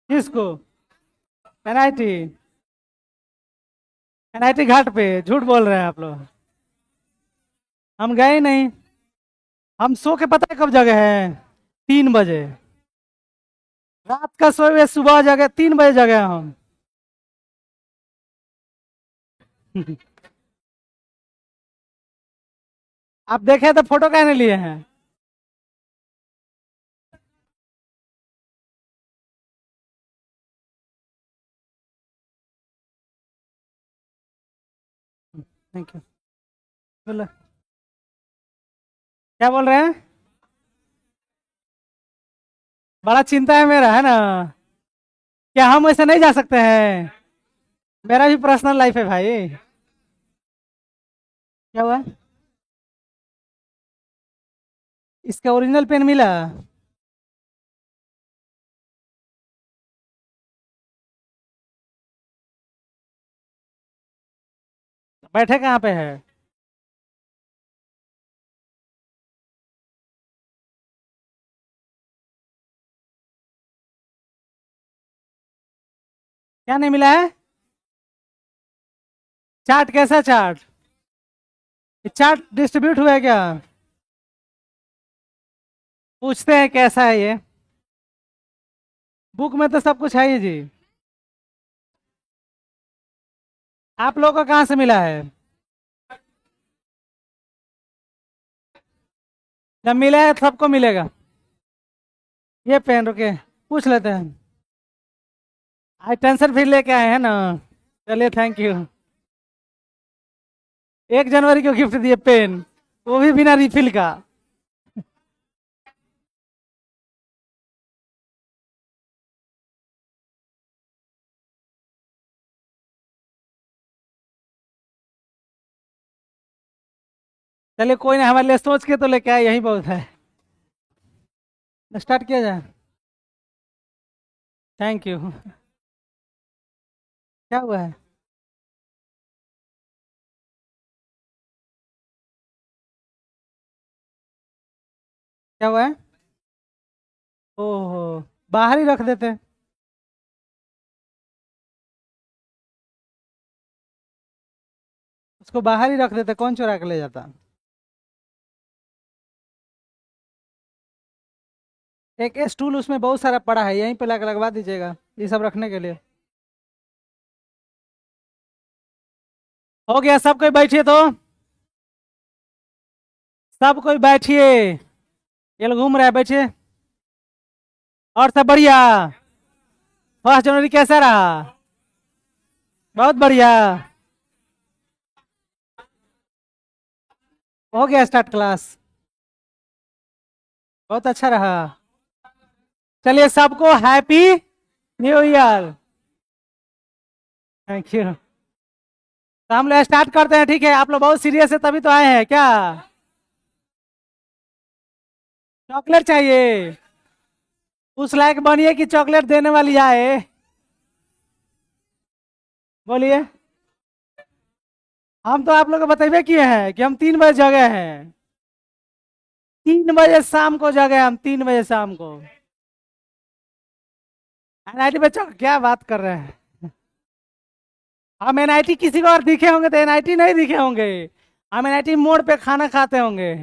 किसको? NIT? NIT घाट पे झूठ बोल रहे हैं आप लोग। हम गए नहीं। हम सो के पता है कब जगे हैं? 3 बजे। रात का सोए हुए सुबह जगे, 3 बजे जगे हैं हम। आप देखे तो फोटो कहने लिए हैं। Thank you. बोलो। क्या बोल रहे हैं? बड़ा चिंता है मेरा, है ना? क्या हम ऐसे नहीं जा सकते हैं? मेरा भी पर्सनल लाइफ है भाई। क्या हुआ? इसका ओरिजिनल पेन मिला? बैठे कहाँ पे है? क्या नहीं मिला है? चार्ट? कैसा चार्ट? ये चार्ट डिस्ट्रीब्यूट हुआ है क्या? पूछते हैं कैसा है ये। बुक में तो सब कुछ है ही जी। आप लोगों को कहाँ से मिला है? जब मिला है सबको मिलेगा। ये पेन रुके, पूछ लेते हैं। आज टेंशन फ्री लेके आए हैं ना। चलिए, थैंक यू। 1 जनवरी को गिफ्ट दिए पेन, वो भी बिना रिफिल का। चलिए कोई नहीं, हमारे लिए सोच के तो लेके आए, यही बहुत है। स्टार्ट किया जाए। Thank you. क्या हुआ है? क्या हुआ है? ओहो, बाहर ही रख देते। उसको बाहर ही रख देते, कौन चुरा के ले जाता? एक स्टूल उसमें बहुत सारा पड़ा है, यहीं पे लगवा दीजिएगा, ये सब रखने के लिए। हो गया, सब कोई बैठिए तो। सब कोई बैठिए। ये लोग घूम रहे हैं, बैठिए। और सब बढ़िया? 1 जनवरी कैसा रहा? बहुत बढ़िया। हो गया स्टार्ट क्लास। बहुत अच्छा रहा। चलिए, सबको happy new year. Thank you. तो हम लोग स्टार्ट करते हैं, ठीक है? आप लोग बहुत सीरियस है तभी तो आए हैं क्या? चॉकलेट चाहिए? उस लायक बनिए कि चॉकलेट देने वाली आए। बोलिए। हम तो आप लोग को बतेबे किए हैं कि हम 3 बजे जगे हैं। 3 बजे शाम को जगे हम, 3 बजे शाम को। एनआईटी बच्चों, क्या बात कर रहे हैं? हम एनआईटी किसी को और दिखे होंगे तो एनआईटी नहीं दिखे होंगे। हम एनआईटी मोड़ पे खाना खाते होंगे।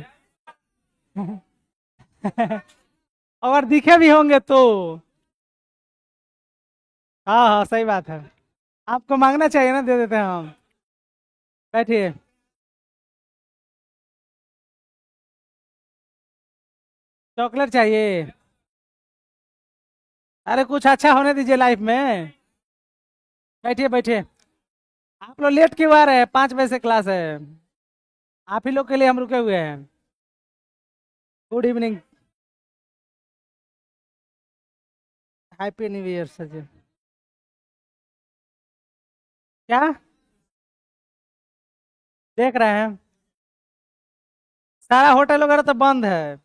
और दिखे भी होंगे तो। हाँ हाँ, सही बात है। आपको मांगना चाहिए ना, दे देते हैं हम। बैठिए। चॉकलेट चाहिए? अरे कुछ अच्छा होने दीजिए लाइफ में। बैठिए बैठिए। आप लोग लेट क्यों आ रहे हैं? 5 बजे से क्लास है। आप ही लोग के लिए हम रुके हुए हैं। Good evening. Happy new year sir ji. क्या? देख रहे हैं। सारा होटल वगैरह तो बंद है।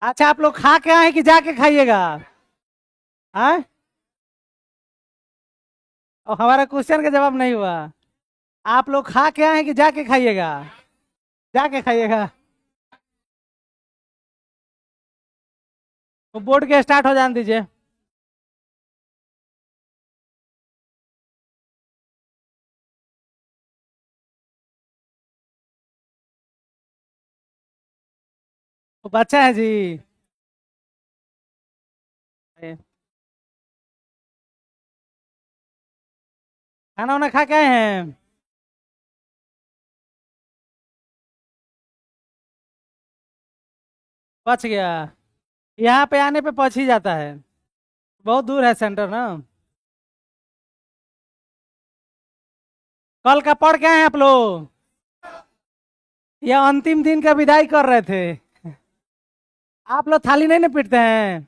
अच्छा, आप लोग खा के आए कि जाके खाइएगा? हाँ। और हमारा क्वेश्चन का जवाब नहीं हुआ। आप लोग खा के आए कि जाके खाइएगा? जाके खाइएगा। वो बोर्ड के स्टार्ट हो जाने दीजिए। वो बच्चा है जी। खाना वाना खा के आए हैं? पच गया। यहाँ पे आने पे पच ही जाता है। बहुत दूर है सेंटर ना। कल का पढ़ के आए हैं आप लोग? ये अंतिम दिन का विदाई कर रहे थे। आप लोग थाली नहीं ना पीटते हैं?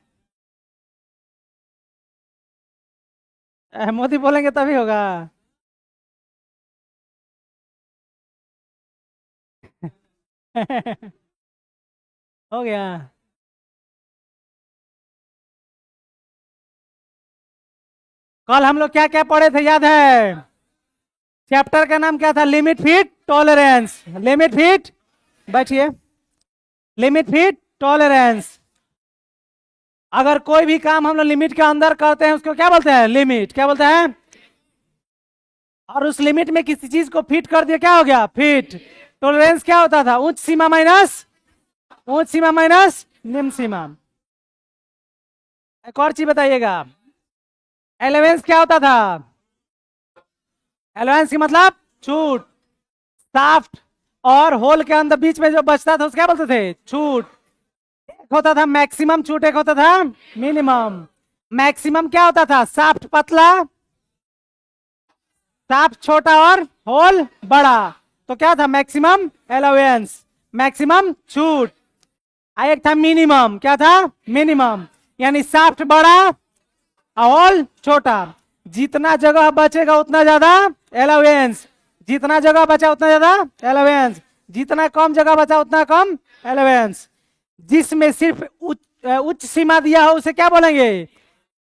मोदी बोलेंगे तभी होगा। हो गया। कल हम लोग क्या क्या पढ़े थे याद है? चैप्टर का नाम क्या था? Limit fit tolerance. Limit fit, बैठिए। Limit fit tolerance. अगर कोई भी काम हम लोग लिमिट के अंदर करते हैं उसको क्या बोलते हैं? लिमिट। क्या बोलते हैं? और उस लिमिट में किसी चीज को फिट कर दिया, क्या हो गया? फिट। टॉलरेंस क्या होता था? उच्च सीमा माइनस, उच्च सीमा माइनस निम्न सीमा। एक और चीज बताइएगा, एलेवेंस क्या होता था? एलेवेंस की मतलब छूट। साफ्ट और होल के अंदर बीच में जो बचता था उसको क्या बोलते थे? छूट। एक होता था मैक्सिमम छूट, एक होता था मिनिमम। मैक्सिमम क्या होता था? साफ्ट पतला, साफ्ट छोटा और होल बड़ा। तो क्या था? मैक्सिमम एलाउंस, मैक्सिमम छूट। एक था मिनिमम, क्या था? मिनिमम, यानी साफ्ट बड़ा और होल छोटा। जितना जगह बचेगा उतना ज्यादा एलाउंस, जितना जगह बचा उतना ज्यादा एलाउंस, जितना कम जगह बचा उतना कम एलाउंस। जिसमें सिर्फ उच्च सीमा दिया हो उसे क्या बोलेंगे?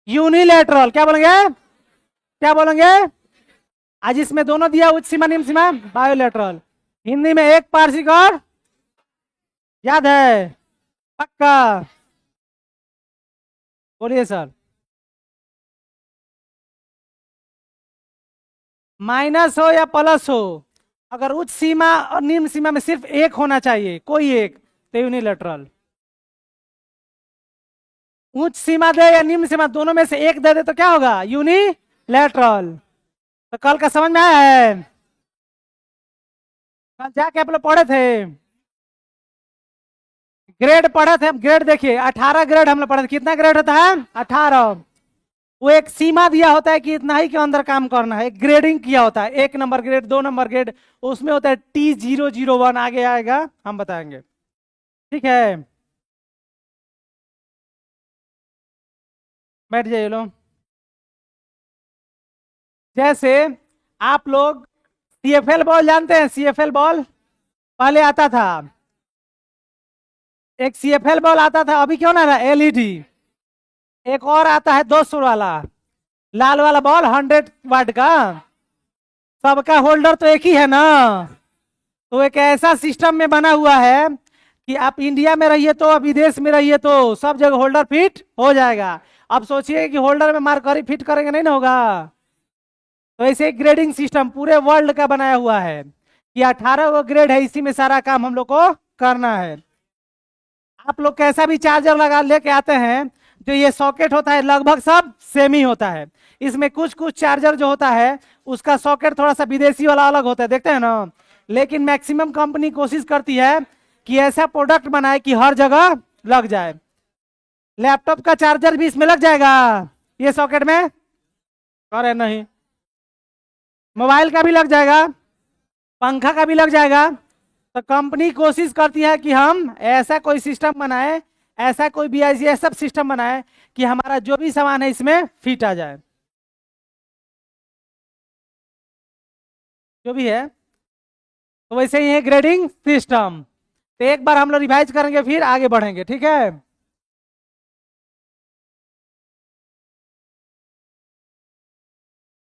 यूनिलेटरल। क्या बोलेंगे? क्या बोलेंगे? आज इसमें दोनों दिया, उच्च सीमा निम्न सीमा, बायोलेटरल। हिंदी में एक पार्शिक और, याद है? पक्का? बोलिए सर। माइनस हो या प्लस हो, अगर उच्च सीमा और निम्न सीमा में सिर्फ एक होना चाहिए, कोई एक, तो यूनिलेटरल। उच्च सीमा दे या निम्न सीमा, दोनों में से एक दे दे तो क्या होगा? यूनिलेटरल। तो कल का समझ में आया है? कल जाके आप लोग पढ़े थे, ग्रेड पढ़े थे हम। ग्रेड देखिए, 18 ग्रेड हम लोग पढ़े थे। कितना ग्रेड होता है? 18। वो एक सीमा दिया होता है कि इतना ही के अंदर काम करना है, एक ग्रेडिंग किया होता है, 1 नंबर ग्रेड, 2 नंबर ग्रेड। उसमें होता है T001, आगे आएगा हम बताएंगे। ठीक है, बैठ जाइए लोग। जैसे आप लोग CFL बॉल जानते हैं? CFL बॉल पहले आता था, एक CFL बॉल आता था, अभी क्यों ना रहा? LED। एक और आता है 200 वाला, लाल वाला बॉल, 100 वाट का। सबका होल्डर तो एक ही है ना। तो एक ऐसा सिस्टम में बना हुआ है कि आप इंडिया में रहिए तो, विदेश में रहिए तो, सब जगह होल्डर फिट हो जाएगा। अब सोचिए कि होल्डर में मार्करी फिट करेंगे, नहीं ना होगा। तो ऐसे एक ग्रेडिंग सिस्टम पूरे वर्ल्ड का बनाया हुआ है कि 18 गो ग्रेड है, इसी में सारा काम हम लोग को करना है। आप लोग कैसा भी चार्जर लगा लेके आते हैं, जो ये सॉकेट होता है लगभग सब सेम ही होता है। इसमें कुछ कुछ चार्जर जो होता है उसका सॉकेट थोड़ा सा विदेशी वाला अलग होता है, देखते हैं ना। लेकिन मैक्सिमम कंपनी कोशिश करती है कि ऐसा प्रोडक्ट बनाए कि हर जगह लग जाए। लैपटॉप का चार्जर भी इसमें लग जाएगा, ये सॉकेट में। अरे नहीं, मोबाइल का भी लग जाएगा, पंखा का भी लग जाएगा। तो कंपनी कोशिश करती है कि हम ऐसा कोई सिस्टम बनाए, ऐसा कोई BIC सब सिस्टम बनाए कि हमारा जो भी सामान है इसमें फिट आ जाए, जो भी है। तो वैसे ही है ग्रेडिंग सिस्टम। तो एक बार हम लोग रिवाइज करेंगे, फिर आगे बढ़ेंगे, ठीक है?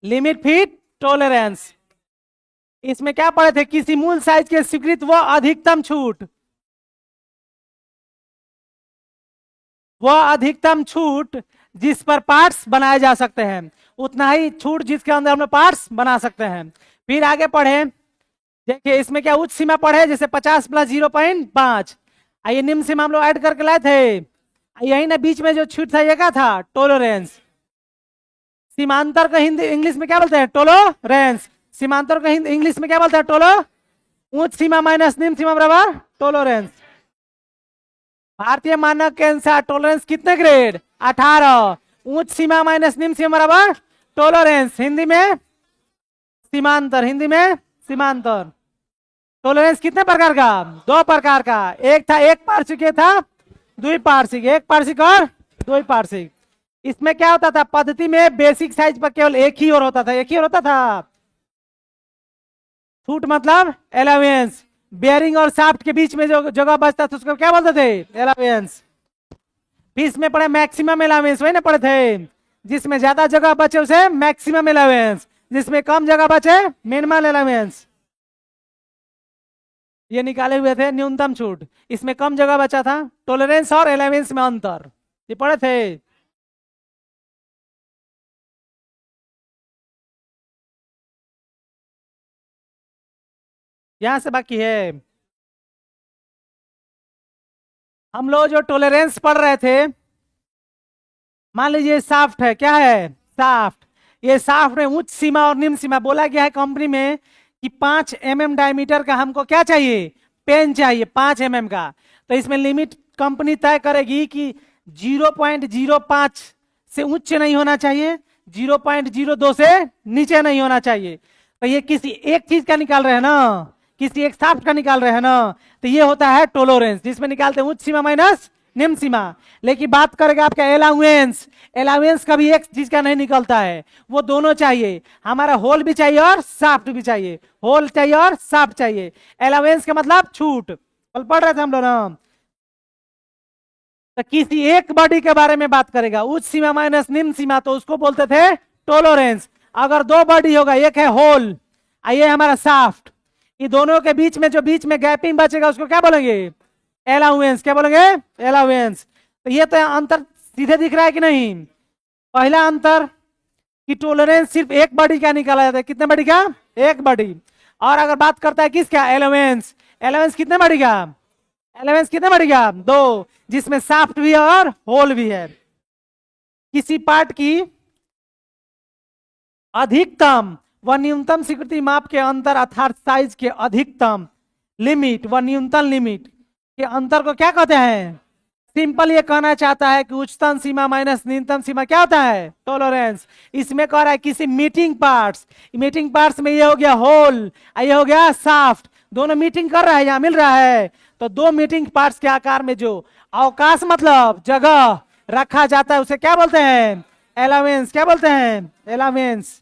लिमिट फिट टॉलरेंस, इसमें क्या पढ़े थे? किसी मूल साइज के स्वीकृत व अधिकतम छूट। वह अधिकतम छूट जिस पर पार्ट्स बनाए जा सकते हैं, उतना ही छूट जिसके अंदर हम लोग पार्ट्स बना सकते हैं। फिर आगे पढ़े, देखिए इसमें क्या उच्च सीमा पढ़े, जैसे 50 प्लस 0.5। आइए निम्न सीमा हम लोग ऐड करके लाए थे, यही ना बीच में जो छूट था ये क्या था, टोलरेंस। सीमांतर को हिंदी इंग्लिश में क्या बोलते हैं, टोलरेंस। सीमांतर को इंग्लिश में क्या बोलते हैं, टोलो। उच्च सीमा माइनस निम्न सीमा बराबर टोलरेंस। भारतीय मानक के अनुसार टोलरेंस कितने ग्रेड, 18। उच्च सीमा माइनस निम्न सीमा बराबर टोलरेंस, हिंदी में सीमांतर, हिंदी में सीमांतर। टोलरेंस कितने प्रकार का, 2 प्रकार का, एक था एक पार्श्विक, एक था द्विपार्श्विक। एक पार्श्विक और द्विपार्श्विक। इसमें क्या होता था, पद्धति में बेसिक साइज पर केवल एक ही और होता था, एक ही और होता था। छूट मतलब अलाउंस। बेयरिंग और शाफ्ट के बीच में जो जगह बचता था उसको क्या बोलते थे, अलाउंस। फिर इसमें पढ़े मैक्सिमम अलाउंस, वही ना पढ़े थे, जिसमें ज्यादा जगह बचे उसे मैक्सिमम अलाउंस, जिसमें कम जगह बचे मिनिमम अलाउंस। ये निकाले हुए थे न्यूनतम छूट, इसमें कम जगह बचा था, टॉलरेंस और अलाउंस में अंतर, ये पढ़े थे। यहां से बाकी है। हम लोग जो टॉलरेंस पढ़ रहे थे, मान लीजिए साफ्ट है, क्या है, साफ्ट। ये साफ्ट में उच्च सीमा और निम्न सीमा बोला गया है कंपनी में कि 5 mm डायमीटर का हमको क्या चाहिए, पेन चाहिए 5 mm का। तो इसमें लिमिट कंपनी तय करेगी कि 0.05 से उच्च नहीं होना चाहिए, 0.02 से नीचे नहीं होना चाहिए। तो ये किसी एक चीज का निकाल रहे हैं ना, किसी एक साफ्ट का निकाल रहे हैं ना, तो ये होता है टोलरेंस, जिसमें निकालते हैं उच्च सीमा माइनस निम्न सीमा। लेकिन बात करेगा आपका अलाउंस, अलाउंस कभी एक चीज का नहीं निकलता है, वो दोनों चाहिए, हमारा होल भी चाहिए और साफ्ट भी चाहिए, होल चाहिए और साफ्ट चाहिए। अलाउंस का मतलब छूट, कल पढ़ रहे थे हम लोग ना। तो किसी एक बॉडी के बारे में बात करेगा, उच्च सीमा माइनस निम्न सीमा, तो उसको बोलते थे टोलरेंस। अगर 2 बॉडी होगा, एक है होल, ये हमारा साफ्ट, ये दोनों के बीच में जो बीच में गैपिंग बचेगा उसको क्या बोलेंगे, अलाउंस। क्या बोलेंगे, अलाउंस। तो ये तो अंतर सीधे दिख रहा है कि नहीं। पहला अंतर कि टोलरेंस सिर्फ एक बॉडी का निकाला जाता है, कितने बॉडी का, एक बॉडी। और अगर बात करता है किसका, अलाउंस, अलाउंस कितने बॉडी का, अलाउंस कितने बॉडी का, 2, जिसमें साफ्ट भी है और होल भी है। किसी पार्ट की अधिकतम व न्यूनतम स्वीकृति माप के अंतर अर्थात साइज के अधिकतम लिमिट व न्यूनतम लिमिट के अंतर को क्या कहते हैं। सिंपल ये कहना चाहता है कि उच्चतम सीमा माइनस न्यूनतम सीमा क्या होता है, टॉलरेंस। इसमें कह रहा है किसी मीटिंग पार्ट्स, मीटिंग पार्ट्स में ये हो गया होल, ये हो गया साफ्ट, दोनों मीटिंग कर रहा है, यहाँ मिल रहा है। तो 2 मीटिंग पार्ट्स के आकार में जो अवकाश मतलब जगह रखा जाता है उसे क्या बोलते हैं, अलाउंस। क्या बोलते हैं, अलाउंस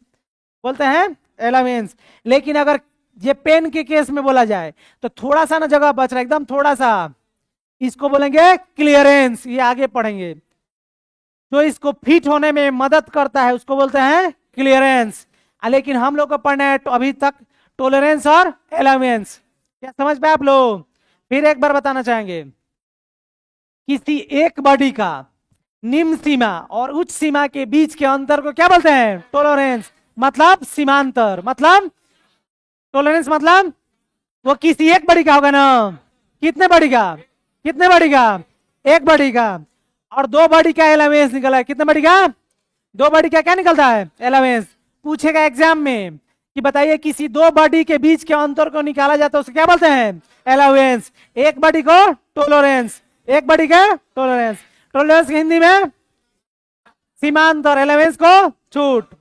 बोलते हैं, अलाउंस। लेकिन अगर ये पेन के केस में बोला जाए तो थोड़ा सा ना जगह बच रहा है, एकदम थोड़ा सा, इसको बोलेंगे क्लियरेंस। ये आगे पढ़ेंगे, जो इसको फिट होने में मदद करता है उसको बोलते हैं क्लियरेंस। लेकिन हम लोग को पढ़ना है तो अभी तक टॉलरेंस और अलाउंस। क्या समझ पाए आप लोग। फिर एक बार बताना चाहेंगे, किसी एक बॉडी का निम्न सीमा और उच्च सीमा के बीच के अंतर को क्या बोलते हैं, टॉलरेंस। मतलब सीमांतर, मतलब टॉलरेंस, मतलब वो किसी एक बॉडी का होगा ना, कितने बॉडी का, कितने बॉडी का, एक बॉडी का। और 2 बॉडी का अलाउंस निकला है, कितने बॉडी का, 2 बॉडी का क्या निकलता है, अलाउंस। पूछेगा एग्जाम में कि बताइए किसी 2 बॉडी के बीच के अंतर को निकाला जाता है उसे क्या बोलते हैं, अलाउंस। एक बॉडी को टॉलरेंस, एक बॉडी का टॉलरेंस। टॉलरेंस हिंदी में सीमांतर, अलाउंस को छूट।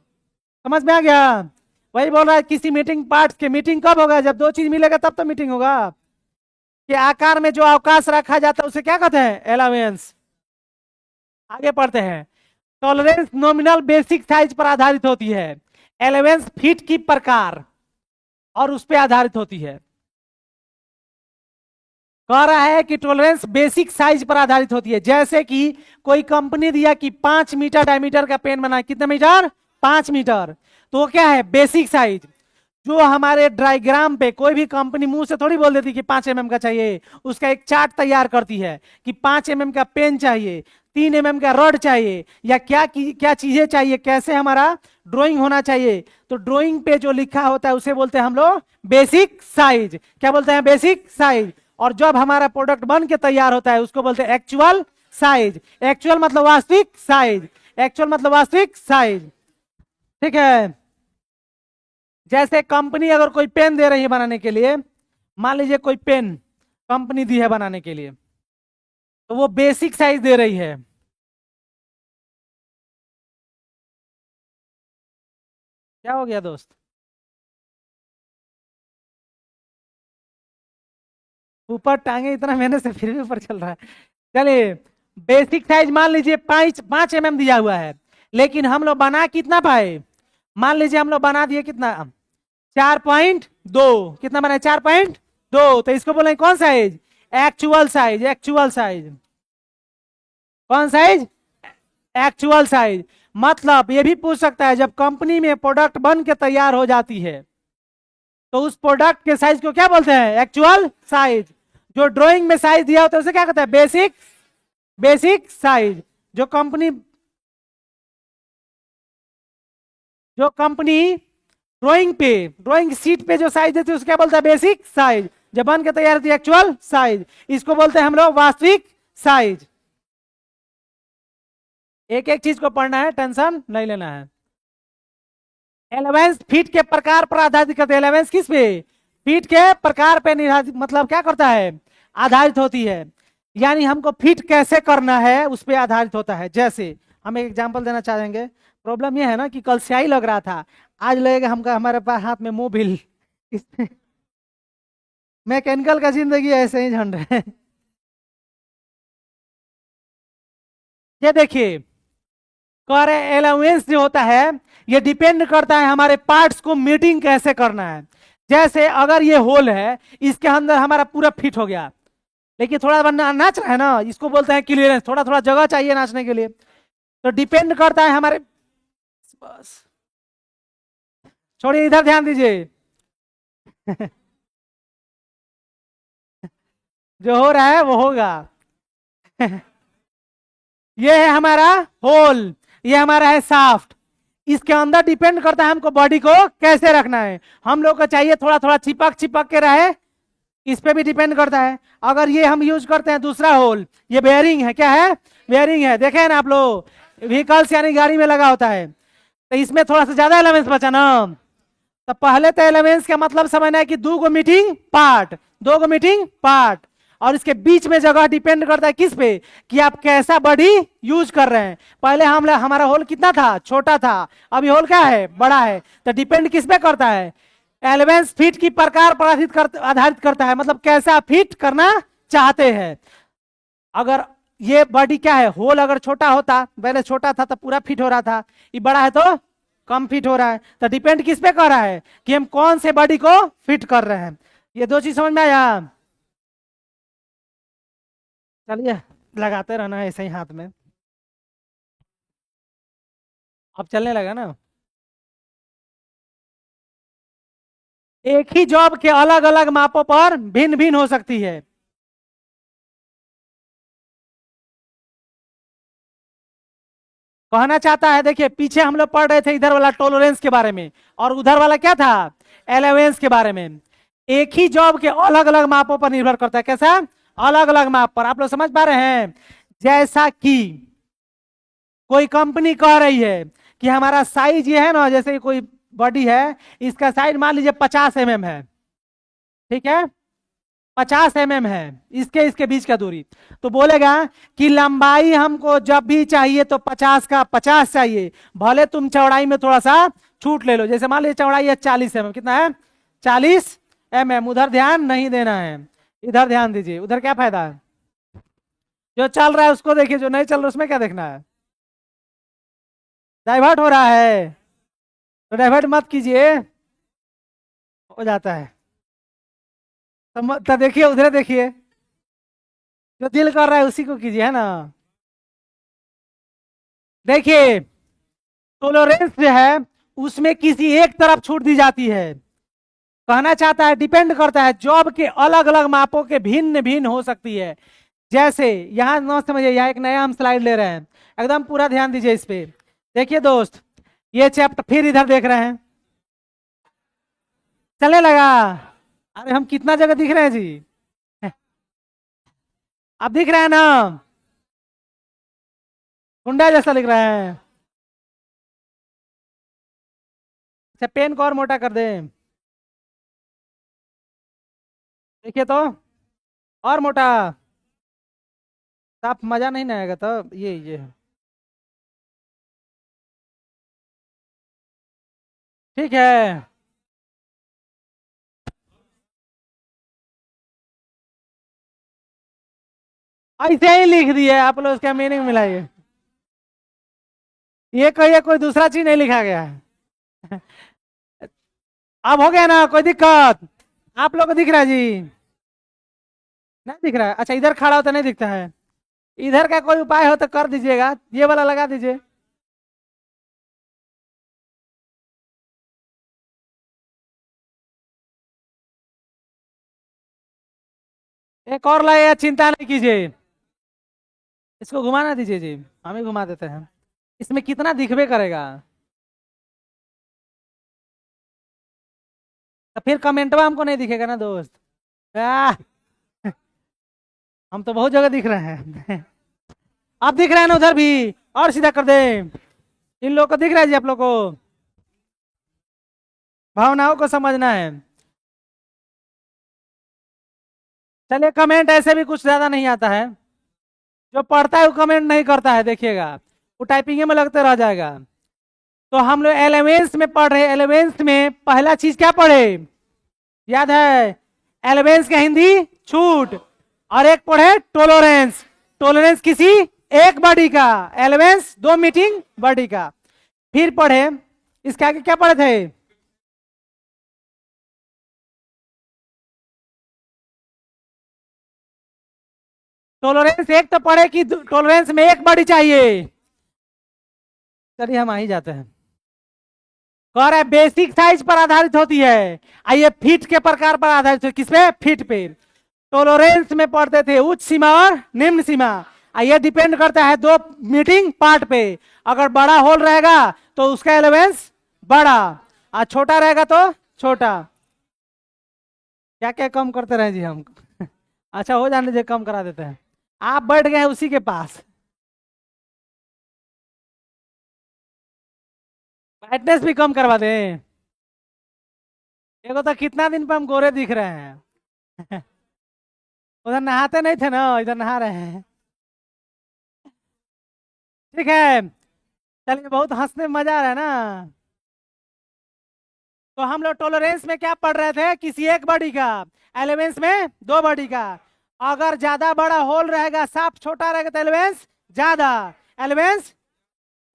समझ में आ गया। वही बोल रहा है किसी मीटिंग पार्ट्स के मीटिंग कब होगा, जब 2 चीज मिलेगा तब तो मीटिंग होगा। कि आकार में जो अवकाश रखा जाता है उसे क्या कहते हैं, अलाउंस। आगे पढ़ते हैं, टॉलरेंस नॉमिनल बेसिक साइज पर आधारित होती है, अलाउंस फीट की प्रकार और उस पर आधारित होती है। कह रहा है कि टॉलरेंस बेसिक साइज पर आधारित होती है। जैसे कि कोई कंपनी दिया कि 5 मीटर डायमीटर का पेन बना, कितने मीटर, 5 मीटर, तो क्या है, बेसिक साइज। जो हमारे डायग्राम पे कोई भी कंपनी मुंह से थोड़ी बोल देती कि 5 mm का चाहिए, उसका एक चार्ट तैयार करती है कि 5 mm का पेन चाहिए, 3 mm का रड चाहिए, या क्या चीजें चाहिए, कैसे हमारा ड्राइंग होना चाहिए, तो ड्राइंग पे जो लिखा होता है उसे बोलते हैं हम लोग बेसिक साइज। क्या बोलते हैं? Basic size. और जब हमारा प्रोडक्ट बन के तैयार होता है उसको बोलते हैं एक्चुअल साइज। एक्चुअल मतलब वास्तविक साइज, एक्चुअल मतलब वास्तविक साइज। ठीक है। जैसे कंपनी अगर कोई पेन दे रही है बनाने के लिए, मान लीजिए कोई पेन कंपनी दी है बनाने के लिए, तो वो बेसिक साइज दे रही है। क्या हो गया दोस्त? ऊपर टांगे इतना मेहनत से फिर भी ऊपर चल रहा है। चलिए, बेसिक साइज मान लीजिए 5 mm दिया हुआ है, लेकिन हम लोग बना कितना पाए? मान लीजिए हम लोग बना दिए कितना? 4.2। कितना बना? 4.2। तो इसको बोले कौन size? Actual size. Actual size कौन साइज? Actual size. मतलब ये भी पूछ सकता है, जब कंपनी में प्रोडक्ट बन के तैयार हो जाती है तो उस प्रोडक्ट के साइज को क्या बोलते हैं? Actual size. जो ड्राइंग में साइज दिया होता है उसे क्या कहते हैं? बेसिक। Basic size. जो कंपनी जो कंपनी ड्राइंग शीट पे जो साइज देती है उसको क्या बोलता है? Basic size. जब बन के तैयार होती है एक्चुअल साइज। इसको बोलते हैं हम लोग वास्तविक साइज। एक एक चीज को पढ़ना है, टेंशन नहीं लेना है। एलेवेंस फीट के प्रकार पर आधारित करते हैं। एलेवेंस किस पे? फीट के प्रकार पे निर्धारित, मतलब क्या करता है? आधारित होती है। यानी हमको फिट कैसे करना है उस पे आधारित होता है। जैसे हम एक एग्जांपल देना चाहेंगे। प्रॉब्लम यह है ना कि कल स्याही लग रहा था, आज लगेगा हमका हमारे पास हाथ में मोबिल। मैकेनिकल का जिंदगी ऐसे ही झंड है। ये देखिए, कर अलाउंस जो होता है ये डिपेंड करता है हमारे पार्ट्स को मीटिंग कैसे करना है। जैसे अगर ये होल है, इसके अंदर हमारा पूरा फिट हो गया, लेकिन थोड़ा नाच रहा है ना, इसको बोलते हैं क्लियरेंस। थोड़ा थोड़ा जगह चाहिए नाचने के लिए, तो डिपेंड करता है हमारे। बस छोड़िए, इधर ध्यान दीजिए। जो हो रहा है वो होगा। ये है हमारा होल, ये हमारा है साफ्ट। इसके अंदर डिपेंड करता है हमको बॉडी को कैसे रखना है। हम लोग को चाहिए थोड़ा थोड़ा चिपक चिपक के रहे, इस पे भी डिपेंड करता है। अगर ये हम यूज करते हैं दूसरा होल, ये बेयरिंग है। क्या है? बेयरिंग है। देखे ना आप लोग, व्हीकल्स यानी गाड़ी में लगा होता है, तो इसमें थोड़ा सा ज्यादा एलिमेंट्स बचा ना। तो पहले तो एलिमेंट्स का मतलब समझना है कि दो गो मीटिंग पार्ट, दो गो मीटिंग पार्ट, और इसके बीच में जगह डिपेंड करता है किस पे? कि आप कैसा बॉडी यूज कर रहे हैं। पहले हमारा होल कितना था? छोटा था। अभी होल क्या है? बड़ा है। तो डिपेंड किस पे करता है? एलिमेंट्स फिट की प्रकार पर आधारित करता है, मतलब कैसा फिट करना चाहते हैं। अगर ये बॉडी क्या है, होल अगर छोटा होता, पहले छोटा था तो पूरा फिट हो रहा था, ये बड़ा है तो कम फिट हो रहा है। तो डिपेंड किस पे कर रहा है कि हम कौन से बॉडी को फिट कर रहे हैं। ये दो चीज समझ में आया? चलिए, लगाते रहना है ऐसे ही हाथ में। अब चलने लगा ना। एक ही जॉब के अलग अलग मापों पर भिन्न भिन्न हो सकती है। कहना चाहता है, देखिए पीछे हम लोग पढ़ रहे थे इधर वाला टॉलरेंस के बारे में, और उधर वाला क्या था? एलेवेंस के बारे में। एक ही जॉब के अलग अलग मापों पर निर्भर करता है। कैसा? अलग अलग माप पर। आप लोग समझ पा रहे हैं? जैसा कि कोई कंपनी कह रही है कि हमारा साइज ये है ना, जैसे कोई बॉडी है, इसका साइज मान लीजिए 50 mm है। ठीक है, 50 mm है इसके इसके बीच का दूरी। तो बोलेगा कि लंबाई हमको जब भी चाहिए तो 50 का 50 चाहिए, भले तुम चौड़ाई में थोड़ा सा छूट ले लो। जैसे मान लीजिए चौड़ाई है 40 mm, कितना है? 40 mm। उधर ध्यान नहीं देना है, इधर ध्यान दीजिए। उधर क्या फायदा है? जो चल रहा है उसको देखिए, जो नहीं चल रहा है उसमें क्या देखना है? डाइवर्ट हो रहा है तो डाइवर्ट मत कीजिए, हो जाता है। तो देखिए, उधर देखिए, जो दिल कर रहा है उसी को कीजिए, है ना। देखिए, टोलरेंस जो है उसमें किसी एक तरफ छूट दी जाती है। कहना चाहता है डिपेंड करता है, जॉब के अलग अलग मापों के भिन्न भिन्न हो सकती है। जैसे यहाँ न समझिए, यहाँ एक नया हम स्लाइड ले रहे हैं, एकदम पूरा ध्यान दीजिए इस पे। देखिए दोस्त, ये चैप्टर फिर इधर देख रहे हैं, चलने लगा। अरे हम कितना जगह दिख रहे हैं जी, आप दिख रहे हैं ना, गुंडा जैसा लिख रहा है। अच्छा, पेन को और मोटा कर दे, देखिए तो, और मोटा। साफ मजा नहीं ना आएगा तो ये ठीक है। ऐसे ही लिख दिए आप लोग, उसका मीनिंग मिलाइए। ये कोई दूसरा चीज नहीं लिखा गया है। अब हो गया ना, कोई दिक्कत? आप लोग को दिख रहा है जी? नहीं दिख रहा है? अच्छा, इधर खड़ा होता नहीं दिखता है। इधर का कोई उपाय हो तो कर दीजिएगा, ये वाला लगा दीजिए। एक और लाए, चिंता नहीं कीजिए, इसको घुमाना दीजिए जी, हम ही घुमा देते हैं। इसमें कितना दिखबे करेगा, तो फिर कमेंटवा हमको नहीं दिखेगा ना दोस्त। आ, हम तो बहुत जगह दिख रहे हैं। आप दिख रहे हैं ना उधर भी, और सीधा कर दे। इन लोगों को दिख रहा है जी आप लोग को? भावनाओं को समझना है। चलिए, कमेंट ऐसे भी कुछ ज्यादा नहीं आता है, जो पढ़ता है वो कमेंट नहीं करता है, देखिएगा वो टाइपिंग में लगते रह जाएगा। तो हम लोग एलिमेंट्स में पढ़ रहे हैं, एलिमेंट्स में पहला चीज क्या पढ़े, याद है? एलिमेंट्स का हिंदी छूट, और एक पढ़े टोलरेंस। टोलरेंस किसी एक बॉडी का, एलिमेंट्स दो मीटिंग बॉडी का। फिर पढ़े, इसके आगे क्या पढ़े थे? टोलरेंस एक तो पढ़े कि टोलरेंस में एक बॉडी चाहिए। चलिए हम आ ही जाते हैं। कह रहा है बेसिक साइज पर आधारित होती है, आइए फीट के प्रकार पर आधारित है, किसपे? फीट पे। टोलरेंस में पढ़ते थे उच्च सीमा और निम्न सीमा, ये डिपेंड करता है दो मीटिंग पार्ट पे। अगर बड़ा होल रहेगा तो उसका एलिवेंस बड़ा, और छोटा रहेगा तो छोटा। क्या क्या कम करते रहे जी हम। अच्छा, हो जाने दीजिए, कम करा देते हैं। आप बैठ गए हैं उसी के पास, ब्राइटनेस भी कम करवा दें। देखो तो कितना दिन पर हम गोरे दिख रहे हैं। उधर नहाते नहीं थे ना, इधर नहा रहे हैं। ठीक है, चलिए, बहुत हंसने में मजा आ रहा है ना। तो हम लोग टॉलरेंस में क्या पढ़ रहे थे, किसी एक बॉडी का, एलिमेंट्स में दो बॉडी का। अगर ज्यादा बड़ा होल रहेगा, साफ छोटा रहेगा, तो एलिमेंट्स ज्यादा। एलिमेंट्स,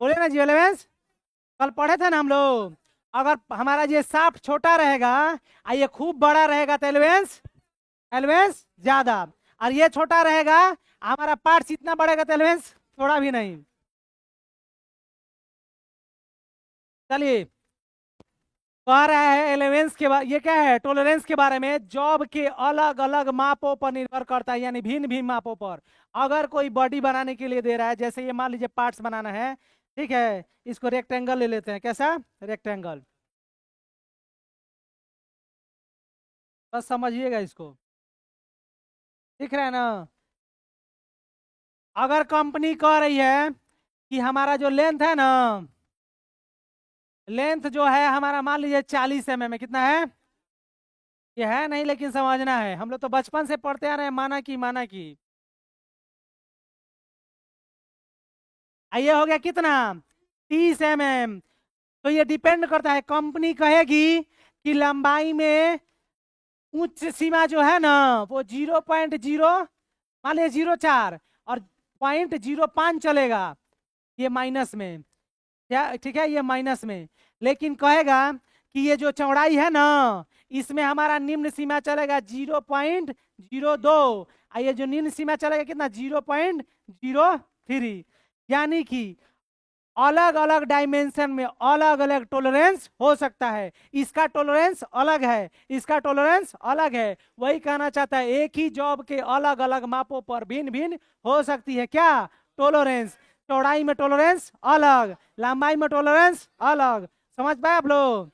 बोले ना जी, एलिमेंट्स कल पढ़े थे ना हम लोग। अगर हमारा ये साफ छोटा रहेगा और ये खूब बड़ा रहेगा, तो एलिमेंट्स एलिमेंट्स ज्यादा। और ये छोटा रहेगा, हमारा पार्ट्स इतना बढ़ेगा, तो एलिमेंट्स थोड़ा भी नहीं। चलिए, कह रहा है एलिमेंट्स के बारे, ये क्या है, टॉलरेंस के बारे में। जॉब के अलग अलग मापों पर निर्भर करता है, यानी भिन्न भिन्न मापों पर। अगर कोई बॉडी बनाने के लिए दे रहा है, जैसे ये मान लीजिए पार्ट्स बनाना है, ठीक है, इसको रेक्टेंगल ले लेते हैं, कैसा रेक्टेंगल, बस समझिएगा इसको, दिख रहा है ना? अगर कंपनी कह रही है कि हमारा जो लेंथ है ना, लेंथ जो है हमारा, मान लीजिए 40 mm है, कितना है? ये है नहीं, लेकिन समझना है, हम लोग तो बचपन से पढ़ते आ रहे हैं, माना की माना की। ये हो गया कितना, 30 mm। तो ये डिपेंड करता है, कंपनी कहेगी कि लंबाई में उच्च सीमा जो है ना, वो 0.0, मान लीजिए 0.4, और 0.05 चलेगा, ये माइनस में, क्या ठीक है, ये माइनस में। लेकिन कहेगा कि ये जो चौड़ाई है ना, इसमें हमारा निम्न सीमा चलेगा 0.02, और ये जो निम्न सीमा चलेगा कितना, 0.03। यानी कि अलग अलग डायमेंशन में अलग अलग टॉलरेंस हो सकता है। इसका टॉलरेंस अलग है, इसका टॉलरेंस अलग है। वही कहना चाहता है, एक ही जॉब के अलग अलग मापों पर भिन्न भिन्न हो सकती है क्या, टॉलरेंस। चौड़ाई में टॉलरेंस अलग, लंबाई में टॉलरेंस अलग। समझ पाए आप लोग?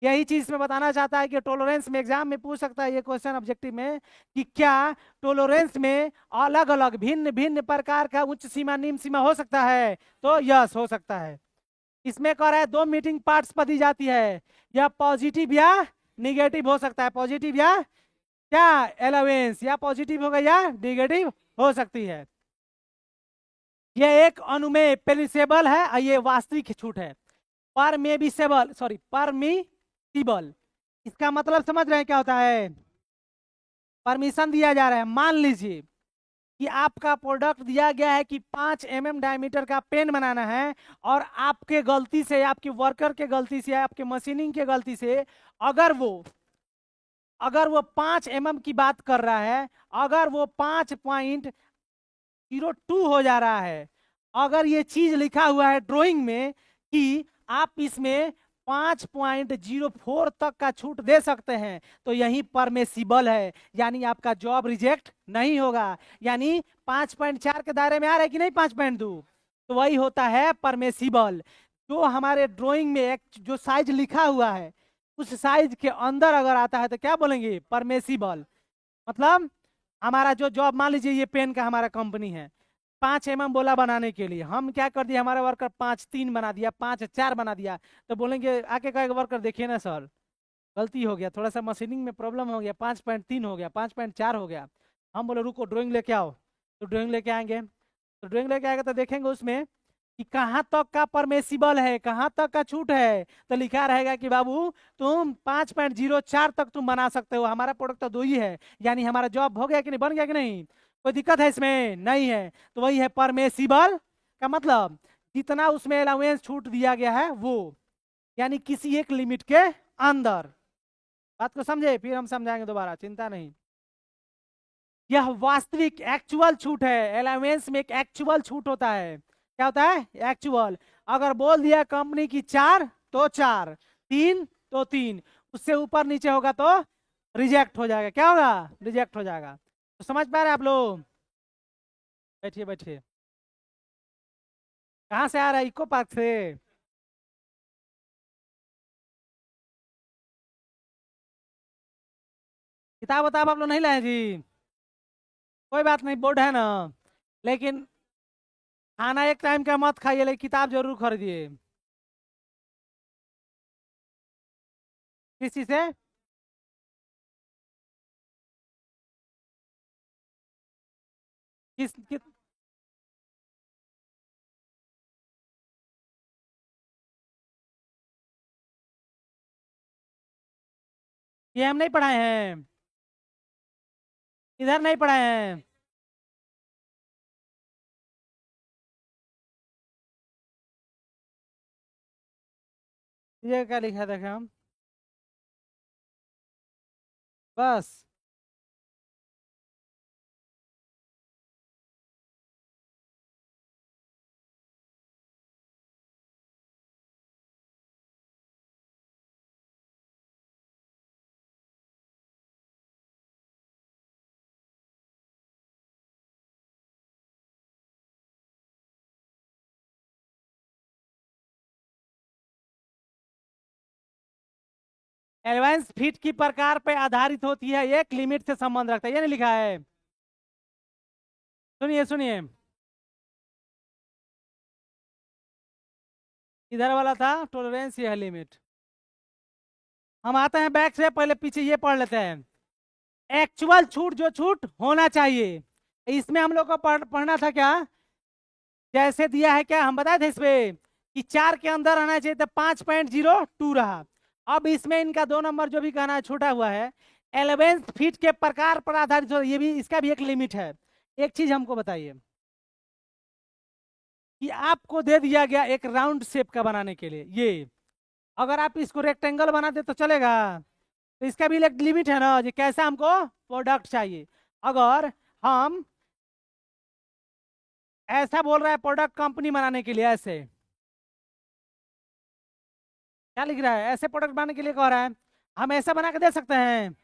यही चीज में बताना चाहता है कि टॉलरेंस में एग्जाम में पूछ सकता है ये क्वेश्चन ऑब्जेक्टिव में, कि क्या टॉलरेंस में अलग अलग भिन्न भिन्न प्रकार का उच्च सीमा निम्न सीमा हो सकता है? तो यस, हो सकता है। इसमें कह रहा है दो मीटिंग पार्ट्स पर दी जाती है, या पॉजिटिव या निगेटिव हो सकता है। पॉजिटिव या क्या अलाउंस, या पॉजिटिव होगा या निगेटिव हो सकती है। यह एक अनुमेय पेरिसेबल है और ये वास्तविक छूट है। परमेबिसेबल, सॉरी परमिसिबल, इसका मतलब समझ रहे हैं क्या होता है? परमिशन दिया जा रहा है। मान लीजिए कि आपका प्रोडक्ट दिया गया है कि 5 mm डायमीटर का पेन बनाना है, और आपके गलती से, आपके वर्कर के गलती से, आपके मशीनिंग के गलती से अगर वो 5 mm की बात कर रहा है, अगर वो 5.02 हो जा रहा है, अगर ये चीज लिखा हुआ है ड्राइंग में कि आप इसमें 5.04 तक का छूट दे सकते हैं, तो यही परमिसिबल है, यानी आपका जॉब रिजेक्ट नहीं होगा। यानी 5.4 के दायरे में आ रहा है कि नहीं 5.2, तो वही होता है परमिसिबल। जो हमारे ड्राइंग में एक जो साइज लिखा हुआ है, उस साइज के अंदर अगर आता है तो क्या बोलेंगे, परमिसिबल। मतलब हमारा जो जॉब, मान लीजिए ये पेन का हमारा कंपनी है, 5 mm बोला बनाने के लिए, हम क्या कर दिया, हमारा वर्कर 5.3 बना दिया, 5.4 बना दिया, तो बोलेंगे आके कहेगा वर्कर देखिए ना सर, गलती हो गया, थोड़ा सा मशीनिंग में प्रॉब्लम हो गया, 5.3 हो गया, 5.4 हो गया। हम बोले रुको ड्राइंग लेके आओ, तो ड्राइंग लेके आएंगे, तो ड्राइंग लेके आएगा तो देखेंगे उसमें कि कहाँ तक का परमिसिबल है, कहाँ तक का छूट है। तो लिखा रहेगा कि बाबू तुम 5.04 तक तुम बना सकते हो, हमारा प्रोडक्ट तो 2 ही है, यानी हमारा जॉब हो गया कि नहीं, बन गया कि नहीं, कोई दिक्कत है इसमें, नहीं है। तो वही है परमिसिबल का मतलब, जितना उसमें अलाउंस छूट दिया गया है वो, यानी किसी एक लिमिट के अंदर। बात को समझे? फिर हम समझाएंगे दोबारा, चिंता नहीं। यह वास्तविक एक्चुअल छूट है। अलाउंस में एक एक्चुअल छूट होता है। क्या होता है? एक्चुअल। अगर बोल दिया कंपनी की 4 तो 4, 3 तो 3, उससे ऊपर नीचे होगा तो रिजेक्ट हो जाएगा। क्या होगा? रिजेक्ट हो जाएगा। तो समझ पा रहे हैं आप लोग? बैठिए बैठिए। कहाँ से आ रहा है? इको पार्क से? किताब वताब आप लोग नहीं लाए जी? कोई बात नहीं, बोर्ड है ना। लेकिन खाना एक टाइम का मत खाइए, लेकिन किताब जरूर खरीदिए। किस चीज से? किस ये हम नहीं पढ़ाए हैं, इधर नहीं पढ़ाए हैं। ये क्या लिखा है देखे हम, बस। एडवांस फिट की प्रकार पे आधारित होती है, एक लिमिट से संबंध रखता है, ये नहीं लिखा है? सुनिए सुनिए, इधर वाला था टॉलरेंस, ये है लिमिट। हम आते हैं बैक से, पहले पीछे ये पढ़ लेते हैं। एक्चुअल छूट, जो छूट होना चाहिए, इसमें हम लोग को पढ़ना था क्या, जैसे दिया है क्या, हम बताए थे इसमें कि 4 के अंदर आना चाहिए, तो 5.02 रहा। अब इसमें इनका 2 नंबर जो भी कहना है छूटा हुआ है, 11 फीट के प्रकार पर आधारित ये भी, इसका भी एक लिमिट है। एक चीज हमको बताइए कि आपको दे दिया गया एक राउंड शेप का बनाने के लिए, ये अगर आप इसको रेक्टेंगल बना दे तो चलेगा? तो इसका भी एक लिमिट है ना, जो कैसा हमको प्रोडक्ट चाहिए। अगर हम ऐसा बोल रहा है प्रोडक्ट कंपनी बनाने के लिए, ऐसे क्या लिख रहा है? ऐसे प्रोडक्ट बनाने के लिए कह रहा है। हम ऐसा बना के दे सकते हैं?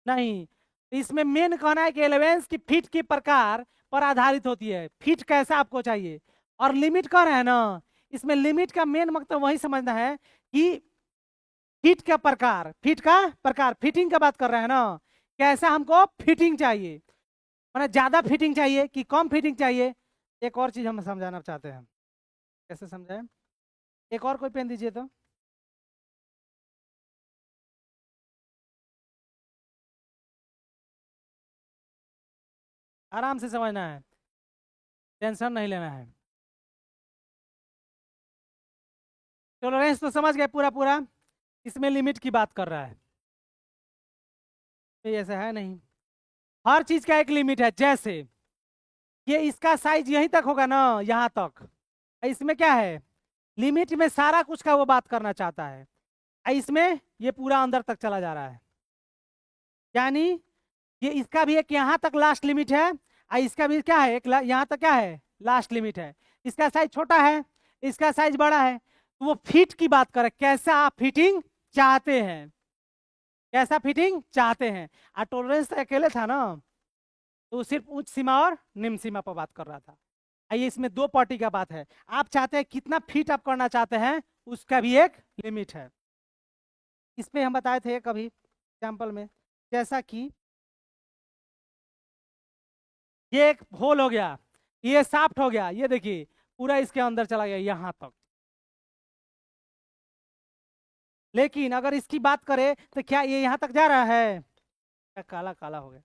नहीं। इसमें मेन कहना है कि एलेवेंस की फीट की प्रकार पर आधारित होती है, फीट कैसा आपको चाहिए। और लिमिट कह रहे हैं ना, इसमें लिमिट का मेन मतलब वही समझना है कि फीट का प्रकार, फीट का प्रकार, फिटिंग का बात कर रहे हैं ना, कैसा हमको फिटिंग चाहिए, मतलब ज्यादा फिटिंग चाहिए कि कम फिटिंग चाहिए। एक और चीज हम समझाना चाहते हैं, कैसे समझाएं? एक और कोई पेन दीजिए तो। आराम से समझना है, टेंशन नहीं लेना है। टॉलरेंस तो समझ गए पूरा पूरा, इसमें लिमिट की बात कर रहा है। तो ऐसा है नहीं, हर चीज का एक लिमिट है। जैसे ये इसका साइज यहीं तक होगा ना, यहाँ तक। इसमें क्या है, लिमिट में सारा कुछ का वो बात करना चाहता है। इसमें ये पूरा अंदर तक चला जा रहा है, यानी ये इसका भी एक यहाँ तक लास्ट लिमिट है, और इसका भी क्या है, एक यहाँ तक क्या है, लास्ट लिमिट है। इसका साइज छोटा है, इसका साइज बड़ा है, तो वो फिट की बात करे, कैसा आप फिटिंग चाहते हैं, कैसा फिटिंग चाहते हैं। और टॉलरेंस तो अकेले था ना, तो सिर्फ उच्च सीमा और निम्न सीमा पर बात कर रहा था। आइए इसमें दो पार्टी का बात है, आप चाहते हैं कितना फिट आप करना चाहते हैं, उसका भी एक लिमिट है। इसमें हम बताए थे कभी एग्जाम्पल में, जैसा कि ये एक होल हो गया, ये साफ्ट हो गया, ये देखिए पूरा इसके अंदर चला गया यहां तक। लेकिन अगर इसकी बात करें तो क्या ये यहां तक जा रहा है? क्या काला काला हो गया,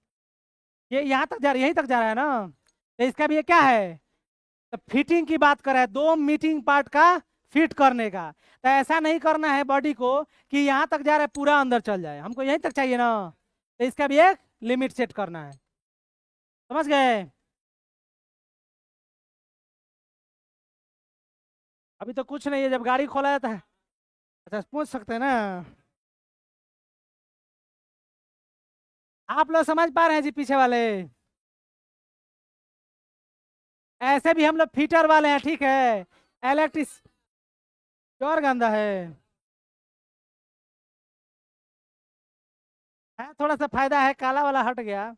ये यहां तक जा रहा है, यहीं तक जा रहा है ना, तो इसका भी ये क्या है, तो फिटिंग की बात कर रहा है, दो मीटिंग पार्ट का फिट करने का। तो ऐसा नहीं करना है बॉडी को कि यहां तक जा रहा है पूरा अंदर चल जाए, हमको यहीं तक चाहिए ना, तो इसका भी एक लिमिट सेट करना है। समझ गए? अभी तो कुछ नहीं है, जब गाड़ी खोला जाता है। अच्छा पूछ सकते हैं ना, आप लोग समझ पा रहे हैं जी पीछे वाले? ऐसे भी हम लोग फीटर वाले हैं, ठीक है। इलेक्ट्रिस और गंदा है थोड़ा सा फायदा है, काला वाला हट गया।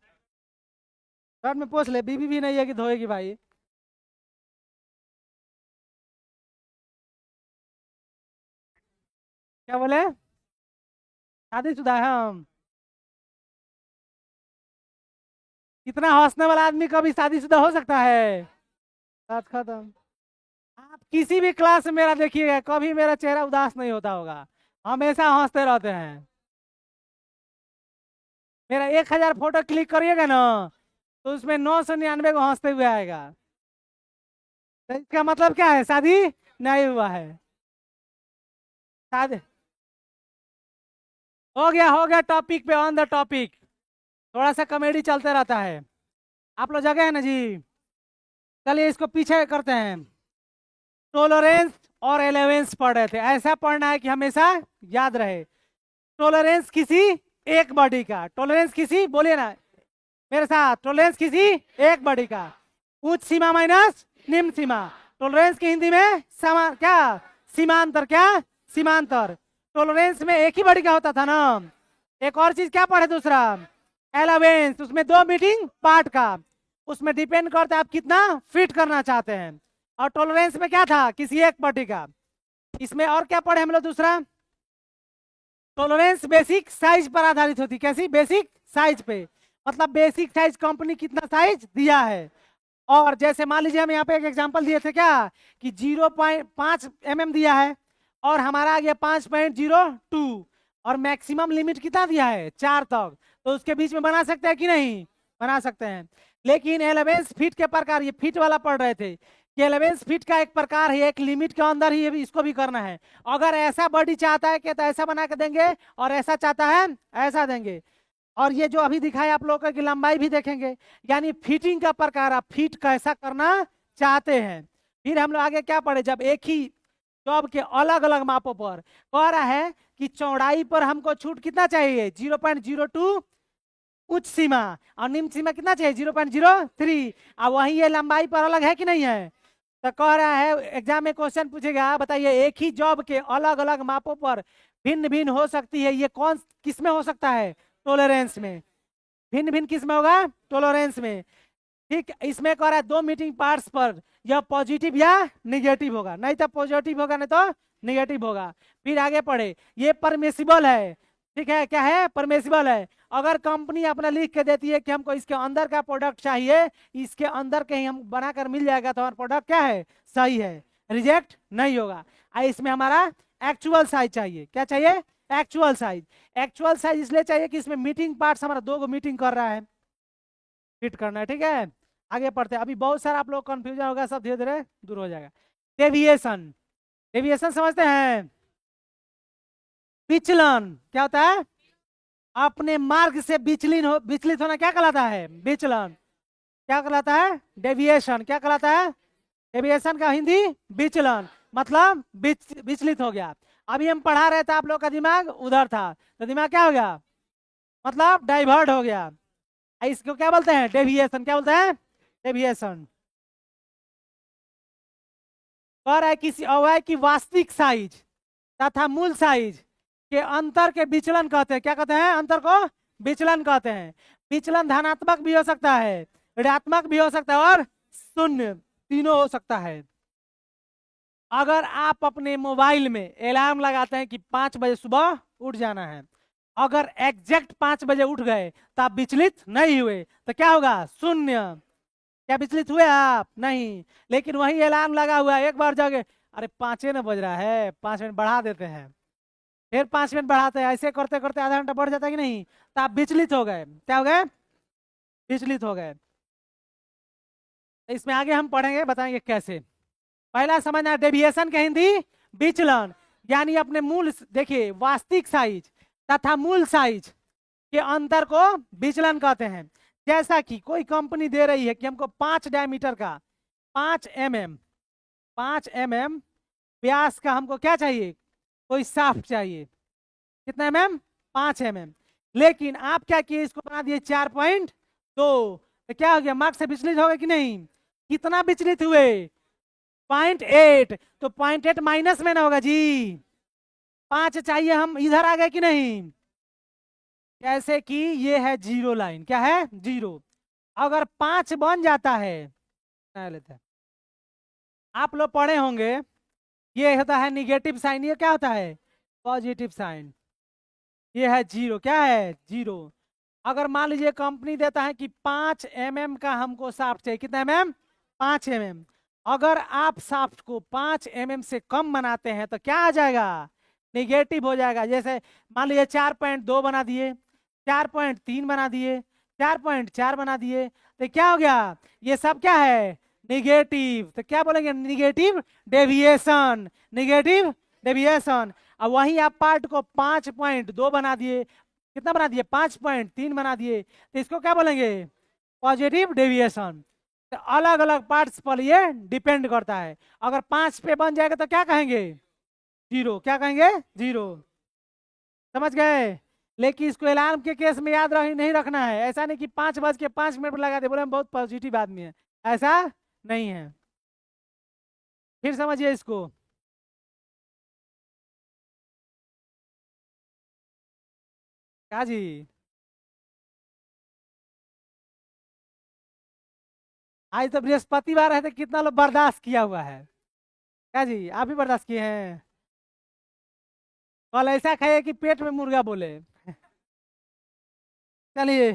शर्ट में पोछ ले, बीबी भी नहीं है कि धोएगी भाई। क्या बोले? शादीशुदा है हम? इतना हंसने वाला आदमी कभी शादीशुदा हो सकता है? बात खत्म। आप किसी भी क्लास में मेरा देखिएगा, कभी मेरा चेहरा उदास नहीं होता होगा, हमेशा हंसते रहते हैं। मेरा 1000 फोटो क्लिक करिएगा ना, तो उसमें 999 को हंसते हुए आएगा। तो इसका मतलब क्या है, शादी नहीं हुआ है। शादी हो गया टॉपिक पे, ऑन द टॉपिक। थोड़ा सा कॉमेडी चलते रहता है। आप लोग जगह है ना जी? चलिए इसको पीछे करते हैं। टॉलरेंस और एलेवेंस पढ़ रहे थे, ऐसा पढ़ना है कि हमेशा याद रहे। टॉलरेंस किसी एक बॉडी का, टॉलरेंस किसी, बोलिए ना मेरे साथ, टॉलरेंस किसी एक बॉडी का, उच्च सीमा माइनस निम्न सीमा। टॉलरेंस की हिंदी में समा क्या, सीमांतर, क्या सीमांतर। टॉलरेंस में एक ही बॉडी का होता था ना। एक और चीज क्या पढ़े दूसरा, एलावेंस, उसमें दो मीटिंग पार्ट का, उसमें डिपेंड करता है आप कितना फिट करना चाहते हैं। और टॉलरेंस में क्या था, किसी एक बॉडी का। इसमें और क्या पढ़े हम लोग दूसरा, टॉलरेंस बेसिक साइज पर आधारित होती, कैसी, बेसिक साइज पे, मतलब बेसिक साइज कंपनी कितना साइज दिया है। और जैसे मान लीजिए हम यहाँ पे एक एग्जांपल दिए थे क्या, कि 0.5 mm दिया है, और हमारा आ गया 5.02, और मैक्सिमम लिमिट कितना दिया है, 4 तक, तो उसके बीच में बना सकते हैं कि नहीं, बना सकते हैं। लेकिन 11 फीट के प्रकार, ये फीट वाला पढ़ रहे थे कि 11 फीट का एक प्रकार है, एक लिमिट के अंदर ही इसको भी करना है। अगर ऐसा बॉडी चाहता है कि तो ऐसा बना के देंगे, और ऐसा चाहता है ऐसा देंगे। और ये जो अभी दिखाया आप लोगों की लंबाई भी देखेंगे, यानी फिटिंग का प्रकार, आप फिट कैसा करना चाहते हैं। फिर हम लोग आगे क्या पढ़े, जब एक ही जॉब के अलग अलग मापों पर कह रहा है कि चौड़ाई पर हमको छूट कितना चाहिए, 0.02 उच्च सीमा, और निम्न सीमा कितना चाहिए, 0.03। अब वही ये लंबाई पर अलग है कि नहीं है, तो कह रहा है एग्जाम में क्वेश्चन पूछेगा, बताइए एक ही जॉब के अलग अलग मापों पर भिन्न भिन्न हो सकती है, ये कौन किस में हो सकता है? टॉलरेंस में। भिन्न भिन्न किस में होगा? टॉलरेंस में। ठीक, इसमें कह रहा है दो मीटिंग पार्ट्स पर यह पॉजिटिव या निगेटिव होगा, नहीं तो पॉजिटिव होगा नहीं तो निगेटिव होगा। फिर आगे पढ़े, ये परमिसिबल है। ठीक है, क्या है? परमिसिबल है। अगर कंपनी अपना लिख के देती है कि हमको इसके अंदर का प्रोडक्ट चाहिए, इसके अंदर के ही हम बनाकर मिल जाएगा, तो हमारा प्रोडक्ट क्या है? सही है, रिजेक्ट नहीं होगा। इसमें हमारा एक्चुअल साइज चाहिए। क्या चाहिए? Actual size. एक्चुअल साइज इसलिए चाहिए कि इसमें मीटिंग पार्ट्स हमारा दो मीटिंग कर रहा है, फिट करना है। ठीक है, आगे पढ़ते हैं। अभी बहुत सारा आप लोग कंफ्यूजन होगा, सब धीरे धीरे दूर हो जाएगा। डेविएशन। डेविएशन समझते हैं? विचलन क्या होता है? अपने मार्ग से विचलित होना क्या कहलाता है? विचलन। क्या कहलाता है? डेविएशन। क्या कहलाता है? डेविएशन का हिंदी विचलन, मतलब विचलित हो गया। अभी हम पढ़ा रहे थे, आप लोग का दिमाग उधर था, तो दिमाग क्या हो गया? मतलब डाइवर्ट हो गया। इसको क्या बोलते हैं? डेविएशन। क्या बोलते हैं? डेविएशन। कह रहा है किसी अवयव की वास्तविक साइज तथा मूल साइज के अंतर के विचलन कहते हैं। क्या कहते हैं? अंतर को विचलन कहते हैं। विचलन धनात्मक भी हो सकता है, ऋणात्मक भी हो सकता है, और शून्य, तीनों हो सकता है। अगर आप अपने मोबाइल में अलार्म लगाते हैं कि 5 बजे सुबह उठ जाना है, अगर एग्जैक्ट 5 बजे उठ गए तो आप विचलित नहीं हुए, तो क्या होगा? शून्य। क्या विचलित हुए आप? नहीं। लेकिन वही अलार्म लगा हुआ है, एक बार जागे, अरे 5 न बज रहा है, 5 मिनट बढ़ा देते हैं, फिर 5 मिनट बढ़ाते हैं, ऐसे करते करते आधा घंटा बढ़ जाता है कि नहीं, तो आप विचलित हो गए। क्या हो गए? विचलित हो गए। इसमें आगे हम पढ़ेंगे, बताएंगे कैसे। पहला समझना, डेविएशन के हिंदी विचलन, यानी अपने मूल, देखिए वास्तविक साइज तथा मूल साइज के अंतर को विचलन कहते हैं। जैसा कि कोई कंपनी दे रही है कि हमको 5 डायमीटर का, 5 mm, 5 mm व्यास का हमको क्या चाहिए? कोई शाफ्ट चाहिए। कितना mm? 5 mm। लेकिन आप क्या किए? इसको बना दिए 4.2, तो क्या हो गया? मार्क से विचलित हो गए कि नहीं? कितना विचलित हुए? 0.8। तो 0.8 माइनस में ना होगा जी, 5 चाहिए, हम इधर आ गए कि नहीं? कैसे कि ये है जीरो लाइन। क्या है? जीरो। अगर 5 बन जाता है, लेते हैं, आप लोग पढ़े होंगे, ये होता है निगेटिव साइन, ये क्या होता है? Positive sign. ये है जीरो। क्या है? जीरो। अगर मान लीजिए कंपनी देता है कि 5 mm का हमको शाफ्ट चाहिए, कितना mm? 5 mm। अगर आप शाफ्ट को 5 mm से कम बनाते हैं तो क्या आ जाएगा? निगेटिव हो जाएगा। जैसे मान लीजिए 4.2 बना दिए, 4.3 बना दिए, 4.4 बना दिए, तो क्या हो गया? ये सब क्या है? निगेटिव। तो क्या बोलेंगे? Negative deviation. Negative deviation. अब वहीं आप पार्ट को 5.2 बना दिए, कितना बना दिए? 5.3 बना दिए, तो इसको क्या बोलेंगे? Positive deviation. तो अलग अलग पार्ट्स पर ये डिपेंड करता है। अगर 5 पे बन जाएगा तो क्या कहेंगे? जीरो। क्या कहेंगे? जीरो। समझ गए? लेकिन इसको अलार्म के केस में याद नहीं रखना है। ऐसा नहीं कि 5:05 पर लगा दे, बोले हम बहुत पॉजिटिव आदमी है, ऐसा नहीं है। फिर समझिए इसको। क्या जी? आज तो बृहस्पतिवार है, तो कितना लोग बर्दाश्त किया हुआ है? क्या जी, आप भी बर्दाश्त किए हैं? कल ऐसा खाइए कि पेट में मुर्गा बोले। चलिए,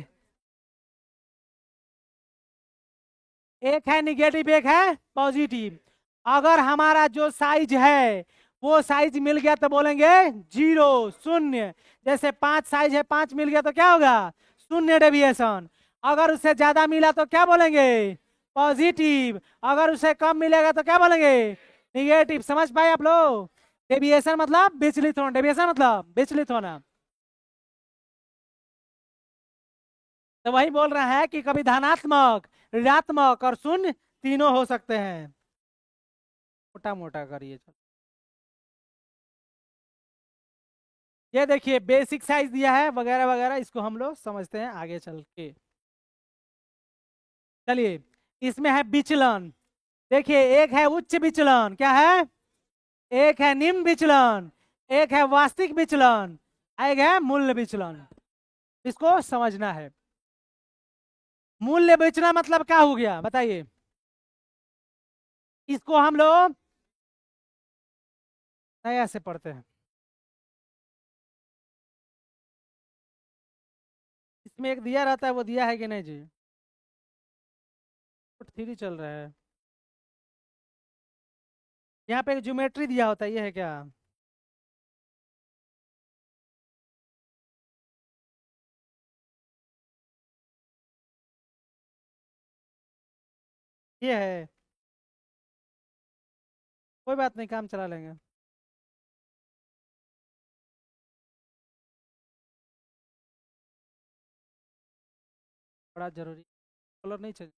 एक है निगेटिव, एक है पॉजिटिव। अगर हमारा जो साइज है वो साइज मिल गया तो बोलेंगे जीरो, शून्य। जैसे 5 साइज है, 5 मिल गया तो क्या होगा? शून्य डेविएशन। अगर उससे ज्यादा मिला तो क्या बोलेंगे? पॉजिटिव। अगर उससे कम मिलेगा तो क्या बोलेंगे? निगेटिव। समझ पाए आप लोग? डेविएशन मतलब विचलित होना, डेविएशन मतलब विचलित होना। तो वही बोल रहा है कि कभी धनात्मक, ऋणात्मक और शून्य तीनों हो सकते हैं। मोटा मोटा करिए। ये देखिए बेसिक साइज दिया है वगैरह वगैरह, इसको हम लोग समझते हैं आगे चल के। चलिए, इसमें है विचलन। देखिए, एक है उच्च विचलन, क्या है? एक है निम्न विचलन, एक है वास्तविक विचलन, एक है मूल्य विचलन। इसको समझना है। मूल्य विचलन मतलब क्या हो गया बताइए? इसको हम लोग नया से पढ़ते हैं। इसमें एक दिया रहता है, वो दिया है कि नहीं जी? 3 चल रहा है। यहाँ पे एक ज्योमेट्री दिया होता है, ये है क्या? ये है। कोई बात नहीं, काम चला लेंगे। बड़ा जरूरी। कलर नहीं चाहिए।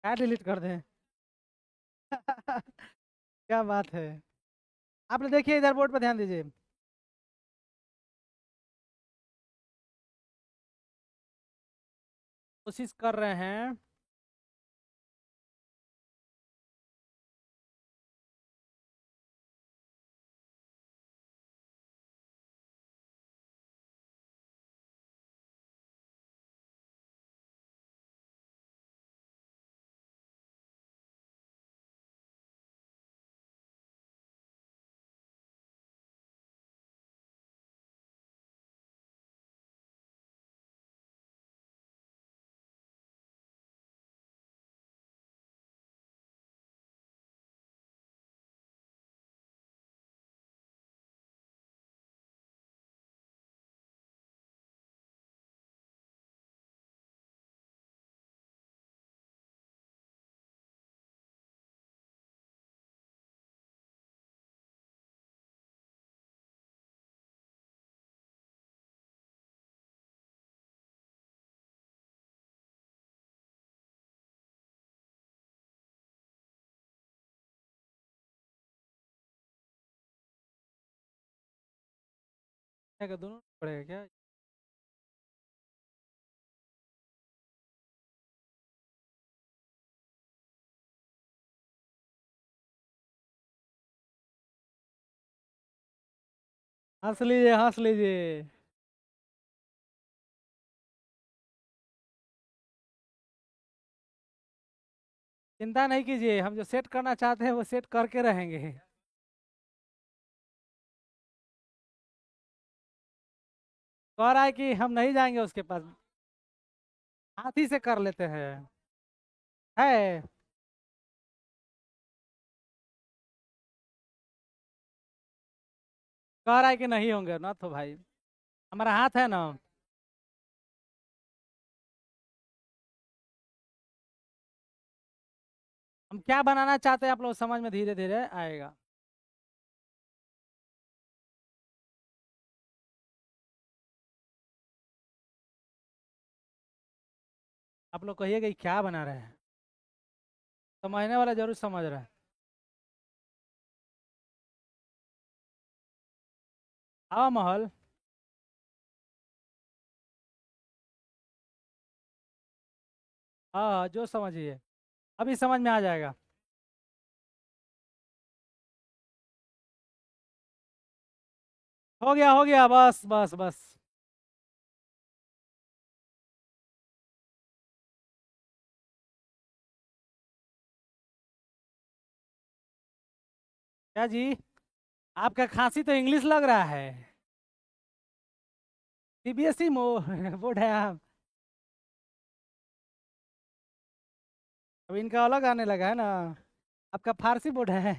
क्या डिलीट कर दें? क्या बात है। आप लोग देखिए, इधर बोर्ड पर ध्यान दीजिए। कोशिश कर रहे हैं। क्या दोनों पड़ेगा क्या? हंस लीजिए, हंस लीजिए। चिंता नहीं कीजिए, हम जो सेट करना चाहते हैं वो सेट करके रहेंगे। कह रहा है कि हम नहीं जाएंगे उसके पास। हाथी से कर लेते हैं। है। कह रहा है कि नहीं होंगे ना तो भाई, हमारा हाथ है ना। हम क्या बनाना चाहते हैं आप लोग समझ में धीरे धीरे आएगा। आप लोग कहिएगा कि क्या बना रहे हैं। समझने वाला जरूर समझ रहा है। हवा महल। हाँ हाँ, जो समझिए। अभी समझ में आ जाएगा। हो गया, बस बस बस। क्या जी? आपका खांसी तो इंग्लिश लग रहा है। सीबीएसई मो बोर्ड है आप? अब इनका अलग आने लगा है ना। आपका फारसी बोर्ड है।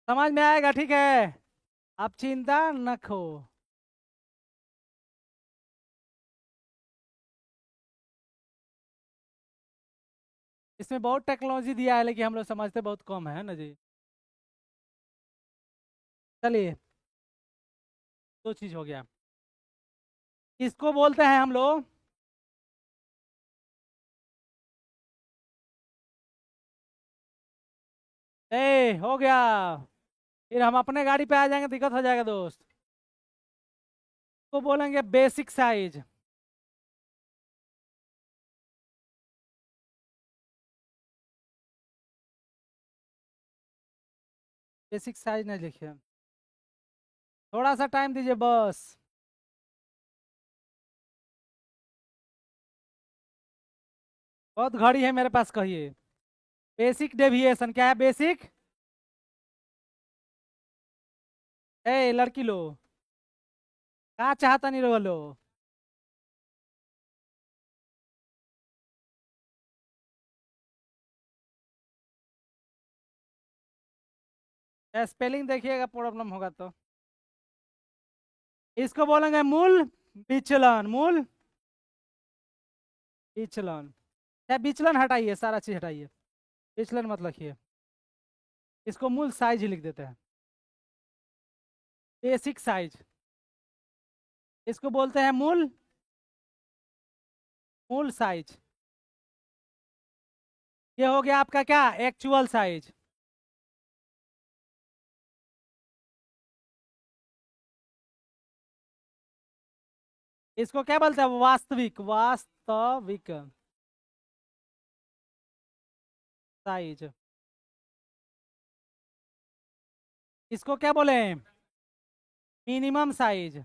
समझ में आएगा, ठीक है। आप चिंता न खो। इसमें बहुत टेक्नोलॉजी दिया है, लेकिन हम लोग समझते बहुत कम है ना जी। चलिए, दो चीज हो गया। इसको बोलते हैं हम लोग हो गया। फिर हम अपने गाड़ी पे आ जाएंगे, दिक्कत हो जाएगा दोस्त। तो बोलेंगे बेसिक साइज। बेसिक साइज नहीं लिखे, थोड़ा सा टाइम दीजिए बस। बहुत घड़ी है मेरे पास, कहिए। बेसिक डेविएशन क्या है? बेसिक, लड़की लो, क्या चाहता नहीं रो लो। स्पेलिंग देखिएगा, प्रॉब्लम होगा तो। इसको बोलेंगे मूल विचलन। मूल विचलन, क्या विचलन हटाइए, सारा चीज हटाइए, विचलन मत लिखिए। इसको मूल साइज ही लिख देते हैं। बेसिक साइज, इसको बोलते हैं मूल, मूल साइज। ये हो गया आपका क्या? Actual size. इसको क्या बोलते हैं? वास्तविक, वास्तविक साइज। इसको क्या बोले? Minimum size.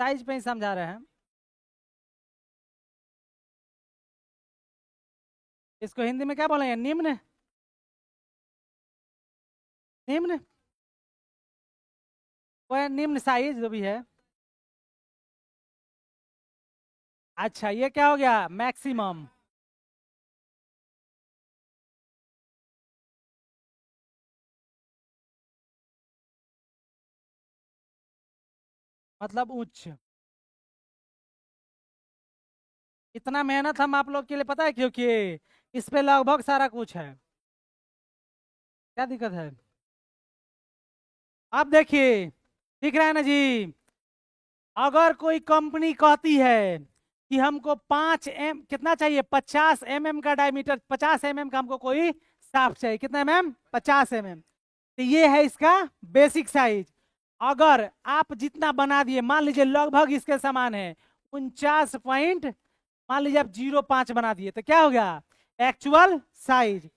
साइज पे ही समझा रहे हैं। इसको हिंदी में क्या बोलेंगे? निम्न, निम्न, वो है निम्न साइज जो भी है। अच्छा, ये क्या हो गया? मैक्सिमम। मतलब उच्च। इतना मेहनत हम आप लोग के लिए पता है क्योंकि इस पे लगभग सारा कुछ है। क्या दिक्कत है? अब देखिए, दिख रहा है ना जी। अगर कोई कंपनी कहती है कि हमको 5 कितना चाहिए, 50 mm का डायमीटर, 50 mm का हमको कोई शाफ्ट चाहिए, कितना mm? 50 mm। तो ये है इसका बेसिक साइज। अगर आप जितना बना दिए, मान लीजिए लगभग इसके समान है, 49 पॉइंट, मान लीजिए आप 0.5 बना दिए, तो क्या हो गया? Actual size.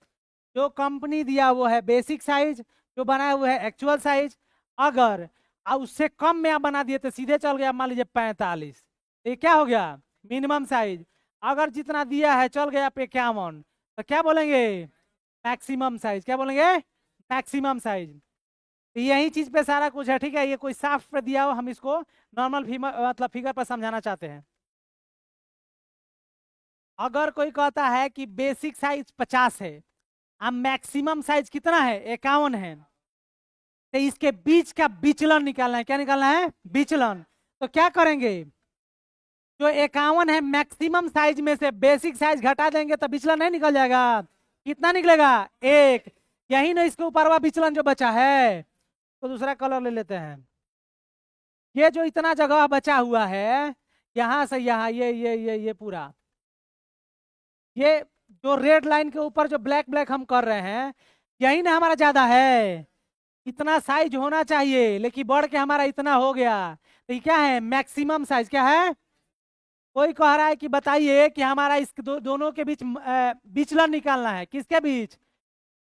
जो कंपनी दिया वो है बेसिक साइज, जो बनाया हुआ है एक्चुअल साइज। अगर उससे कम में आप बना दिए तो सीधे चल गया, मान लीजिए 45, ये क्या हो गया? Minimum size. अगर जितना दिया है चल गया 51, तो क्या बोलेंगे? Maximum size. क्या बोलेंगे? Maximum size. तो यही चीज पे सारा कुछ है, ठीक है। ये कोई साफ पे दिया हो, हम इसको नॉर्मल मतलब फिगर पर समझाना चाहते हैं। अगर कोई कहता है कि बेसिक साइज 50 है, अब मैक्सिमम साइज कितना है? 51 है, तो इसके बीच का विचलन निकालना है। क्या निकालना है? विचलन। तो क्या करेंगे? जो 51 है मैक्सिमम साइज में से बेसिक साइज घटा देंगे तो विचलन नहीं निकल जाएगा? कितना निकलेगा? 1। यही ना इसके ऊपर हुआ विचलन जो बचा है। तो दूसरा कलर ले लेते हैं। ये जो इतना जगह बचा हुआ है, यहां से यहां, ये पूरा, ये जो रेड लाइन के ऊपर जो ब्लैक ब्लैक हम कर रहे हैं, यही ना हमारा ज्यादा है। इतना साइज होना चाहिए, लेकिन बढ़ के हमारा इतना हो गया। तो ये क्या है? Maximum size. क्या है? कोई कह रहा है कि बताइए कि हमारा इस दोनों के बीच विचलन निकालना है। किसके बीच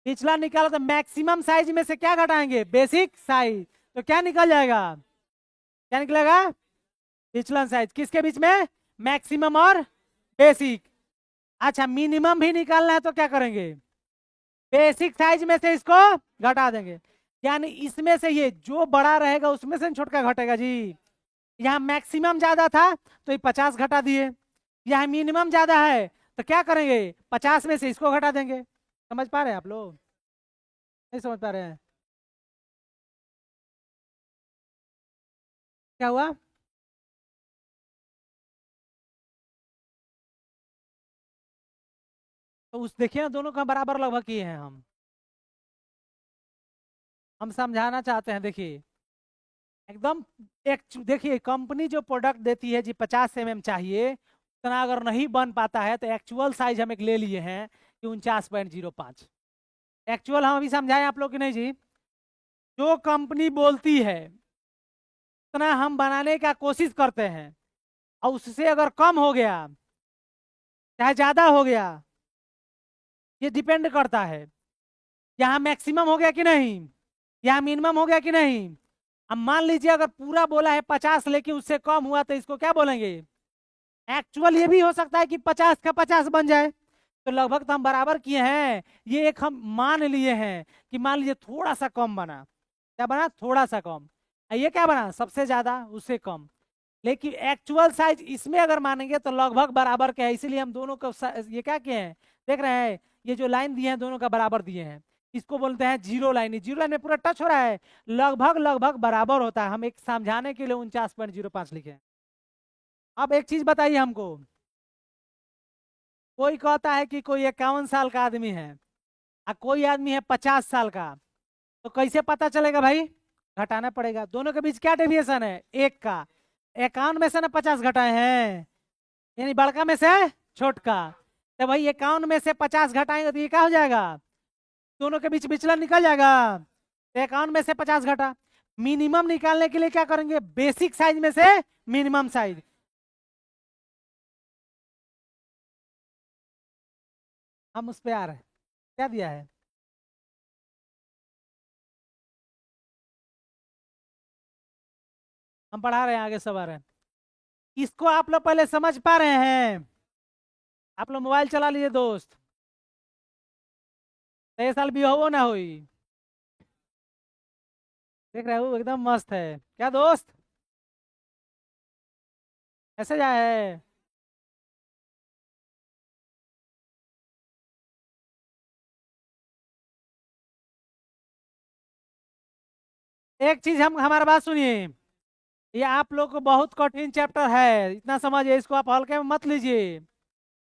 विचलन निकाला? तो मैक्सिमम साइज में से क्या घटाएंगे? Basic size. तो क्या निकल जाएगा? क्या निकलेगा? विचलन साइज। किसके बीच में? मैक्सिमम और बेसिक। अच्छा, मिनिमम भी निकालना है तो क्या करेंगे? बेसिक साइज में से इसको घटा देंगे। यानी इसमें से ये जो बड़ा रहेगा उसमें से छोटका घटेगा जी। यहाँ मैक्सिमम ज्यादा था तो ये 50 घटा दिए, यहाँ मिनिमम ज्यादा है तो क्या करेंगे? 50 में से इसको घटा देंगे। समझ पा रहे हैं आप लोग? नहीं समझ पा रहे हैं? क्या हुआ? तो उस देखिए ना, दोनों का बराबर लगभग किए हैं हम समझाना चाहते हैं। देखिए एकदम, एक देखिए कंपनी जो प्रोडक्ट देती है जी 50 mm चाहिए, उतना अगर नहीं बन पाता है तो एक्चुअल साइज हम एक ले लिए हैं कि 49.05। एक्चुअल हम अभी समझाएं आप लोग कि नहीं जी? जो कंपनी बोलती है उतना हम बनाने का कोशिश करते हैं, और उससे अगर कम हो गया चाहे ज्यादा हो गया, ये डिपेंड करता है यहाँ मैक्सिमम हो गया कि नहीं, यहाँ मिनिमम हो गया कि नहीं। अब मान लीजिए अगर पूरा बोला है 50 लेकिन उससे कम हुआ तो इसको क्या बोलेंगे? एक्चुअल ये भी हो सकता है कि 50 का 50 बन जाए, तो लगभग तो हम बराबर किए हैं। ये एक हम मान लिए हैं कि मान लीजिए थोड़ा सा कम बना, क्या बना? थोड़ा सा कम। ये क्या बना? सबसे ज्यादा उससे कम। लेकिन एक्चुअल साइज इसमें अगर मानेंगे तो लगभग बराबर के है, इसीलिए हम दोनों को ये क्या किए हैं, देख रहे हैं, ये जो लाइन दिए हैं दोनों का बराबर दिए हैं। इसको बोलते हैं जीरो लाइन। जीरो लाइन में पूरा टच हो रहा है, लगभग लगभग बराबर होता है। हम एक समझाने के लिए 49.05 लिखे हैं। अब एक चीज बताइए हमको, कोई कहता है कि कोई 51 साल का आदमी है और कोई आदमी है 50 साल का, तो कैसे पता चलेगा भाई? घटाना पड़ेगा। दोनों के बीच क्या डेविएशन है? एक का। 51 में से ना 50 घटाए हैं, यानी बड़का में से छोटका। तो भाई 51 में से 50 घटाएंगे तो ये क्या हो जाएगा? दोनों के बीच विचलन निकल जाएगा। तो 51 में से 50 घटा। मिनिमम निकालने के लिए क्या करेंगे? बेसिक साइज में से मिनिमम साइज। हम उस पे आ रहे हैं, क्या दिया है? हम पढ़ा रहे हैं, आगे सब आ रहे हैं। इसको आप लोग पहले समझ पा रहे हैं? आप लोग मोबाइल चला लीजिए दोस्त, तो ये साल भी हो ना हुई। देख रहे हो एकदम मस्त है क्या दोस्त? ऐसे जाए। एक चीज हम हमारा बात सुनिए, ये आप लोग को बहुत कठिन चैप्टर है, इतना समझिए, इसको आप हल्के में मत लीजिए।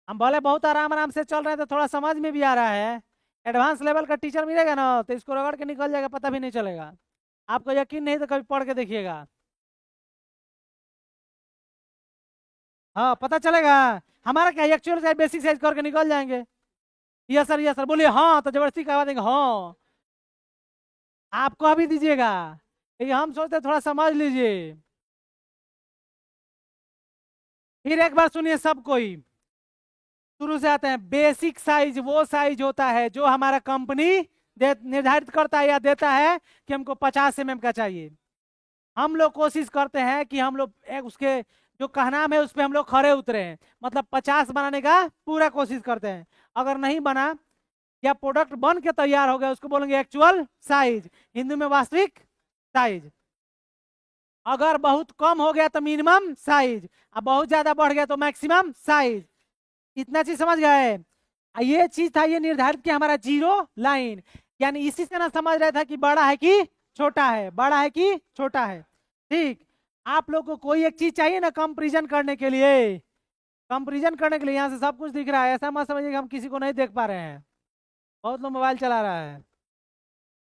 हम भले बहुत आराम आराम से चल रहे हैं तो थोड़ा समझ में भी आ रहा है। एडवांस लेवल का टीचर मिलेगा ना तो इसको रगड़ के निकल जाएगा, पता भी नहीं चलेगा। आपको यकीन नहीं तो कभी पढ़ के देखिएगा। हाँ पता चलेगा। हमारा क्या, एक्चुअल का बेसिक साइज करके निकल जाएंगे। यस सर बोलिए, हाँ तो जबरदस्ती करवा देंगे हाँ। आपको अभी दीजिएगा, ये हम सोचते थोड़ा समझ लीजिए। फिर एक बार सुनिए सब कोई, शुरू से आते हैं। बेसिक साइज वो साइज होता है जो हमारा कंपनी निर्धारित करता है या देता है कि हमको 50 mm का चाहिए। हम लोग कोशिश करते हैं कि हम लोग उसके जो कहनाम है उस पर हम लोग खरे उतरे हैं, मतलब 50 बनाने का पूरा कोशिश करते हैं। अगर नहीं बना या प्रोडक्ट बन के तैयार हो गया उसको बोलेंगे एक्चुअल साइज, हिंदी में वास्तविक साइज। अगर बहुत कम हो गया तो मिनिमम साइज, और बहुत ज्यादा बढ़ गया तो मैक्सिमम साइज। इतना चीज समझ गए? ये चीज था, ये निर्धारित किया हमारा जीरो लाइन। यानी इसी से ना समझ रहा था कि बड़ा है कि छोटा है, बड़ा है कि छोटा है। ठीक। आप लोग को कोई एक चीज चाहिए ना कंपैरिजन करने के लिए, कंपैरिजन करने के लिए यहाँ से सब कुछ दिख रहा है, ऐसा मत समझिए कि हम किसी को नहीं देख पा रहे हैं। बहुत लोग मोबाइल चला रहा है,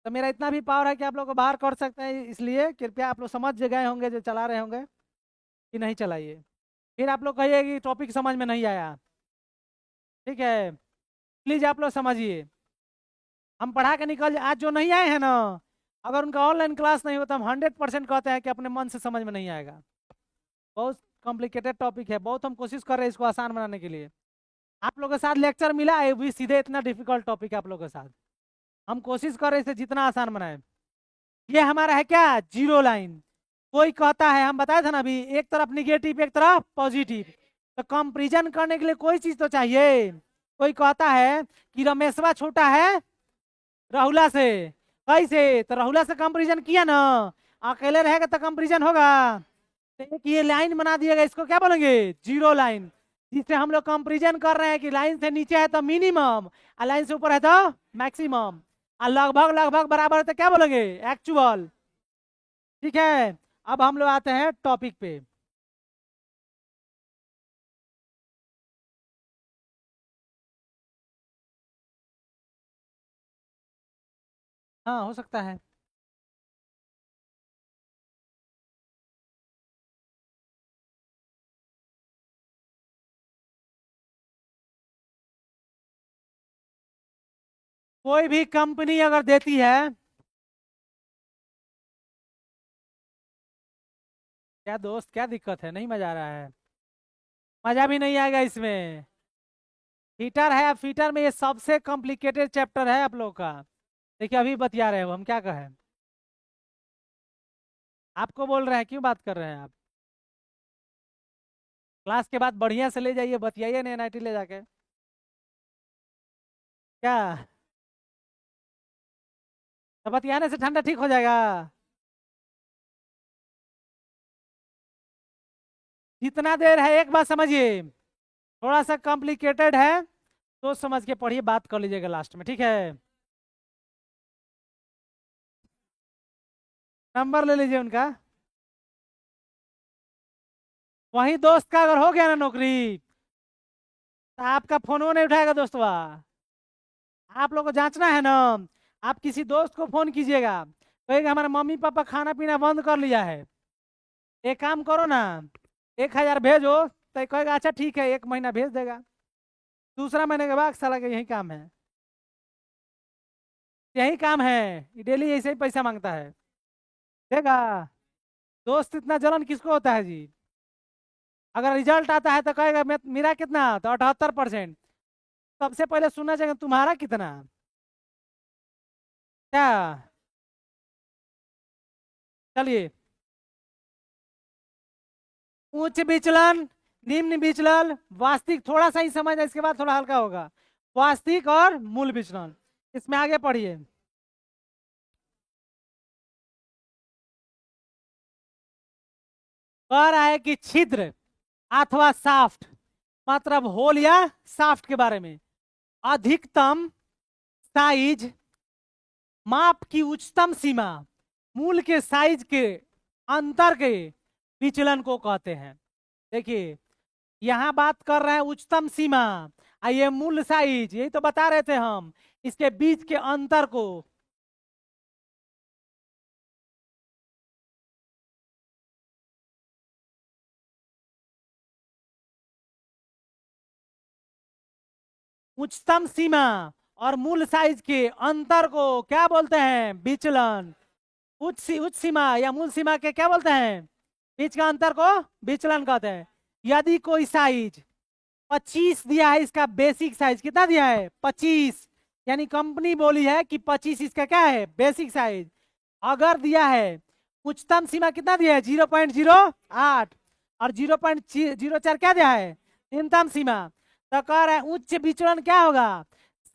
तो मेरा इतना भी पावर है कि आप लोग को बाहर कर सकते हैं, इसलिए कृपया आप लोग समझ गए होंगे जो चला रहे होंगे कि नहीं चलाइए। फिर आप लोग कहिए कि टॉपिक समझ में नहीं आया। ठीक है, प्लीज आप लोग समझिए। हम पढ़ा के निकल आज जो नहीं आए हैं ना, अगर उनका ऑनलाइन क्लास नहीं होता हम 100% कहते हैं कि अपने मन से समझ में नहीं आएगा। बहुत कॉम्प्लिकेटेड टॉपिक है, बहुत हम कोशिश कर रहे हैं इसको आसान बनाने के लिए। आप लोगों के साथ लेक्चर मिला है भी सीधे इतना डिफिकल्ट टॉपिक है आप लोगों के साथ। हम कोशिश कर रहे हैं इसे जितना आसान बनाए। ये हमारा है क्या? Zero line. कोई कहता है, हम बताए थे ना अभी, एक तरफ निगेटिव एक तरफ पॉजिटिव, तो कंपैरिजन करने के लिए कोई चीज तो चाहिए। कोई कहता है कि रमेशवा छोटा है राहुला से, कैसे? तो राहुला से कंपैरिजन किया ना, अकेले रहेगा तो कंपैरिजन होगा। तो एक ये लाइन बना दिएगा, इसको क्या बोलेंगे? Zero line. जिससे हम लोग कंपैरिजन कर रहे हैं कि लाइन से नीचे है तो मिनिमम और लाइन से ऊपर है तो मैक्सिमम, और लगभग लगभग बराबर है तो क्या बोलेंगे? एक्चुअल। ठीक है, अब हम लोग आते हैं टॉपिक पे। हाँ हो सकता है। कोई भी कंपनी अगर देती है, क्या दोस्त क्या दिक्कत है, नहीं मजा आ रहा है? मजा भी नहीं आएगा इसमें। फीटर है, फीटर में ये सबसे कॉम्प्लिकेटेड चैप्टर है आप लोग का। देखिए अभी बतिया रहे हो, हम क्या कहें? आपको बोल रहे हैं, क्यों बात कर रहे हैं आप? क्लास के बाद बढ़िया से ले जाइए, बतियाइए नहीं एनआईटी ले जाके। क्या? तो बतियाने से ठंडा ठीक हो जाएगा? जितना देर है एक बात समझिए, थोड़ा सा कॉम्प्लिकेटेड है, सोच समझ के पढ़िए, बात कर लीजिएगा लास्ट में, ठीक है? नंबर ले लीजिए उनका। वही दोस्त का अगर हो गया ना नौकरी, तो आपका फोन वो नहीं उठाएगा दोस्तवा। आप लोग को जांचना है ना। आप किसी दोस्त को फोन कीजिएगा, कहेगा हमारे मम्मी पापा खाना पीना बंद कर लिया है, एक काम करो ना, 1,000 भेजो। तो कहेगा अच्छा ठीक है, 1 महीना भेज देगा। दूसरा महीने के बाद साला का यही काम है, यही काम है, ये डेली ऐसे ही पैसा मांगता है। देगा? दोस्त इतना जलन किसको होता है जी? अगर रिजल्ट आता है तो कहेगा मैं मेरा कितना, तो 78%। सबसे पहले सुनना चाहिए तुम्हारा कितना। क्या? चलिए, उच्च विचलन, निम्न विचलन, वास्तविक थोड़ा सा ही समझ है, इसके बाद थोड़ा हल्का होगा। वास्तविक और मूल विचलन, इसमें आगे पढ़िए। कह रहा है कि छिद्र अथवा साफ्ट, मतलब होल या साफ्ट के बारे में, अधिकतम साइज, माप की उच्चतम सीमा, मूल के साइज के अंतर के विचलन को कहते हैं। देखिए, यहां बात कर रहे हैं उच्चतम सीमा, ये मूल साइज, यही तो बता रहे थे हम, इसके बीच के अंतर को। उच्चतम सीमा और मूल साइज के अंतर को क्या बोलते हैं? विचलन। उच्च सीमा या मूल सीमा के क्या बोलते हैं? बीच का अंतर को विचलन कहते हैं। यदि कोई साइज 25 दिया है, इसका बेसिक साइज कितना दिया है? 25, यानी कंपनी बोली है कि 25 इसका क्या है? Basic size. अगर दिया है उच्चतम सीमा कितना दिया है? 0.08, और 0.04 क्या दिया है? न्यूनतम सीमा। तो कह रहा है उच्च विचलन क्या होगा?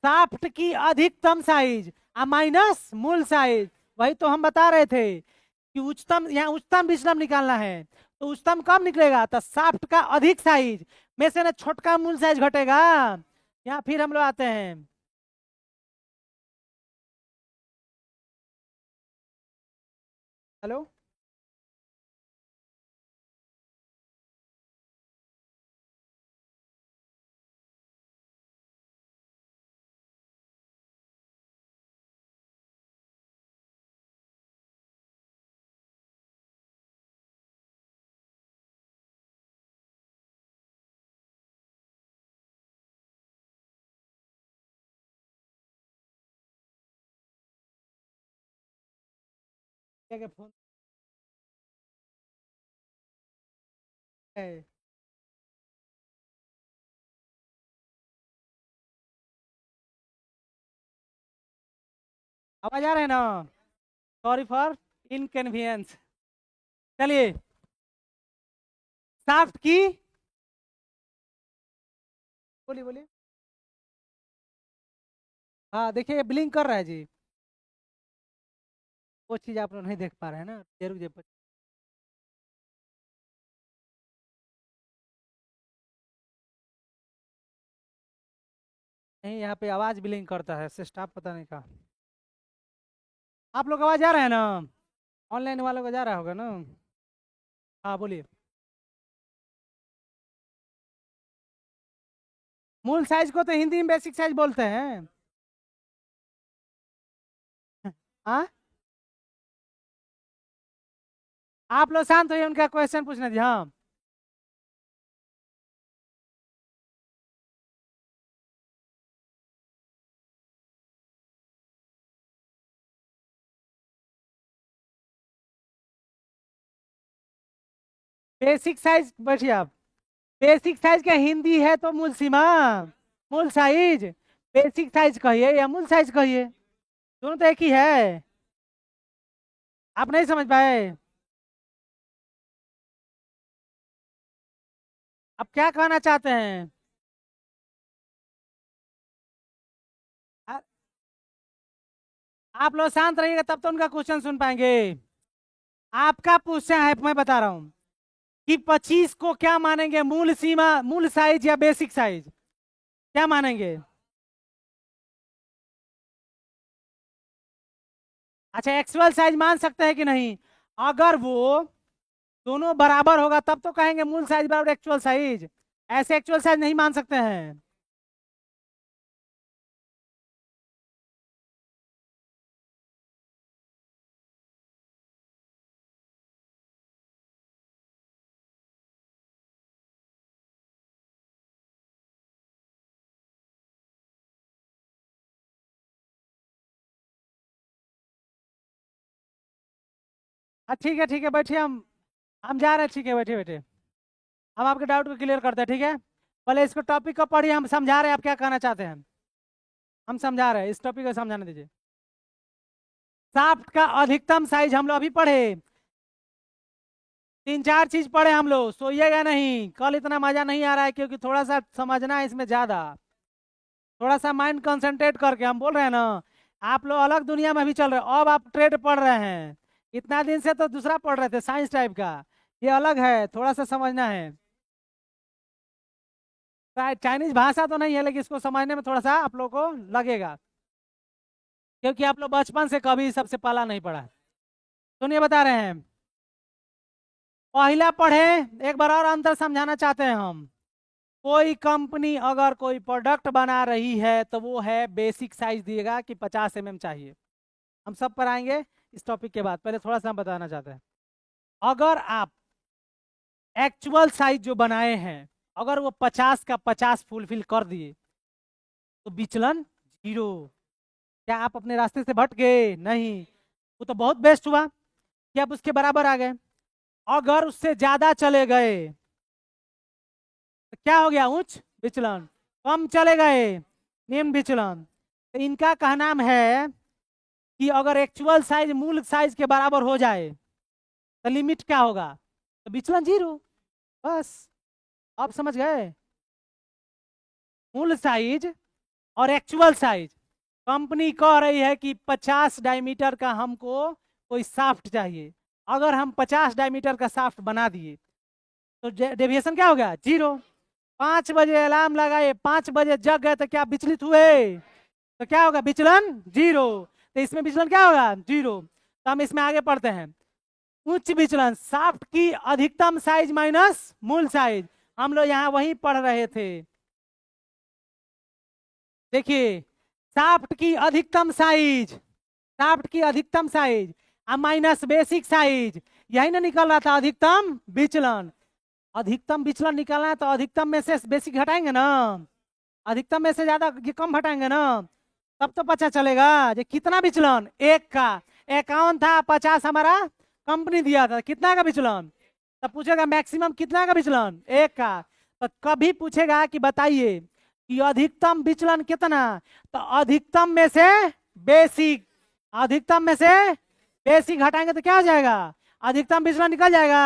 शाफ्ट की अधिकतम साइज माइनस मूल साइज। वही तो हम बता रहे थे कि उच्चतम, यहाँ उच्चतम विचलन निकालना है, तो उच्चतम कब निकलेगा? तो शाफ्ट का अधिक साइज में से ना छोटका मूल साइज घटेगा। यहाँ फिर हम लोग आते हैं। हेलो, क्या क्या फोन है? आवाज आ रहे हैं ना? Sorry for inconvenience. चलिए, शाफ्ट की, बोलिए बोलिए। हाँ देखिए, ब्लिंक कर रहा है जी। वो चीज आप लोग नहीं देख पा रहे हैं ना, जरूर जरूर। नहीं, यहाँ पे आवाज ब्लिंक करता है, स्टाफ पता नहीं कहा। आप लोग आवाज आ रहा है ना? ऑनलाइन वालों को जा रहा होगा ना? हाँ बोलिए। मूल साइज को तो हिंदी में बेसिक साइज बोलते हैं। हाँ, आप लोग शांत होइए, उनका क्वेश्चन पूछना जी। हाँ, बेसिक साइज, बैठिए आप। बेसिक साइज क्या हिंदी है तो मूल सीमा, मूल साइज। बेसिक साइज कहिए या मूल साइज कहिए, दोनों तो एक ही है। आप नहीं समझ पाए? आप क्या कहना चाहते हैं? आ- आप लोग शांत रहिएगा तब तो उनका क्वेश्चन सुन पाएंगे। आपका क्वेश्चन है, मैं बता रहा हूं कि 25 को क्या मानेंगे, मूल सीमा, मूल साइज या बेसिक साइज, क्या मानेंगे? अच्छा, एक्चुअल साइज मान सकते हैं कि नहीं? अगर वो दोनों बराबर होगा तब तो कहेंगे मूल साइज बराबर एक्चुअल साइज। ऐसे एक्चुअल साइज नहीं मान सकते हैं। हाँ ठीक है, ठीक है, बैठिए, हम जा रहे हैं, ठीक है, बैठिए बैठिए। हम आपके डाउट को क्लियर करते हैं, ठीक है। पहले इसको टॉपिक को पढ़िए, हम समझा रहे हैं आप क्या कहना चाहते हैं। हम समझा रहे हैं, इस टॉपिक को समझाने दीजिए। शाफ्ट का अधिकतम साइज हम लोग अभी पढ़े, 3 4 चीज पढ़े हम लोग, सोइएगा नहीं, कल इतना मजा नहीं आ रहा है क्योंकि थोड़ा सा समझना है इसमें ज्यादा। थोड़ा सा माइंड कंसंट्रेट करके, हम बोल रहे हैं ना, आप लोग अलग दुनिया में भी चल रहे हो, अब आप ट्रेड पढ़ रहे हैं। इतना दिन से तो दूसरा पढ़ रहे थे, साइंस टाइप का। ये अलग है, थोड़ा सा समझना है। चाइनीज भाषा तो नहीं है, लेकिन इसको समझने में थोड़ा सा आप लोग को लगेगा, क्योंकि आप लोग बचपन से कभी सबसे पाला नहीं पड़ा है। सुनिए, बता रहे हैं, पहला पढ़े, एक बार और अंतर समझाना चाहते हैं हम। कोई कंपनी अगर कोई प्रोडक्ट बना रही है तो वो है बेसिक साइज दिएगा कि 50 mm चाहिए। हम सब पर आएंगे इस टॉपिक के बाद, पहले थोड़ा सा हम बताना चाहते हैं। अगर आप एक्चुअल साइज जो बनाए हैं, अगर वो 50 का 50 फुलफिल कर दिए तो विचलन 0। क्या आप अपने रास्ते से भटक गए? नहीं, वो तो बहुत बेस्ट हुआ कि आप उसके बराबर आ गए। अगर उससे ज्यादा चले गए तो क्या हो गया? उच्च विचलन। कम चले गए, निम्न विचलन। तो इनका कहना है कि अगर एक्चुअल साइज मूल साइज के बराबर हो जाए तो लिमिट क्या होगा? तो विचलन 0। बस, आप समझ गए। मूल साइज और एक्चुअल साइज, कंपनी कह रही है कि 50 डायमीटर का हमको कोई साफ्ट चाहिए। अगर हम 50 डायमीटर का साफ्ट बना दिए तो डेविएशन क्या हो गया? 0। 5 बजे अलार्म लगाए, 5 बजे जग गए तो क्या विचलित हुए? तो क्या होगा? विचलन 0। तो इसमें विचलन क्या होगा? 0। तो हम इसमें आगे पढ़ते हैं। उच्च विचलन, साफ्ट की अधिकतम साइज माइनस मूल साइज। हम लोग यहाँ वही पढ़ रहे थे। देखिए, शाफ्ट की अधिकतम साइज, शाफ्ट की अधिकतम साइज माइनस बेसिक साइज, यही ना निकल रहा था अधिकतम विचलन। अधिकतम विचलन निकालना है तो अधिकतम में से बेसिक घटाएंगे ना, अधिकतम में से ज्यादा ये कम घटाएंगे ना, तब तो पता चलेगा ये कितना विचलन। एक का 51 था, 50 हमारा कंपनी दिया था, कितना का विचलन? तब पूछेगा मैक्सिमम कितना का विचलन? एक का। तो कभी पूछेगा कि बताइए कि अधिकतम विचलन कितना, तो अधिकतम में से बेसिक, अधिकतम में से बेसिक घटाएंगे तो क्या हो जाएगा? अधिकतम विचलन निकल जाएगा।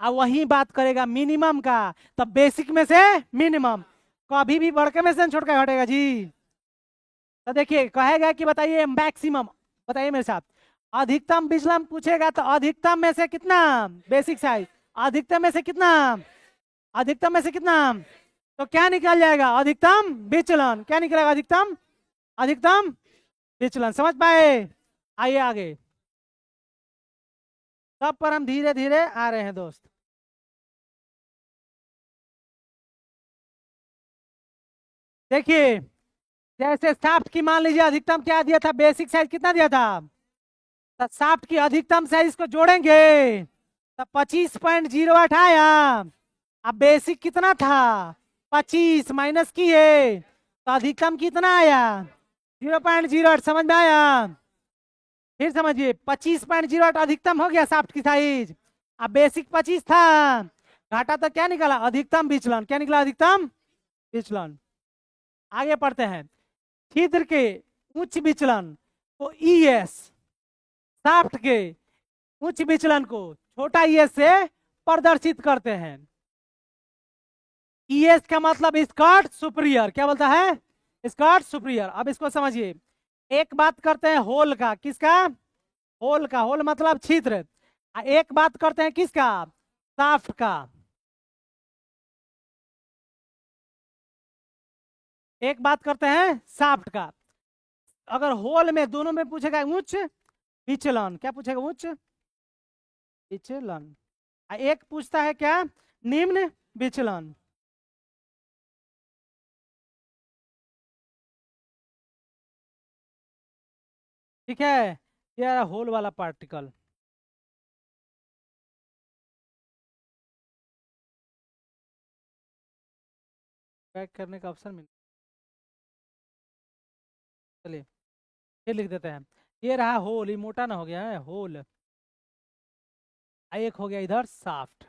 अब वही बात करेगा मिनिमम का, तो बेसिक में से मिनिमम, कभी भी बढ़ के में से छोड़ के घटेगा जी। तो देखिए, कहेगा कि बताइए मैक्सिमम, बताइए मेरे साथ, अधिकतम विचलन पूछेगा तो अधिकतम में से कितना? Basic size. अधिकतम में से कितना? अधिकतम में से कितना? तो क्या निकल जाएगा? अधिकतम विचलन। क्या निकलेगा? अधिकतम, अधिकतम विचलन। समझ पाए? आइए आगे, तब पर हम धीरे धीरे आ रहे हैं दोस्त। देखिए, जैसे शाफ्ट की मान लीजिए अधिकतम क्या दिया था, बेसिक साइज कितना दिया था, तो शाफ्ट की अधिकतम साइज को जोड़ेंगे तो 25.08 आया। अब बेसिक कितना था? 25 माइनस किए तो अधिकतम कितना आया? 0.08। समझ में आया? फिर समझिए, 25.08 अधिकतम हो गया शाफ्ट की साइज। अब बेसिक 25 था, घाटा तो क्या निकाला, अधिकतम विचलन। क्या निकला, अधिकतम विचलन। आगे पढ़ते हैं, छिद्र के उच्च विचलन को ईएस, शाफ्ट के उच्च विचलन को छोटा ईएस से प्रदर्शित करते हैं। ईएस का मतलब स्कर्ट सुपीरियर, क्या बोलता है, स्कर्ट सुपीरियर। अब इसको समझिए, एक बात करते हैं होल का, किसका, होल का, होल मतलब छिद्र। एक बात करते हैं किसका, शाफ्ट का। एक बात करते हैं शाफ्ट का। अगर होल में दोनों में पूछेगा उच्च विचलन, क्या पूछेगा, उच्च विचलन। एक पूछता है क्या, निम्न विचलन। ठीक है, यह होल वाला पार्टिकल। पैक करने का ऑप्शन मिल, चलिए फिर लिख देते हैं। ये रहा होल, ये मोटा ना हो गया है, होल। एक हो गया इधर शाफ्ट।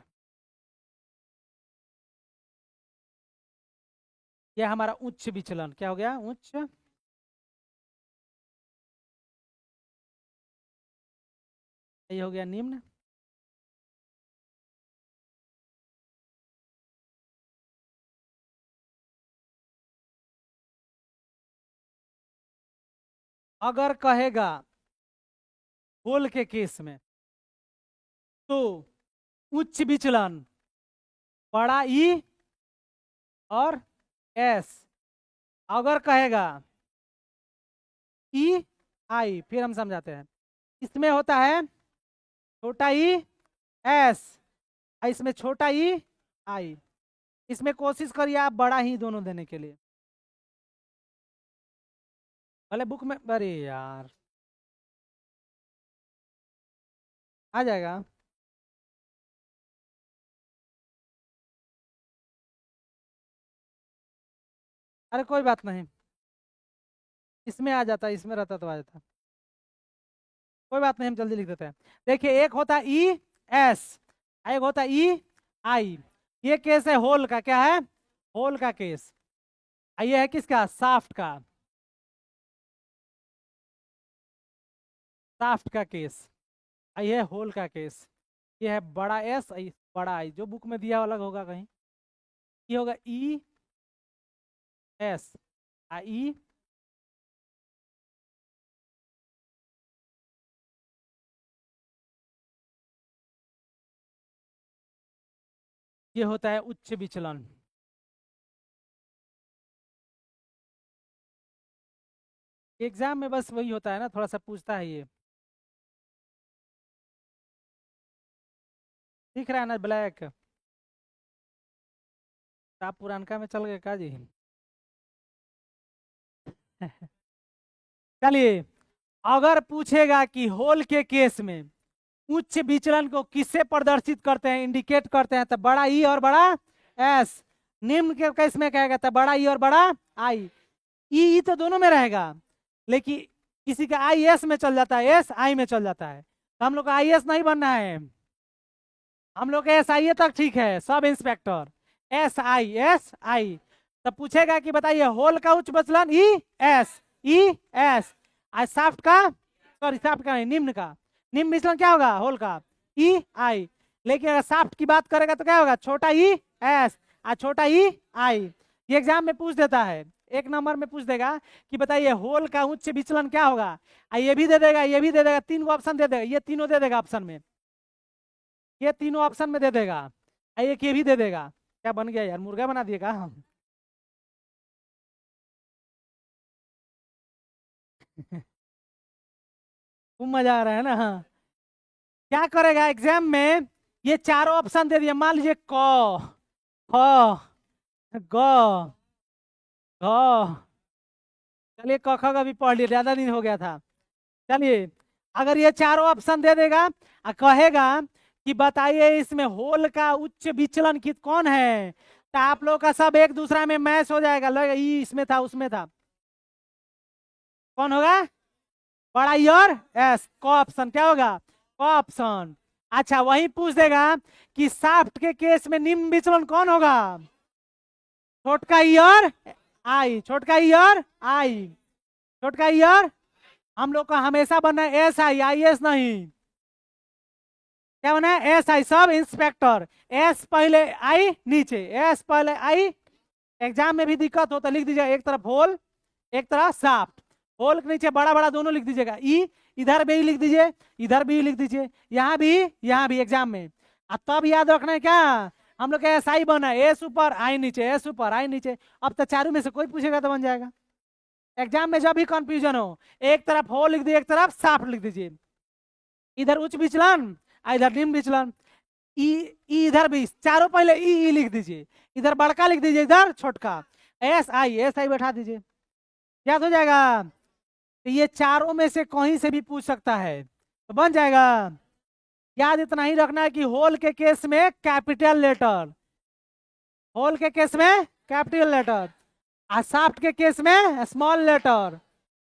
ये हमारा उच्च विचलन, क्या हो गया, उच्च। ये हो गया निम्न। अगर कहेगा होल के केस में तो उच्च विचलन बड़ा ई और एस। अगर कहेगा ई आई, फिर हम समझाते हैं, इसमें होता है छोटा ई एस, इसमें छोटा ई आई। इसमें कोशिश करिए आप बड़ा ही दोनों देने के लिए, भले बुक में, अरे यार आ जाएगा। अरे कोई बात नहीं, इसमें आ जाता, इसमें रहता तो आ जाता, कोई बात नहीं, हम जल्दी लिख देते हैं। देखिए, एक होता ई एस, एक होता ई आई। ये केस है होल का, क्या है, होल का केस। ये है किसका, शाफ्ट का, शाफ्ट का केस। ये है होल का केस। ये है बड़ा एस, बड़ा आई, जो बुक में दिया अलग होगा कहीं। ये होगा ई एस, आई। ये होता है उच्च विचलन। एग्जाम में बस वही होता है ना, थोड़ा सा पूछता है ये। दिख रहा है ना ब्लैक, आप पुरानका में चल गए का जी। चलिए, अगर पूछेगा कि होल के केस में उच्च विचलन को किससे प्रदर्शित करते हैं, इंडिकेट करते हैं, तो बड़ा ई और बड़ा एस। निम्न के केस में कहेगा तो बड़ा ई और बड़ा आई। ई तो दोनों में रहेगा, लेकिन किसी का आई एस में चल जाता है, एस आई में चल जाता है। तो हम लोग का आई एस नहीं बनना है, हम लोग एस आई तक ठीक है, सब इंस्पेक्टर एस आई। तब पूछेगा कि बताइए होल का उच्च विचलन ई एस, ई एस। आज शाफ्ट का, सॉरी शाफ्ट का नहीं, निम्न का, निम्न विचलन क्या होगा, होल का ई आई। लेकिन अगर शाफ्ट की बात करेगा तो क्या होगा, छोटा ई एस और छोटा ई आई। ये एग्जाम में पूछ देता है, एक नंबर में पूछ देगा कि बताइए होल का उच्च विचलन क्या होगा। ये भी दे देगा, ये भी दे देगा, तीन को ऑप्शन दे देगा, ये तीनों दे देगा ऑप्शन में, ये तीनों ऑप्शन में दे देगा। एक ये भी दे देगा। क्या बन गया यार, मुर्गा बना दिएगा हम। खूब मजा आ रहा है ना। हाँ। क्या करेगा एग्जाम में, ये चारों ऑप्शन दे दिया, मान लीजिए क, ख, ग, घ। चलिए क ख का भी पढ़ लिया, ज्यादा दिन हो गया था। चलिए, अगर ये चारों ऑप्शन दे देगा और कहेगा कि बताइए इसमें होल का उच्च विचलन कित कौन है, तो आप लोग का सब एक दूसरा में मैच हो जाएगा, लगेगा ई इसमें था उसमें था। कौन होगा, बड़ा ई और एस। क ऑप्शन क्या होगा, क ऑप्शन। अच्छा, वही पूछ देगा कि शाफ्ट के केस में निम्न विचलन कौन होगा? छोटका ई और आई, छोटका ई और आई, छोटका ई और। हम लोग का हमेशा बनना है एस आई, आई एस नहीं। क्या बना है? S I, sub inspector. S पहले आई नीचे, एस पहले आई। एग्जाम में भी दिक्कत होता, लिख दीजिएगा एक तरफ होल एक तरफ शाफ्ट। होल के नीचे बड़ा बड़ा दोनों लिख दीजिएगा ई, इधर भी लिख दीजिए, इधर भी लिख दीजिए, यहाँ भी, यहाँ भी एग्जाम में। तब याद रखना है क्या, हम लोग का एस आई बना, एस ऊपर आई नीचे, एस ऊपर आई नीचे। अब तो चारों में से कोई पूछेगा तो बन जाएगा। एग्जाम में जब भी कंफ्यूजन हो, एक तरफ होल लिख दीजिए, एक तरफ शाफ्ट लिख दीजिए। इधर उच्च विचलन, इधर निम्न विचलन। ई, इधर भी चारों पहले ई लिख दीजिए, इधर बड़का लिख दीजिए, इधर छोटका। एस आई बैठा दीजिए, याद हो जाएगा। तो ये चारों में से कहीं से भी पूछ सकता है तो बन जाएगा। याद इतना ही रखना है कि होल के केस में कैपिटल लेटर, होल के केस में कैपिटल लेटर, और शाफ्ट के केस में स्मॉल लेटर।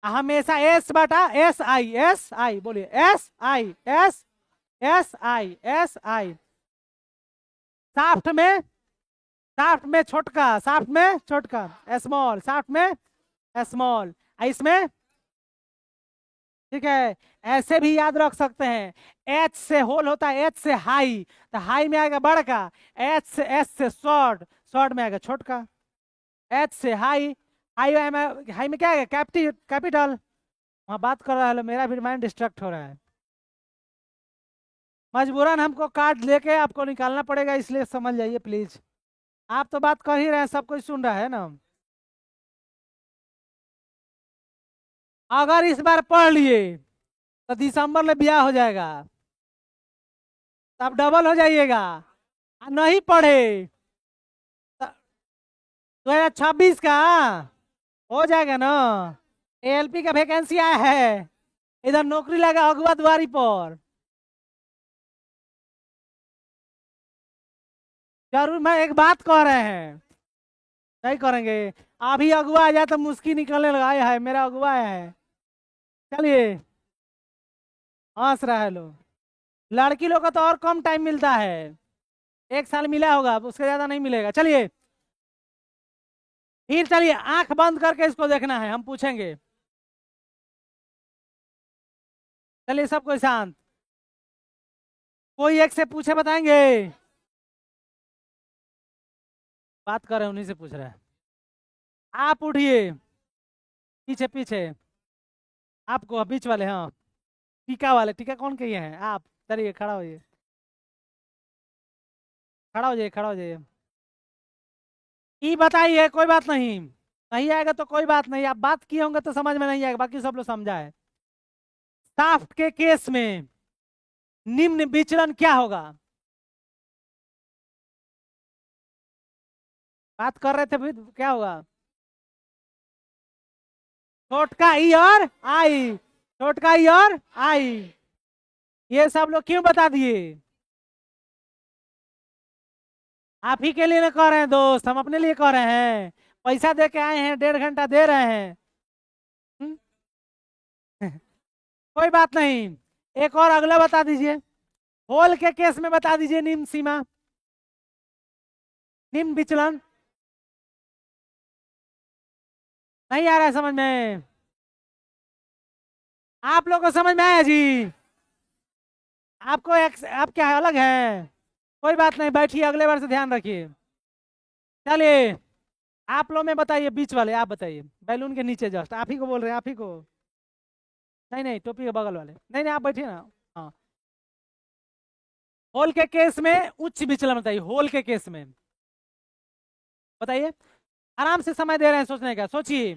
हमेशा एस बटा एस आई, एस आई बोलिए, S I, S S I, S I. Shaft में, शाफ्ट में छोटका, शाफ्ट में छोटका स्मॉल, शाफ्ट में स्मॉल, इसमें। ठीक है, ऐसे भी याद रख सकते हैं। एच से होल होता है, एच से हाई, तो हाई में आएगा बड़का। एच से एस से शॉर्ट, शॉर्ट में आएगा छोटका। एच से हाई, हाई में क्या आएगा? कैपिटल। वहां बात कर रहा है, मेरा भी माइंड डिस्ट्रैक्ट हो रहा है। मजबूरन हमको कार्ड लेके आपको निकालना पड़ेगा, इसलिए समझ जाइए प्लीज। आप तो बात कर ही रहे हैं, सब कुछ सुन रहा है ना। अगर इस बार पढ़ लिए तो दिसंबर में ब्याह हो जाएगा, तब डबल हो जाइएगा। नहीं पढ़े 2026 का हो जाएगा ना। एएलपी का वैकेंसी आया है, इधर नौकरी लगा अगवा द्वारी पर। जरूर, मैं एक बात कह रहे हैं, नहीं करेंगे। अभी अगुआ आ जाए तो मुस्की निकलने लगा है, मेरा अगुआ आया है। चलिए, हंस रहा है लोग। लड़की लोग को तो और कम टाइम मिलता है, 1 साल मिला होगा, उसके ज्यादा नहीं मिलेगा। चलिए फिर, चलिए आंख बंद करके इसको देखना है, हम पूछेंगे। चलिए सबको शांत, कोई एक से पूछे बताएंगे। बात कर रहे हैं, उन्हीं से पूछ रहे हैं। आप उठिए, पीछे पीछे, आपको बीच वाले, हाँ टीका वाले, टीका कौन कहिए हैं आप? चलिए खड़ा होइए, खड़ा हो जाइए, खड़ा हो जाइए। ये बताइए, कोई बात नहीं, नहीं आएगा तो कोई बात नहीं, आप बात किए होंगे तो समझ में नहीं आएगा, बाकी सब लोग समझा है। शाफ्ट के केस में निम्न विचलन क्या होगा? बात कर रहे थे फिर क्या होगा? छोटका ई और आई, छोटका ई और आई। ये सब लोग क्यों बता दिए? आप ही के लिए ना कह रहे हैं दोस्त, हम अपने लिए कह रहे हैं। पैसा दे के आए हैं, 1.5 घंटा दे रहे हैं। हम्म? कोई बात नहीं, एक और अगला बता दीजिए। होल के केस में बता दीजिए निम्न सीमा, निम्न विचलन। नहीं आ रहा है समझ में? आप लोग को समझ में आया जी? आपको आप क्या अलग है? कोई बात नहीं, बैठिए, अगले बार से ध्यान रखिए। चलिए, आप लोग में बताइए, बीच वाले आप बताइए, बैलून के नीचे जस्ट, आप ही को बोल रहे हैं, आप ही को। नहीं नहीं, टोपी के बगल वाले, नहीं नहीं, आप बैठिए ना। हाँ, होल के केस में उच्च विचलन बताइए, होल के केस में बताइए। आराम से समय दे रहे हैं सोचने का, सोचिए।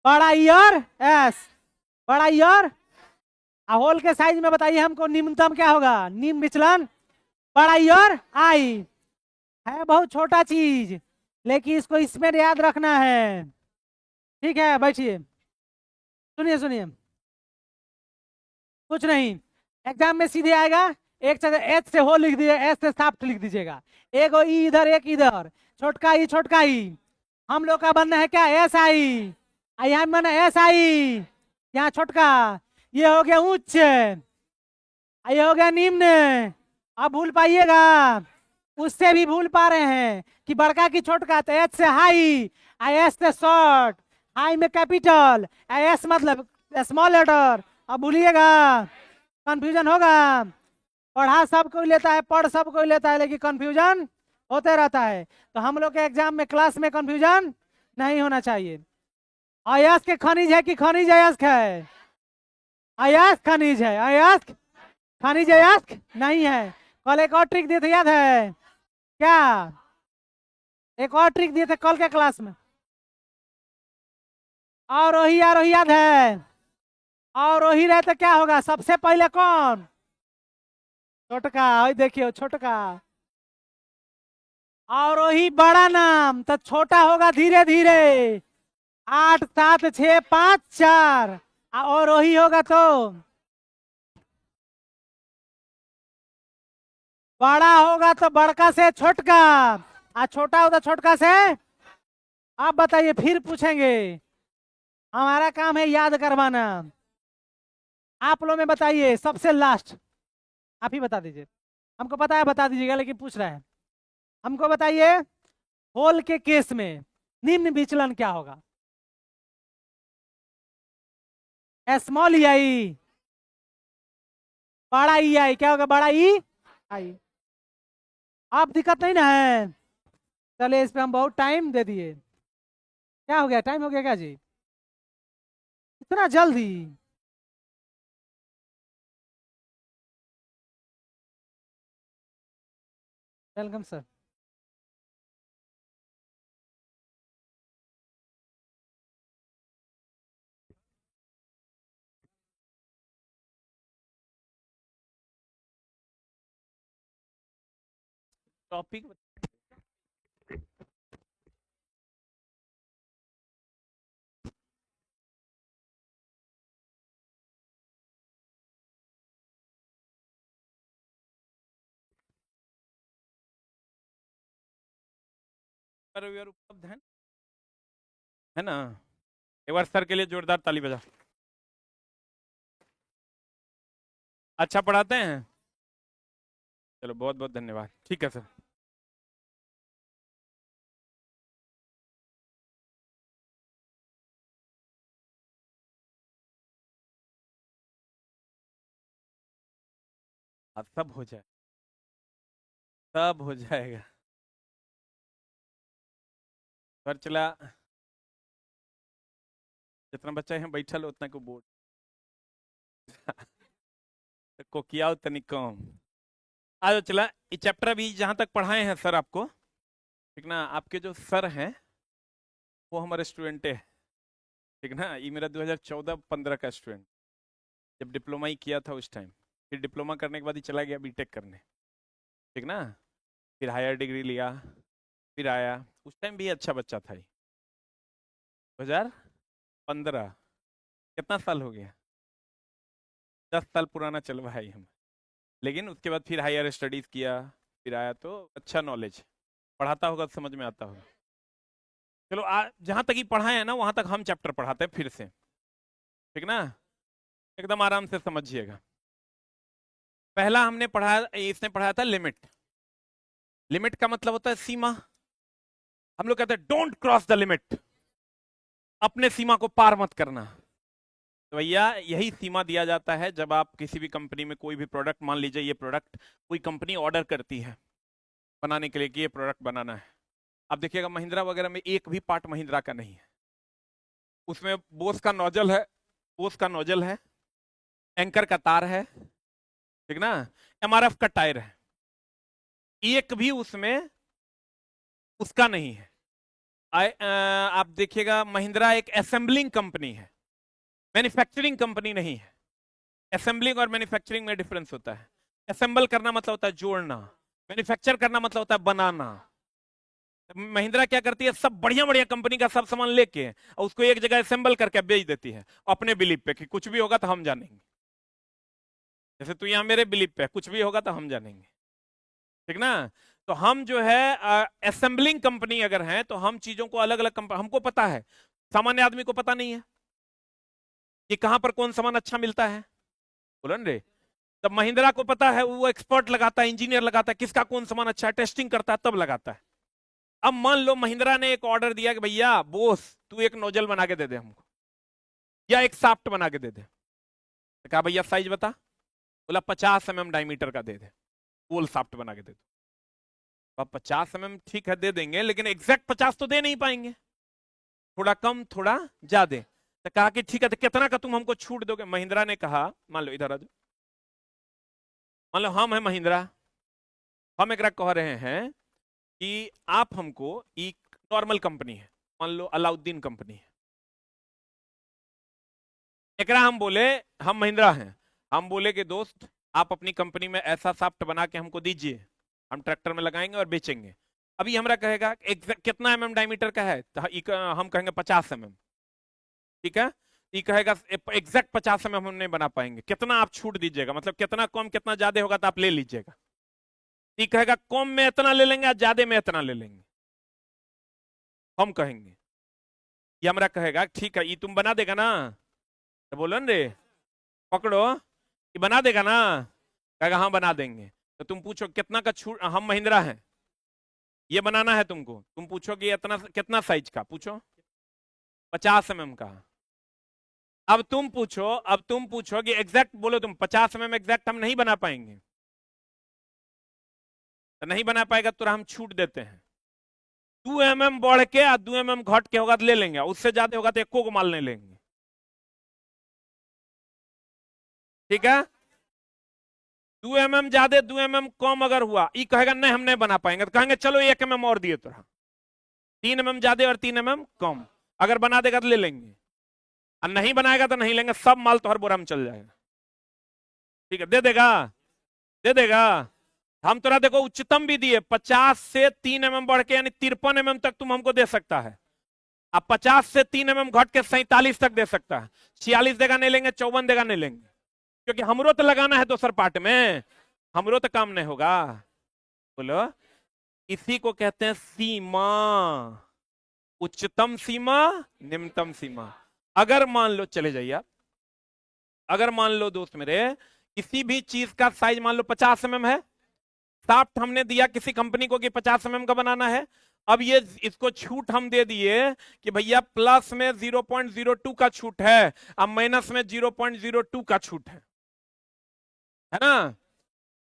बड़ा ईयर एस, बड़ा ईयर। होल के साइज में बताइए हमको, निम्नतम क्या होगा? निम्न विचलन बड़ा ईयर आई है, बहुत छोटा चीज, लेकिन इसको इसमें याद रखना है। ठीक है, बैठिए, सुनिए सुनिए, कुछ नहीं, एग्जाम में सीधे आएगा। एक से एच से होल लिख दीजिए, एस से शाफ्ट लिख दीजिएगा, एक ई इधर एक इधर, छोटका ई छोटका ई। हम लोग का बनना है क्या? एस आई, यहाँ बनना एस आई, यहाँ छोटका, ये हो गया उच्च, ये हो गया निम्न। अब भूल पाइएगा, उससे भी भूल पा रहे हैं कि बड़का की छोटका, तो एच से हाई, एस से शॉर्ट, हाई में कैपिटल, एस मतलब स्मॉल लेटर। अब भूलिएगा, कंफ्यूजन होगा। पढ़ा सब कोई लेता है, पढ़ सब कोई लेता है, लेकिन कंफ्यूजन होते रहता है। तो हम लोग के एग्जाम में, क्लास में कंफ्यूजन नहीं होना चाहिए। अयस्क के खनिज है कि खनिज अयस्क है? अयस्क खनिज है, अयस्क खनिज अयस्क नहीं है। कल एक और ट्रिक दिए थे, याद है क्या? एक और ट्रिक दिए थे कल के क्लास में। और वही यार, वही याद है? और वही रहे तो क्या होगा? सबसे पहले कौन? छोटका। वही देखियो, छोटका। और वही बड़ा नाम तो छोटा होगा धीरे धीरे। 8 7 6 5 4। और वही होगा तो बड़ा होगा तो बड़का से छोटका, छोटा होगा छोटका से। आप बताइए, फिर पूछेंगे। हमारा काम है याद करवाना। आप लोग में बताइए, सबसे लास्ट आप ही बता दीजिए। हमको पता है, बता दीजिएगा, लेकिन पूछ रहा है। हमको बताइए, होल के केस में निम्न विचलन क्या होगा? स्मॉल ई आई, बड़ा ई आई क्या होगा? बड़ा ई आई। आप दिक्कत नहीं ना है? चलिए, इस पे हम बहुत टाइम दे दिए। क्या हो गया? टाइम हो गया क्या जी? इतना जल्दी? Welcome sir. टॉपिक पर यार उपलब्ध है ना? एक बार सर के लिए जोरदार ताली बजा। अच्छा पढ़ाते हैं। चलो, बहुत बहुत धन्यवाद। ठीक है सर। अब सब हो जाए, सब हो जाएगा। सर चला, जितना बच्चा यहाँ बैठल उतना को बोर्ड को किया तनी कम। आज चला, ये चैप्टर अभी जहां तक पढ़ाए हैं सर आपको, ठीक ना? आपके जो सर हैं वो हमारे स्टूडेंट है, ठीक ना? ये मेरा 2014-15 का स्टूडेंट, जब डिप्लोमा ही किया था उस टाइम। फिर डिप्लोमा करने के बाद ही चला गया बीटेक करने, ठीक ना? फिर हायर डिग्री लिया, फिर आया। उस टाइम भी अच्छा बच्चा था ये। 2015, कितना साल हो गया? 10 साल पुराना चलवा है हम। लेकिन उसके बाद फिर हायर स्टडीज किया, फिर आया तो अच्छा नॉलेज, पढ़ाता होगा तो समझ में आता होगा। चलो, जहां तक ही पढ़ाए हैं ना, वहां तक हम चैप्टर पढ़ाते हैं फिर से, ठीक ना? एकदम आराम से समझिएगा। पहला हमने पढ़ाया, इसने पढ़ाया था लिमिट। लिमिट का मतलब होता है सीमा। हम लोग कहते हैं डोंट क्रॉस द लिमिट, अपने सीमा को पार मत करना। तो भैया, यही सीमा दिया जाता है जब आप किसी भी कंपनी में कोई भी प्रोडक्ट, मान लीजिए ये प्रोडक्ट कोई कंपनी ऑर्डर करती है बनाने के लिए कि ये प्रोडक्ट बनाना है। आप देखिएगा महिंद्रा वगैरह में एक भी पार्ट महिंद्रा का नहीं है। उसमें बोस का नोजल है, बोस का नोजल है, एंकर का तार है, ठीक ना? एमआरएफ का टायर है, एक भी उसमें उसका नहीं है। आप देखिएगा, महिंद्रा एक असेंबलिंग कंपनी है, मैन्युफैक्चरिंग कंपनी नहीं है। असेंबलिंग और मैन्युफैक्चरिंग में डिफरेंस होता है। असेंबल करना मतलब होता है जोड़ना, मैन्युफैक्चर करना मतलब होता है बनाना। महिंद्रा क्या करती है, सब बढ़िया बढ़िया कंपनी का सब सामान लेके और उसको एक जगह असेंबल करके बेच देती है अपने बिलीव पे कि कुछ भी होगा तो हम जानेंगे। जैसे तू यहाँ मेरे बिलीव पे, कुछ भी होगा तो हम जानेंगे, ठीक ना? तो हम जो है असेंबलिंग कंपनी अगर हैं तो हम चीजों को अलग अलग हमको पता है, सामान्य आदमी को पता नहीं है कि कहां पर कौन सामान अच्छा मिलता है, बोलो ना रे। तब महिंद्रा को पता है, वो एक्सपर्ट लगाता है, इंजीनियर लगाता है, किसका कौन सामान अच्छा है, टेस्टिंग करता है, तब लगाता है। अब मान लो महिंद्रा ने एक ऑर्डर दिया कि भैया बोस तू एक नोजल बना के दे दे हमको, या एक साफ्ट बना के दे दे। तो कहा भैया साइज बता, बोला 50 mm डायमीटर का दे दे, गोल साफ्ट बना के दे दो। अब 50 mm ठीक है दे देंगे, लेकिन एग्जैक्ट 50 तो दे नहीं पाएंगे, थोड़ा कम थोड़ा ज्यादा। तो कहा कि ठीक है, तो कितना का तुम हमको छूट दोगे। महिंद्रा ने कहा, मान लो इधर आ जाओ, मान लो हम है महिंद्रा, हम एक कह रहे हैं कि आप हमको, एक नॉर्मल कंपनी है, मान लो अलाउद्दीन कंपनी है, एकरा हम बोले, हम महिंद्रा हैं, हम बोले कि दोस्त आप अपनी कंपनी में ऐसा साफ्ट बना के हमको दीजिए, हम ट्रैक्टर में लगाएंगे और बेचेंगे। अभी हमरा कहेगा कितना डायमीटर का है, तो हम कहेंगे 50 mm, ठीक है। ये कहेगा एग्जैक्ट 50 mm हम नहीं बना पाएंगे, कितना आप छूट दीजिएगा, मतलब कितना कम कितना ज्यादा होगा तो आप ले लीजिएगा। ये कहेगा कम में इतना ले लेंगे, ज्यादा में इतना ले लेंगे। हम कहेंगे, ये हमरा कहेगा ठीक है, ये तुम बना देगा ना, तो बोलो ना रे, पकड़ो, ये बना देगा ना, कहेगा हाँ बना देंगे। तो तुम पूछो कितना का छूट, हम महिंद्रा हैं, ये बनाना है तुमको, तुम पूछोगे इतना कितना साइज का, पूछो 50 mm का। अब तुम पूछो कि एग्जैक्ट बोलो, तुम 50 mm एग्जैक्ट हम नहीं बना पाएंगे, तो नहीं बना पाएगा तो हम छूट देते हैं, 2 mm बढ़ के और 2 mm घट के होगा तो ले लेंगे, उससे ज्यादा होगा तो एको को माल नहीं लेंगे, ठीक है। 2 mm ज्यादा 2 mm कम अगर हुआ, ये कहेगा नहीं हम नहीं बना पाएंगे, तो कहेंगे चलो 1 mm और दिए, तो 3 mm ज्यादा और 3 mm कम, अगर बना देगा तो ले लेंगे, और नहीं बनाएगा तो नहीं लेंगे, सब माल तो हर बोरा में चल जाएगा, ठीक है। दे देगा, दे देगा। हम तोरा देखो उच्चतम भी दिए, 50 से 3 mm बढ़ के यानी 53 mm तक तुम हमको दे सकता है। अब 50 से 3 mm घट के 47 तक दे सकता है, 46 देगा नहीं लेंगे, 54 देगा नहीं लेंगे, क्योंकि हमरो तो लगाना है दोसर पार्ट में, हमरो तो काम नहीं होगा। बोलो, इसी को कहते हैं सीमा, उच्चतम सीमा, निम्नतम सीमा। अगर मान लो, चले जाइए आप, अगर मान लो दोस्त मेरे, किसी भी चीज का साइज मान लो 50 mm है, साफ्ट हमने दिया किसी कंपनी को कि 50 mm का बनाना है, अब ये इसको छूट हम दे दिए कि भैया प्लस में 0.02 का छूट है, अब माइनस में 0.02 का छूट है ना।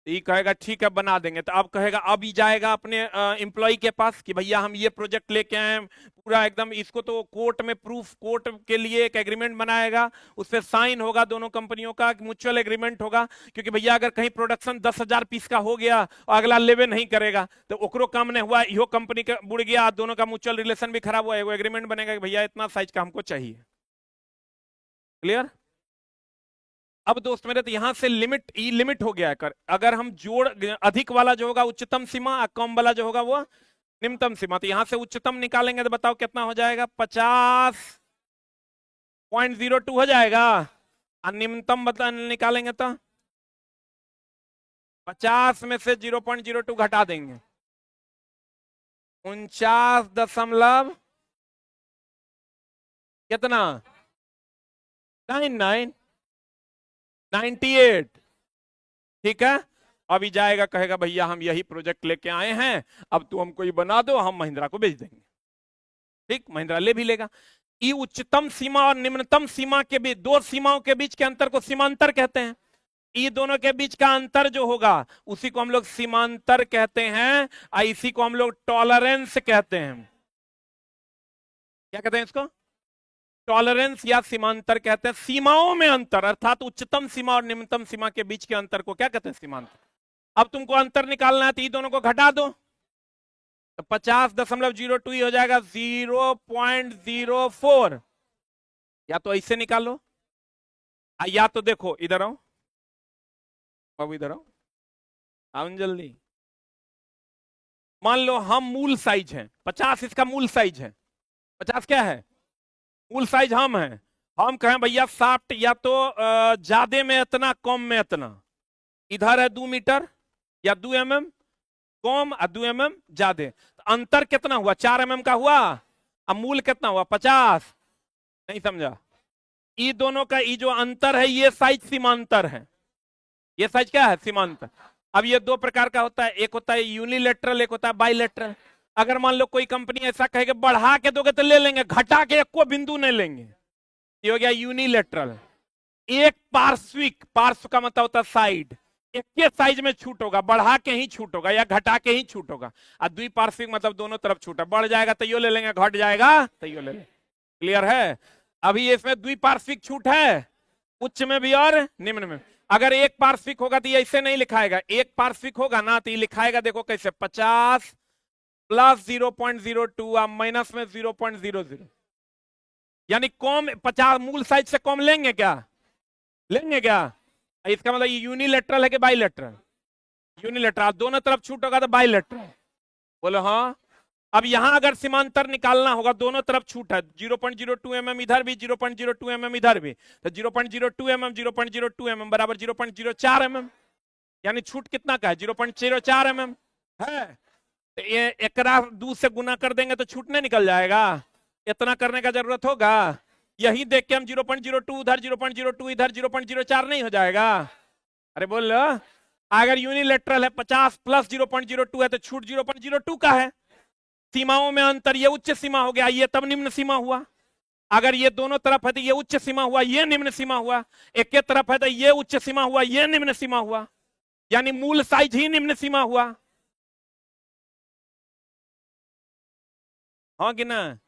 ये कहेगा ठीक है बना देंगे, तो अब कहेगा, अब ही जाएगा अपने एम्प्लॉय के पास कि भैया हम ये प्रोजेक्ट लेके आए हैं पूरा एकदम, इसको तो कोर्ट में प्रूफ, कोर्ट के लिए एक एग्रीमेंट बनाएगा, उस पर साइन होगा दोनों कंपनियों का, म्यूचुअल एग्रीमेंट होगा, क्योंकि भैया अगर कहीं प्रोडक्शन 10,000 पीस का हो गया और अगला लेवे नहीं करेगा तो ओकरो काम नहीं हुआ, इहो कंपनी का बुड़ गया, दोनों का म्यूचुअल रिलेशन भी खराब हुआ, एग्रीमेंट बनेगा कि भैया इतना साइज का हमको चाहिए। क्लियर। अब दोस्त मेरे, तो यहां से लिमिट, ई लिमिट हो गया है कर, अगर हम जोड़, अधिक वाला जो होगा उच्चतम सीमा, कम वाला जो होगा वो निम्नतम सीमा, तो यहां से उच्चतम निकालेंगे तो बताओ कितना हो जाएगा, 50.02 हो जाएगा, और निम्नतम बता निकालेंगे तो 50 में से 0.02 घटा देंगे, 49 दशमलव कितना, 98, ठीक है। अभी जाएगा कहेगा भैया हम यही प्रोजेक्ट लेके आए हैं, अब तू हमको ये बना दो, हम महिंद्रा को बेच देंगे, ठीक, महिंद्रा ले भी लेगा। ये उच्चतम सीमा और निम्नतम सीमा के बीच, दो सीमाओं के बीच के अंतर को सीमांतर कहते हैं। ये दोनों के बीच का अंतर जो होगा उसी को हम लोग सीमांतर कहते हैं, और इसी को हम लोग टॉलरेंस कहते हैं। क्या कहते हैं इसको, टॉलरेंस या सीमांतर कहते हैं। सीमाओं में अंतर, अर्थात उच्चतम सीमा और निम्नतम सीमा के बीच के अंतर को क्या कहते हैं, सीमांतर। अब तुमको अंतर निकालना है तो ये दोनों को घटा दो, तो 50.02 हो जाएगा 0.04, या तो ऐसे निकालो, या तो देखो इधर आओ बाबू, इधर आओ, आओ जल्दी। मान लो हम मूल साइज है 50, इसका मूल साइज है 50, क्या है मूल साइज, हम हैं, हम कहें भैया साफ्ट या तो ज्यादा में इतना, कम में इतना, इधर है 2 मीटर या 2 mm कम और 2 mm ज्यादा, तो अंतर कितना हुआ, 4 mm का हुआ, अब मूल कितना हुआ 50, नहीं समझा। ई दोनों का ई जो अंतर है ये साइज सीमांतर है। ये साइज क्या है? सीमांतर। अब ये दो प्रकार का होता है, एक होता है यूनिलेटरल, एक होता है बाइलेटरल। अगर मान लो कोई कंपनी ऐसा कहेगी बढ़ा के दोगे तो ले लेंगे, घटा के एक को बिंदु नहीं लेंगे, ये हो गया यूनिलेटरल। एक पार्श्विक, पार्श्व का मतलब होता है साइड, एक के साइज में छूट होगा, बढ़ा के ही छूट होगा या घटा के ही छूट होगा। और द्विपार्श्विक मतलब दोनों तरफ छूट है, बढ़ जाएगा तो यो ले लेंगे, घट जाएगा तो यो ले लेंगे। क्लियर है? अभी इसमें द्विपार्श्विक छूट है, उच्च में भी और निम्न में। अगर एक पार्श्विक होगा तो ये ऐसे नहीं लिखाएगा, एक पार्श्विक होगा ना तो ये लिखाएगा देखो कैसे, 50 प्लस 0.02 आप माइनस में 0.00, यानी कम 50 मूल साइज से कम लेंगे क्या? लेंगे क्या? इसका मतलब ये यूनिलेटरल है कि बाइलेटरल? यूनिलेटरल। दोनों तरफ छूट होगा तो बाइलेटरल। बोलो हाँ। अब यहां अगर सीमांतर निकालना होगा, दोनों तरफ छूट है, 0.02 mm इधर भी, 0.02 mm इधर भी, तो 0.02 mm 0.02 mm बराबर 0.04 mm, यानी छूट कितना का है? 0.04 mm है। तो ये एकरा 2 से गुना कर देंगे तो छूट नहीं निकल जाएगा? इतना करने का जरूरत होगा? यही देख के हम 0.02 उधर, 0.02 इधर, 0.04 नहीं हो जाएगा? अरे बोल, अगर यूनिलेटरल है 50 प्लस 0.02 है तो छूट 0.02 का है। सीमाओं में अंतर, ये उच्च सीमा हो गया, ये तब निम्न सीमा हुआ। अगर ये दोनों तरफ है तो ये उच्च सीमा हुआ, ये निम्न सीमा हुआ। एक के तरफ है तो ये उच्च सीमा हुआ, ये निम्न सीमा हुआ, यानी मूल साइज ही निम्न सीमा हुआ। हाँ कि ना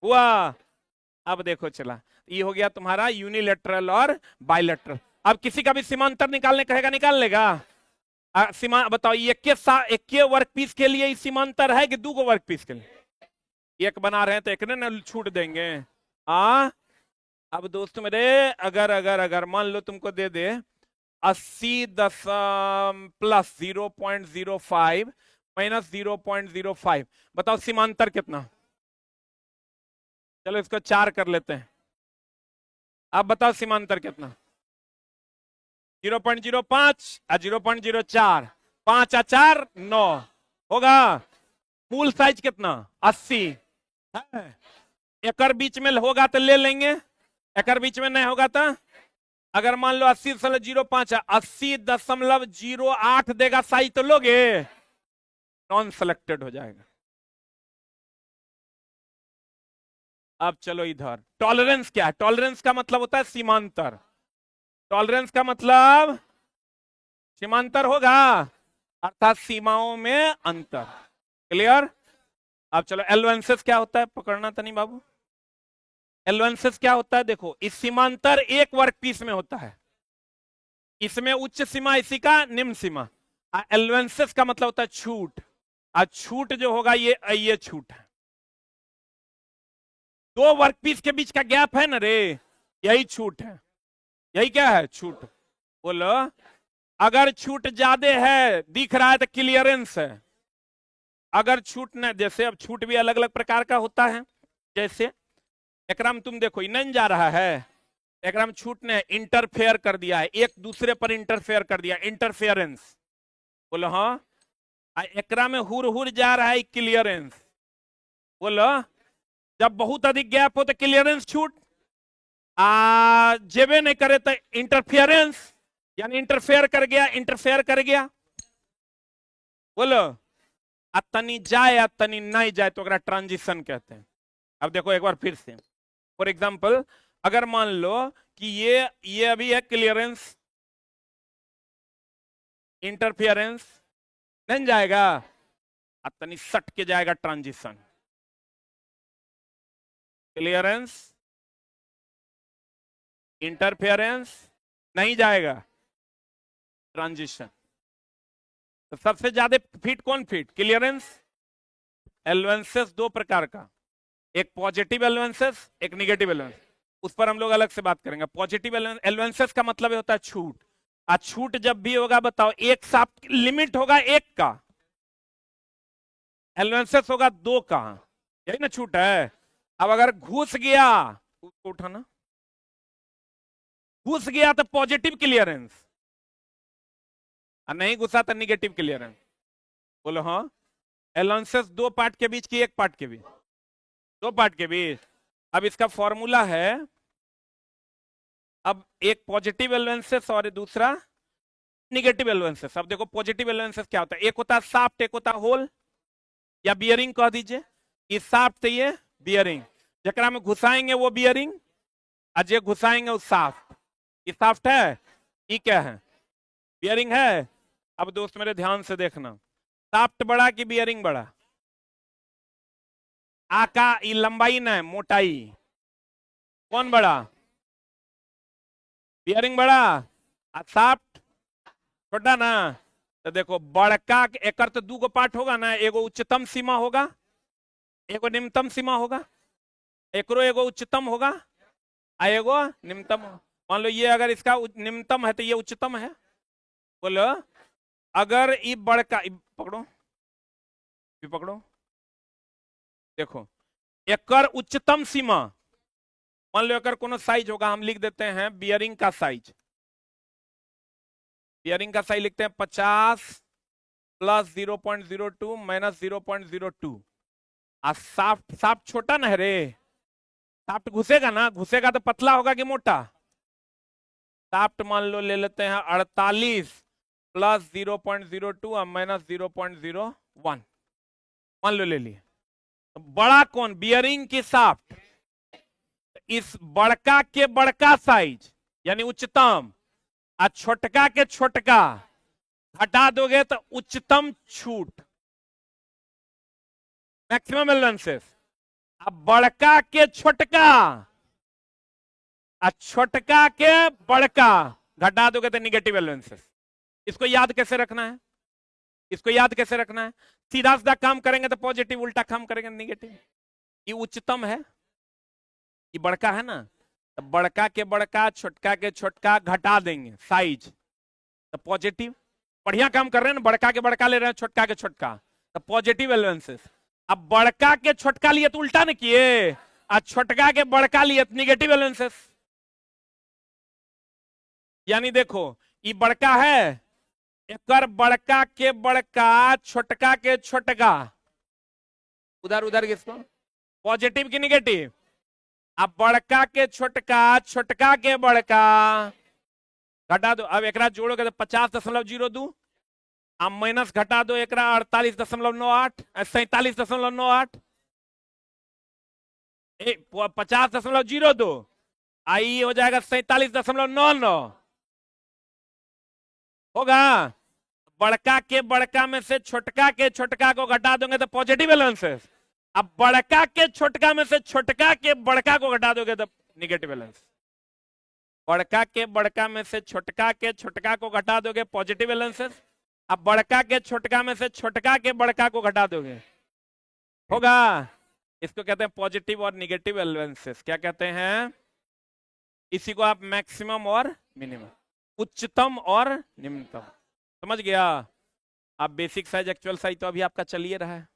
हुआ? अब देखो चला, ये हो गया तुम्हारा यूनिलेटरल और बाइलेटरल। अब किसी का भी सीमांतर निकालने कहेगा, निकाल लेगा? सीमा बताओ, एक के वर्क पीस के लिए सीमांतर है कि 2 को वर्क पीस के लिए? एक बना रहे हैं तो एक ने ना छूट देंगे। हाँ। अब दोस्त मेरे, अगर अगर अगर मान लो तुमको दे दे 80 प्लस 0.05 माइनस 0.05, बताओ सीमांतर कितना? चलो इसको 4 कर लेते हैं। अब बताओ सीमांतर कितना? 0.05 और 0.04, 5 और 4 9 होगा। मूल साइज कितना? 80 है। एकर बीच में होगा तो ले लेंगे, एकर बीच में नहीं होगा तो, अगर मान लो 80.05 है, 80.08 देगा साइज तो लोगे? नॉन सेलेक्टेड हो जाएगा। अब चलो इधर, टॉलरेंस क्या है? टॉलरेंस का मतलब होता है सीमांतर। टॉलरेंस का मतलब सीमांतर होगा, अर्थात सीमाओं में अंतर। क्लियर? अब चलो, एलवेंसेस क्या होता है? पकड़ना तो नहीं बाबू। एलवेंसेस क्या होता है? देखो, इस सीमांतर एक वर्क पीस में होता है, इसमें उच्च सीमा, इसी का निम्न सीमा। एलवेंसेस का मतलब होता है छूट। आज छूट जो होगा ये छूट है। 2 वर्क पीस के बीच का गैप है ना रे, यही छूट है। यही क्या है? छूट। बोलो, अगर छूट ज्यादा है दिख रहा है तो क्लियरेंस है। अगर छूट न, जैसे अब छूट भी अलग अलग प्रकार का होता है, जैसे एकराम तुम देखो नहीं जा रहा है, एकराम छूट ने इंटरफेयर कर दिया है, एक दूसरे पर इंटरफेयर कर दिया, इंटरफेरेंस। बोलो हाँ। एकरा में हुर हुर जा रहा है, क्लियरेंस। बोलो, जब बहुत अधिक गैप हो तो क्लियरेंस छूट, जेबे नहीं करे तो इंटरफेरेंस, यानी इंटरफेयर कर गया, इंटरफेयर कर गया। बोलो, तनी जाए तनी नहीं जाए तो ट्रांजिशन कहते हैं। अब देखो एक बार फिर से, फॉर एग्जांपल, अगर मान लो कि ये अभी है क्लियरेंस, इंटरफेरेंस नहीं जाएगा, तनी सट के जाएगा ट्रांजिशन। क्लियरेंस, इंटरफेरेंस नहीं जाएगा, ट्रांजिशन। तो सबसे ज्यादा फिट कौन फिट? क्लियरेंस। एलवेंसेस 2 प्रकार का, एक पॉजिटिव एलवेंसेस, एक निगेटिव एलवेंसेस, उस पर हम लोग अलग से बात करेंगे। पॉजिटिव एलवेंसेस का मतलब होता है छूट। आज छूट जब भी होगा बताओ, एक साथ लिमिट होगा 1 का, एलवेंसेस होगा 2 का, यही ना छूट है। अब अगर घुस गया, उसको उठाना, घुस गया तो पॉजिटिव क्लियरेंस, और नहीं घुसा तो निगेटिव क्लियरेंस। बोलो हाँ। एलाउंसेस 2 पार्ट के बीच की 1 पार्ट के बीच? 2 पार्ट के बीच। अब इसका फॉर्मूला है अब एक पॉजिटिव एलवेंसेस और दूसरा निगेटिव एलवेंसेस। अब देखो पॉजिटिव एलवेंसेस क्या होता है, एक होता है शाफ्ट, एक होता है होल या बियरिंग कह दीजिए। ये शाफ्ट है, ये बियरिंग, जकरा में घुसाएंगे वो बियरिंग, अजय घुसाएंगे वो शाफ्ट। ये शाफ्ट है, ये क्या है, बियरिंग है। अब दोस्त मेरे ध्यान से देखना, शाफ्ट बड़ा कि बियरिंग बड़ा? आका ये लंबाई ना मोटाई, कौन बड़ा? बियरिंग बड़ा और शाफ्ट छोटा ना। तो देखो बड़का एकर तो दू गो पार्ट होगा ना, एगो उच्चतम सीमा होगा, एगो निम्नतम सीमा होगा, एकरो एगो उच्चतम होगा और एगो निम्नतम। मान लो ये अगर इसका निम्नतम है तो ये उच्चतम है। बोलो अगर ये बड़का, पकड़ो भी पकड़ो, देखो एकर उच्चतम सीमा, मान लो एकर कोनो साइज होगा, हम लिख देते हैं बियरिंग का साइज। बियरिंग का साइज लिखते हैं 50 प्लस 0.02 माइनस 0.02। आ साफ्ट, साफ्ट छोटा ना है रे, साफ्ट घुसेगा ना, घुसेगा तो पतला होगा कि मोटा? साफ्ट मान लो ले लेते हैं 48 प्लस 0.02 और माइनस 0.01, मान लो ले लिए। तो बड़ा कौन, बियरिंग की शाफ्ट? इस बड़का के बड़का साइज यानी उच्चतम और छोटका के छोटका हटा दोगे तो उच्चतम छूट, मैक्सिमम एलवेंसेस। अब बड़का के छोटका और छोटका के बड़का घटा दोगे तो निगेटिव एलवेंसेस। इसको याद कैसे रखना है, इसको याद कैसे रखना है? सीधा सीधा काम करेंगे तो पॉजिटिव, उल्टा काम करेंगे निगेटिव। ये उच्चतम है, ये बड़का है ना, तो बड़का के बड़का छोटका के छोटका घटा देंगे साइज, तो पॉजिटिव। बढ़िया काम कर रहे हैं ना, बड़का के बड़का ले रहे हैं, छोटका के छोटका, तो पॉजिटिव एलवेंसेस। अब बड़का के छोटका लिए तो उल्टा न किए, और छोटका के बड़का लिए तो निगेटिव एलवेंसेस। यानी देखो ये बड़का है, एकर बड़का के बड़का छोटका के छोटका, उधर उधर किसको, पॉजिटिव की निगेटिव। अब बड़का के छोटका, छोटका के बड़का घटा दो। अब एकरा जोड़ोगे तो 50.02, अब माइनस घटा दो एकरा 48.98, 47.98, 50.02 आई हो जाएगा 47.99 होगा। बड़का के बड़का में से छोटका के छोटका को घटा दोगे तो पॉजिटिव एलवेंसेस। अब बड़का के छोटका में से छोटका के बड़का को घटा दोगे तो निगेटिव एलवेंस। बड़का के बड़का में से छोटका के छोटका को घटा दोगे पॉजिटिव एलवेंसेस। अब बड़का के छोटका में से छोटका के बड़का को घटा दोगे, होगा। इसको कहते हैं पॉजिटिव और निगेटिव एलवेंसेस। क्या कहते हैं? इसी को आप मैक्सिमम और मिनिमम, उच्चतम और निम्नतम, समझ गया? आप बेसिक साइज, एक्चुअल साइज तो अभी आपका चलिए रहा है,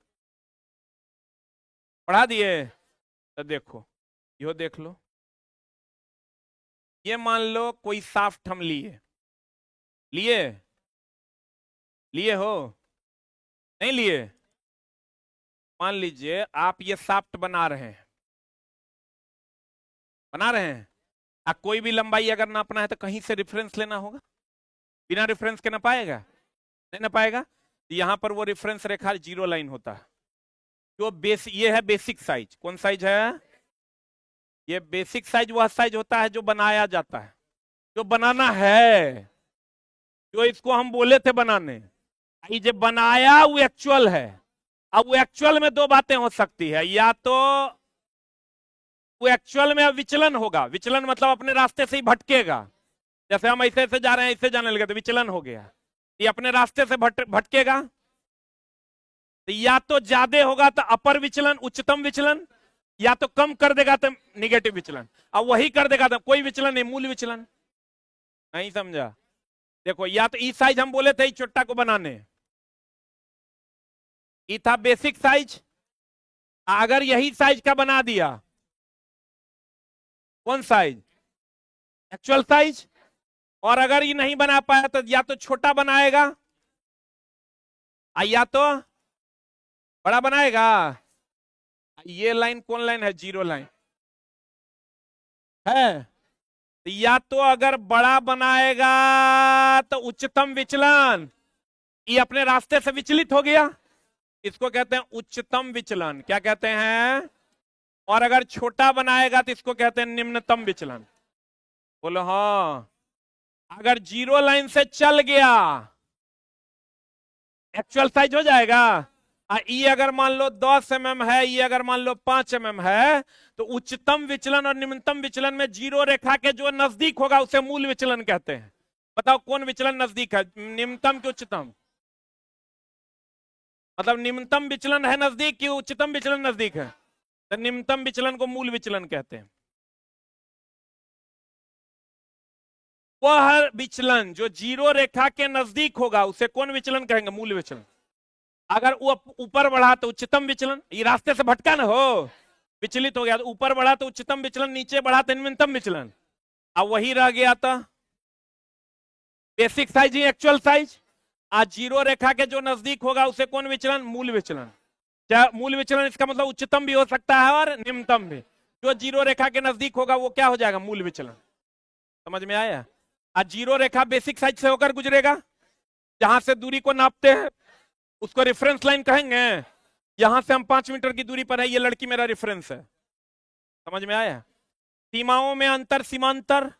पढ़ा दिए। तो देखो यो देख लो, ये मान लो कोई शाफ्ट हम लिए, लिए लिए हो, नहीं लिए? मान लीजिए आप ये शाफ्ट बना रहे हैं, बना रहे हैं, आप कोई भी लंबाई अगर नापना है तो कहीं से रेफरेंस लेना होगा, बिना रेफरेंस के ना पाएगा, नहीं ना पाएगा। यहां पर वो रेफरेंस रेखा जीरो लाइन होता है, जो ये है बेसिक साइज। कौन साइज है ये? बेसिक साइज वह साइज होता है जो बनाया जाता है, जो बनाना है, जो इसको हम बोले थे बनाने, ये जो बनाया वो एक्चुअल है। अब वो एक्चुअल में दो बातें हो सकती है, या तो वो एक्चुअल में विचलन होगा, विचलन मतलब अपने रास्ते से ही भटकेगा, जैसे हम ऐसे ऐसे जा रहे हैं, ऐसे जाने लगे तो विचलन हो गया, ये अपने रास्ते से भटकेगा। तो या तो ज्यादा होगा तो अपर विचलन, उच्चतम विचलन, या तो कम कर देगा तो निगेटिव विचलन, अब वही कर देगा तो कोई विचलन नहीं, मूल विचलन। नहीं समझा? देखो या तो ई साइज हम बोले थे इस चोट्टा को बनाने, ये था बेसिक साइज, अगर यही साइज का बना दिया, कौन साइज? Actual size. और अगर ये नहीं बना पाया तो या तो छोटा बनाएगा या तो बड़ा बनाएगा। ये लाइन कौन लाइन है? जीरो लाइन है। तो या तो अगर बड़ा बनाएगा तो उच्चतम विचलन, ये अपने रास्ते से विचलित हो गया, इसको कहते हैं उच्चतम विचलन। क्या कहते हैं? और अगर छोटा बनाएगा तो इसको कहते हैं निम्नतम विचलन। बोलो हाँ। अगर जीरो लाइन से चल गया एक्चुअल साइज हो जाएगा। ई अगर मान लो 10 mm है, ई अगर मान लो 5 mm है, तो उच्चतम विचलन और निम्नतम विचलन में जीरो रेखा के जो नजदीक होगा उसे मूल विचलन कहते हैं। बताओ कौन विचलन नजदीक है, निम्नतम कि उच्चतम? मतलब निम्नतम विचलन है नजदीक कि उच्चतम विचलन नजदीक है? तो निम्नतम विचलन को मूल विचलन कहते हैं। वह विचलन जो जीरो रेखा के नजदीक होगा उसे कौन विचलन कहेंगे? मूल विचलन। अगर वो ऊपर बढ़ा तो उच्चतम विचलन, ये रास्ते से भटका ना हो, विचलित हो गया, तो ऊपर बढ़ा तो उच्चतम विचलन, नीचे बढ़ा तो निम्नतम विचलन। अब वही रह गया था बेसिक साइज ही एक्चुअल साइज। आज जीरो रेखा के जो नजदीक होगा उसे कौन विचलन? मूल विचलन। क्या मूल विचलन? इसका मतलब उच्चतम भी हो सकता है और निम्नतम भी। जो जीरो रेखा के नजदीक होगा वो क्या हो जाएगा? मूल विचलन। समझ में आया? आज जीरो रेखा बेसिक साइज से होकर गुजरेगा, जहां से दूरी को नापते हैं उसको रेफरेंस लाइन कहेंगे। यहां से हम 5 मीटर की दूरी पर है, ये लड़की मेरा रेफरेंस है। समझ में आया? सीमाओं में अंतर, सीमांतर,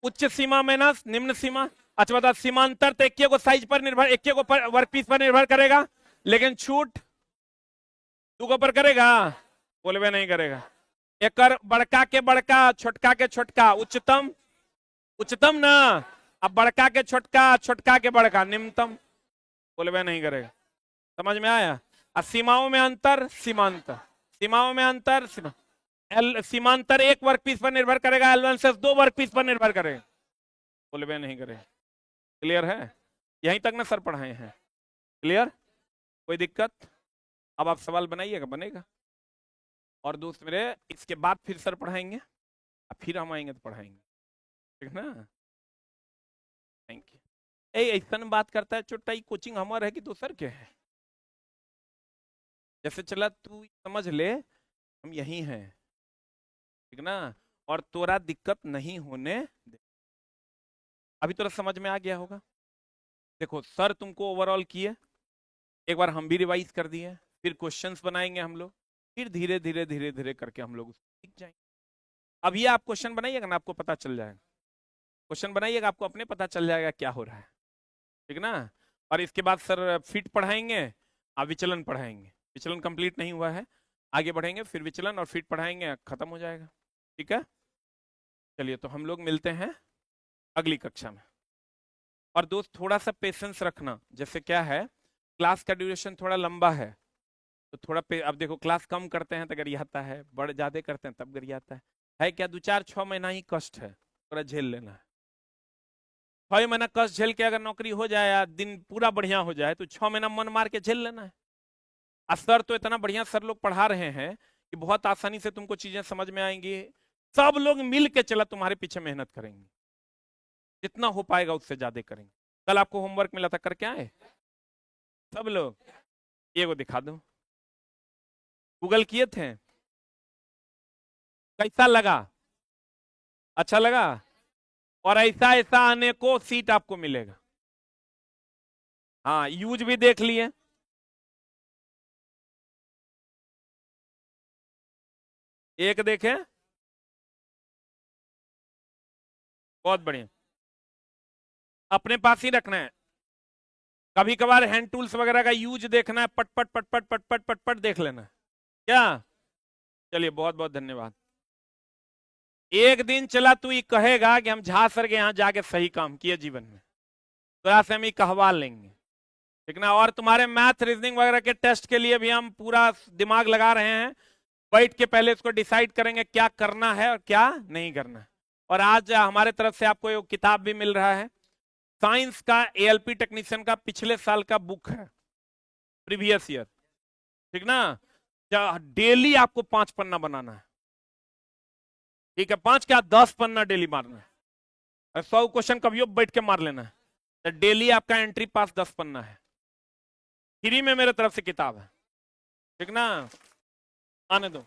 उच्च सीमा माइनस निम्न सीमा। अच्छा बता, सीमांतर तो एक को साइज पर निर्भर, एक को वर्क पीस पर निर्भर करेगा, लेकिन छूट दू पर करेगा? बोलबे नहीं करेगा। एक बड़का के बड़का, छोटका के छोटका, उच्चतम उच्चतम ना। अब बड़का के छोटका, छोटका के बड़का, निम्नतम। बोलबे नहीं करेगा। समझ में आया? अब सीमाओं में अंतर, सीमांतर, सीमाओं में अंतर, सीमांतर एक वर्क पीस पर निर्भर करेगा, L1 से 2 वर्क पीस पर निर्भर करेगा। बोलबे नहीं करेगा। क्लियर है? यहीं तक ना सर पढ़ाए हैं। क्लियर? कोई दिक्कत? अब आप सवाल बनाइएगा, बनेगा। और दोस्त मेरे, इसके बाद फिर सर पढ़ाएंगे, फिर हम आएंगे तो पढ़ाएंगे, ठीक ना? Thank you. ऐसा बात करता है छोटा, कोचिंग हमारा है कि दोसर के है? जैसे चला तू समझ ले हम यही हैं, ठीक ना? और तोरा दिक्कत नहीं होने दे। अभी तोरा समझ में आ गया होगा। देखो सर तुमको ओवरऑल किए, एक बार हम भी रिवाइज कर दिए, फिर क्वेश्चंस बनाएंगे हम लोग, फिर धीरे धीरे धीरे धीरे करके हम लोग उसको सीख जाएंगे। अब ये आप क्वेश्चन बनाइएगा ना, आपको पता चल जाएगा। क्वेश्चन बनाइएगा, आपको अपने पता चल जाएगा क्या हो रहा है, ठीक ना? और इसके बाद सर फिट पढ़ाएंगे, आप विचलन पढ़ाएंगे। विचलन कंप्लीट नहीं हुआ है, आगे बढ़ेंगे, फिर विचलन और फिट पढ़ाएंगे, खत्म हो जाएगा। ठीक है, चलिए तो हम लोग मिलते हैं अगली कक्षा में। और दोस्त थोड़ा सा पेशेंस रखना, जैसे क्या है क्लास का ड्यूरेशन थोड़ा लंबा है, तो थोड़ा अब देखो क्लास कम करते हैं तो गरियाता है, बड़े ज्यादा करते हैं तब गरियाता है क्या? 2-4-6 महीना ही कष्ट है, थोड़ा झेल लेना है। 6 महीना कष्ट झेल के अगर नौकरी हो जाए या दिन पूरा बढ़िया हो जाए तो 6 महीना मन मार के झेल लेना है। सर तो इतना बढ़िया सर लोग पढ़ा रहे हैं कि बहुत आसानी से तुमको चीजें समझ में आएंगी। सब लोग मिल के चला तुम्हारे पीछे मेहनत करेंगे, जितना हो पाएगा उससे ज्यादा करेंगे। कल आपको होमवर्क मिला था, करके आए सब लोग? ये को दिखा दो, गूगल किए थे? कैसा लगा? अच्छा लगा? और ऐसा ऐसा आने को सीट आपको मिलेगा। हाँ, यूज भी देख लिए, एक देखें, बहुत बढ़िया। अपने पास ही रखना है, कभी कभार हैंड टूल्स वगैरह का यूज देखना है, पट पट पट पट पट पट पट पट देख लेना है क्या? चलिए बहुत बहुत धन्यवाद। एक दिन चला तू ये कहेगा कि हम झा सर के यहाँ जाके सही काम किए जीवन में, तो ऐसे हम ये कहवा लेंगे, ठीक ना? और तुम्हारे मैथ रीजनिंग वगैरह के टेस्ट के लिए भी हम पूरा दिमाग लगा रहे हैं, बैठ के पहले इसको डिसाइड करेंगे क्या करना है और क्या नहीं करना है। और आज हमारे तरफ से आपको एक किताब भी मिल रहा है, साइंस का एएलपी टेक्नीशियन का पिछले साल का बुक है, प्रीवियस ईयर, ठीक ना? डेली आपको 5 पन्ना बनाना है, ठीक है? 5 क्या 10 पन्ना डेली मारना है, 100 क्वेश्चन कभी बैठ के मार लेना है, तो डेली आपका एंट्री पास 10 पन्ना है। फ्री में मेरे तरफ से किताब है, ठीक ना? आने दो।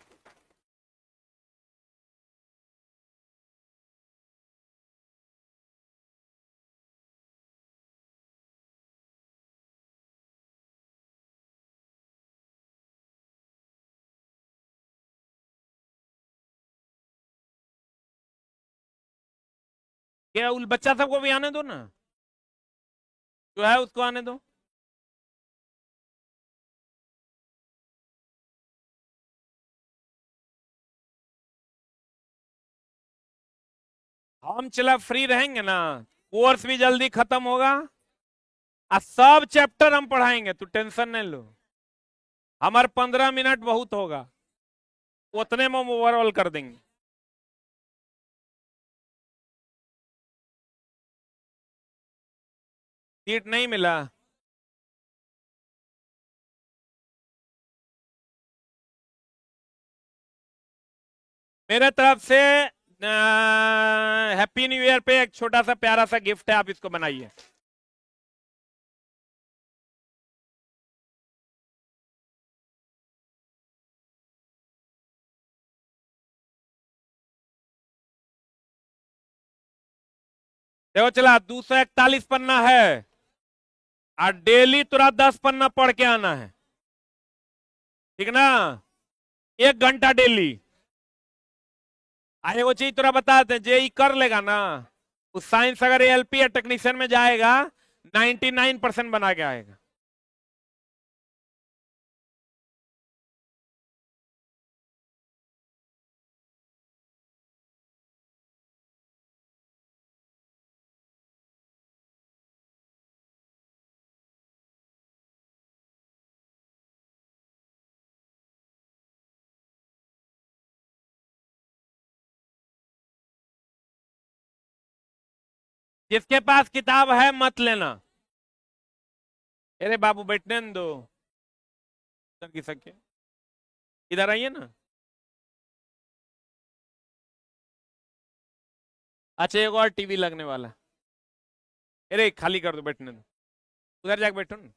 क्या उस बच्चा सबको भी आने दो ना, जो है उसको आने दो। हम चला फ्री रहेंगे ना, कोर्स भी जल्दी खत्म होगा और सब चैप्टर हम पढ़ाएंगे, तू टेंशन नहीं लो। हमारे 15 मिनट बहुत होगा, उतने में हम ओवरऑल कर देंगे। सीट नहीं मिला, मेरे तरफ से हैप्पी न्यू ईयर पे एक छोटा सा प्यारा सा गिफ्ट है, आप इसको बनाइए। देखो चला 241 पन्ना है और डेली तुरा 10 पन्ना पढ़ के आना है, ठीक ना? 1 घंटा डेली। अरे वो चीज तुरा बताते हैं, जेई कर लेगा ना, उस साइंस अगर एलपी या टेक्नीशियन में जाएगा 99% बना के आएगा। जिसके पास किताब है मत लेना। अरे बाबू बैठने न दो, इधर की सके, इधर आइए ना। अच्छा एक और टीवी लगने वाला, अरे खाली कर दो, बैठने दो, उधर जाके बैठो ना।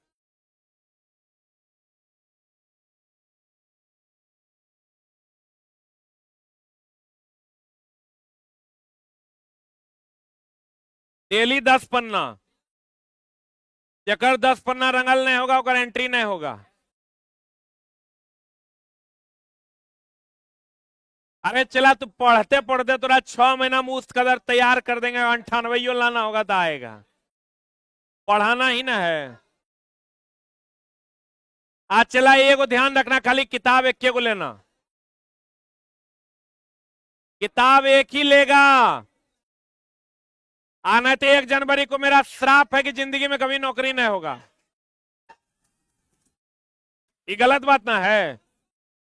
डेली 10 पन्ना, जकर 10 पन्ना रंगल नहीं होगा ओकर एंट्री नहीं होगा। अरे चला तू पढ़ते पढ़ते तोरा 6 महीना में उस कदर तैयार कर देंगे, 98 लाना होगा तो आएगा, पढ़ाना ही ना है। आज चला एगो ध्यान रखना, खाली किताब एक को लेना, किताब एक ही लेगा। आना तो 1 जनवरी को मेरा श्राप है कि जिंदगी में कभी नौकरी नहीं होगा। ये गलत बात ना है,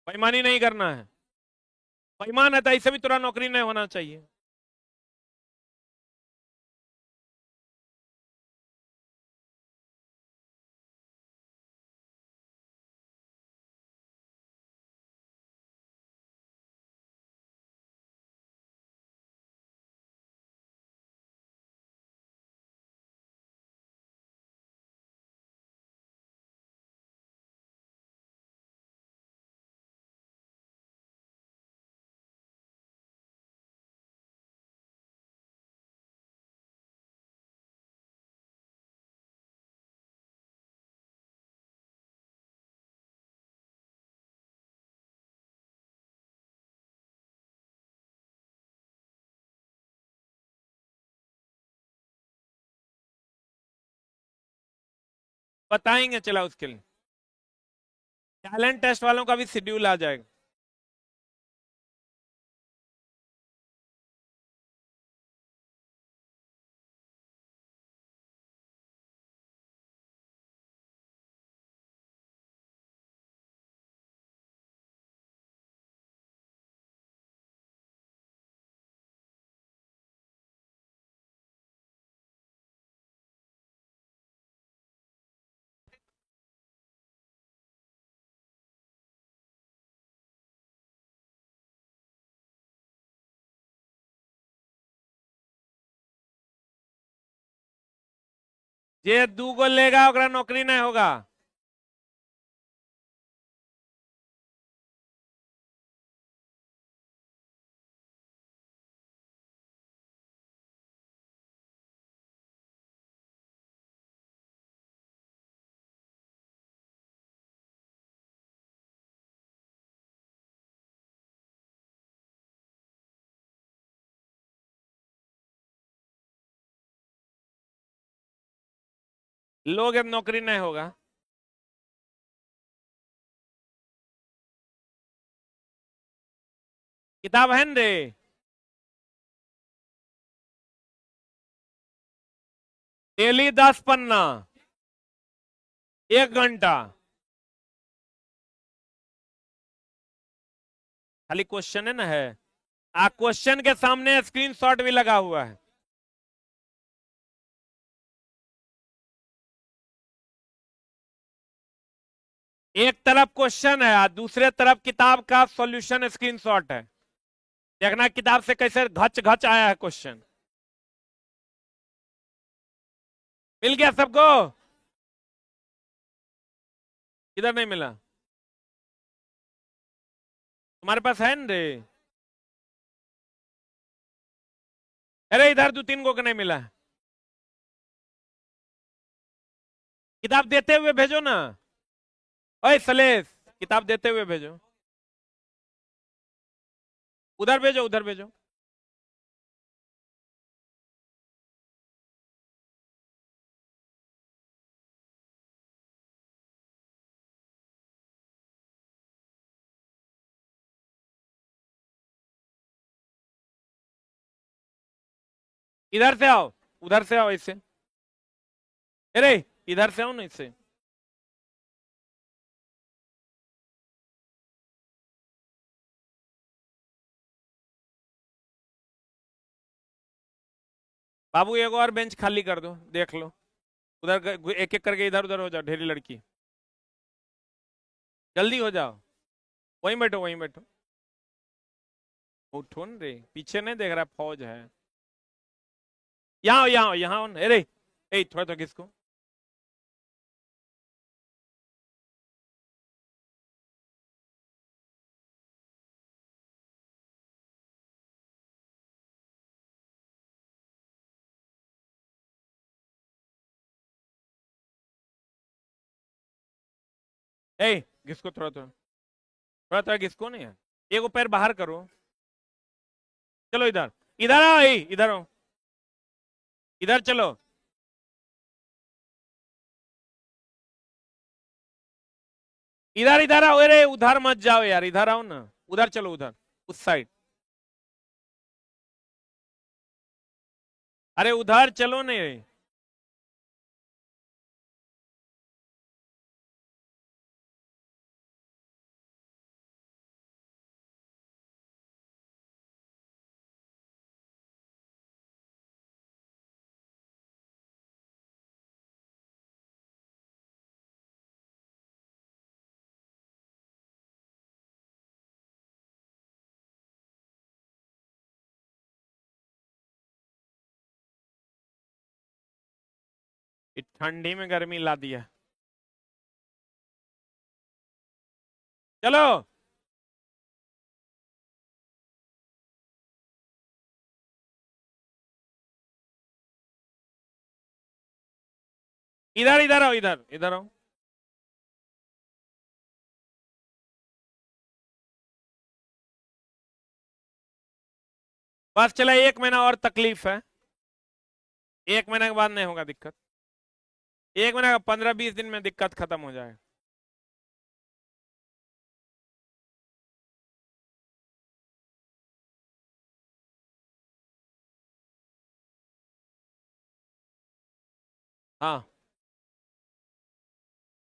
बेईमानी नहीं करना है, बेईमान है तो ऐसे भी तुरा नौकरी नहीं होना चाहिए। बताएंगे चला, उसके लिए टैलेंट टेस्ट वालों का भी शेड्यूल आ जाएगा। जे 2 गो लेगा ओकरा नौकरी नहीं होगा। लोगे नौकरी नहीं होगा। किताब है न रे? डेली 10 पन्ना, 1 घंटा। खाली क्वेश्चन है ना है। क्वेश्चन के सामने स्क्रीनशॉट भी लगा हुआ है। एक तरफ क्वेश्चन है और दूसरे तरफ किताब का सॉल्यूशन स्क्रीनशॉट है। देखना किताब से कैसे घच घच आया है क्वेश्चन। मिल गया सबको? किधर नहीं मिला? तुम्हारे पास है न रे? अरे इधर 2-3 को नहीं मिला। किताब देते हुए भेजो ना। ओए सलेश, किताब देते हुए भेजो। उधर भेजो, उधर भेजो। इधर से आओ, उधर से आओ इससे। अरे इधर से आओ ना इससे। बाबू एक और बेंच खाली कर दो, देख लो। उधर एक एक करके इधर उधर हो जाओ, ढेरी लड़की। जल्दी हो जाओ। वहीं बैठो, वहीं बैठो। उठो न रे, पीछे नहीं देख रहा फौज है। यहाँ यहाँ यहाँ। अरे थोड़ा तो किसको। किसको थोड़ा थोड़ा। थोड़ा थोड़ा किसको नहीं है। एक पैर बाहर करो। चलो इधर। इधर आओ, इधर आओ। इधर चलो। इधर इधर आओ। अरे उधर मत जाओ यार, इधर आओ ना। उधर चलो, उधर उस साइड। अरे उधर चलो नहीं। ठंडी में गर्मी ला दिया। चलो। इधर इधर आओ, इधर इधर आओ। बस चला, 1 महीना और तकलीफ है। 1 महीने के बाद नहीं होगा दिक्कत। 1 महीने का 15-20 दिन में दिक्कत खत्म हो जाएगा। हाँ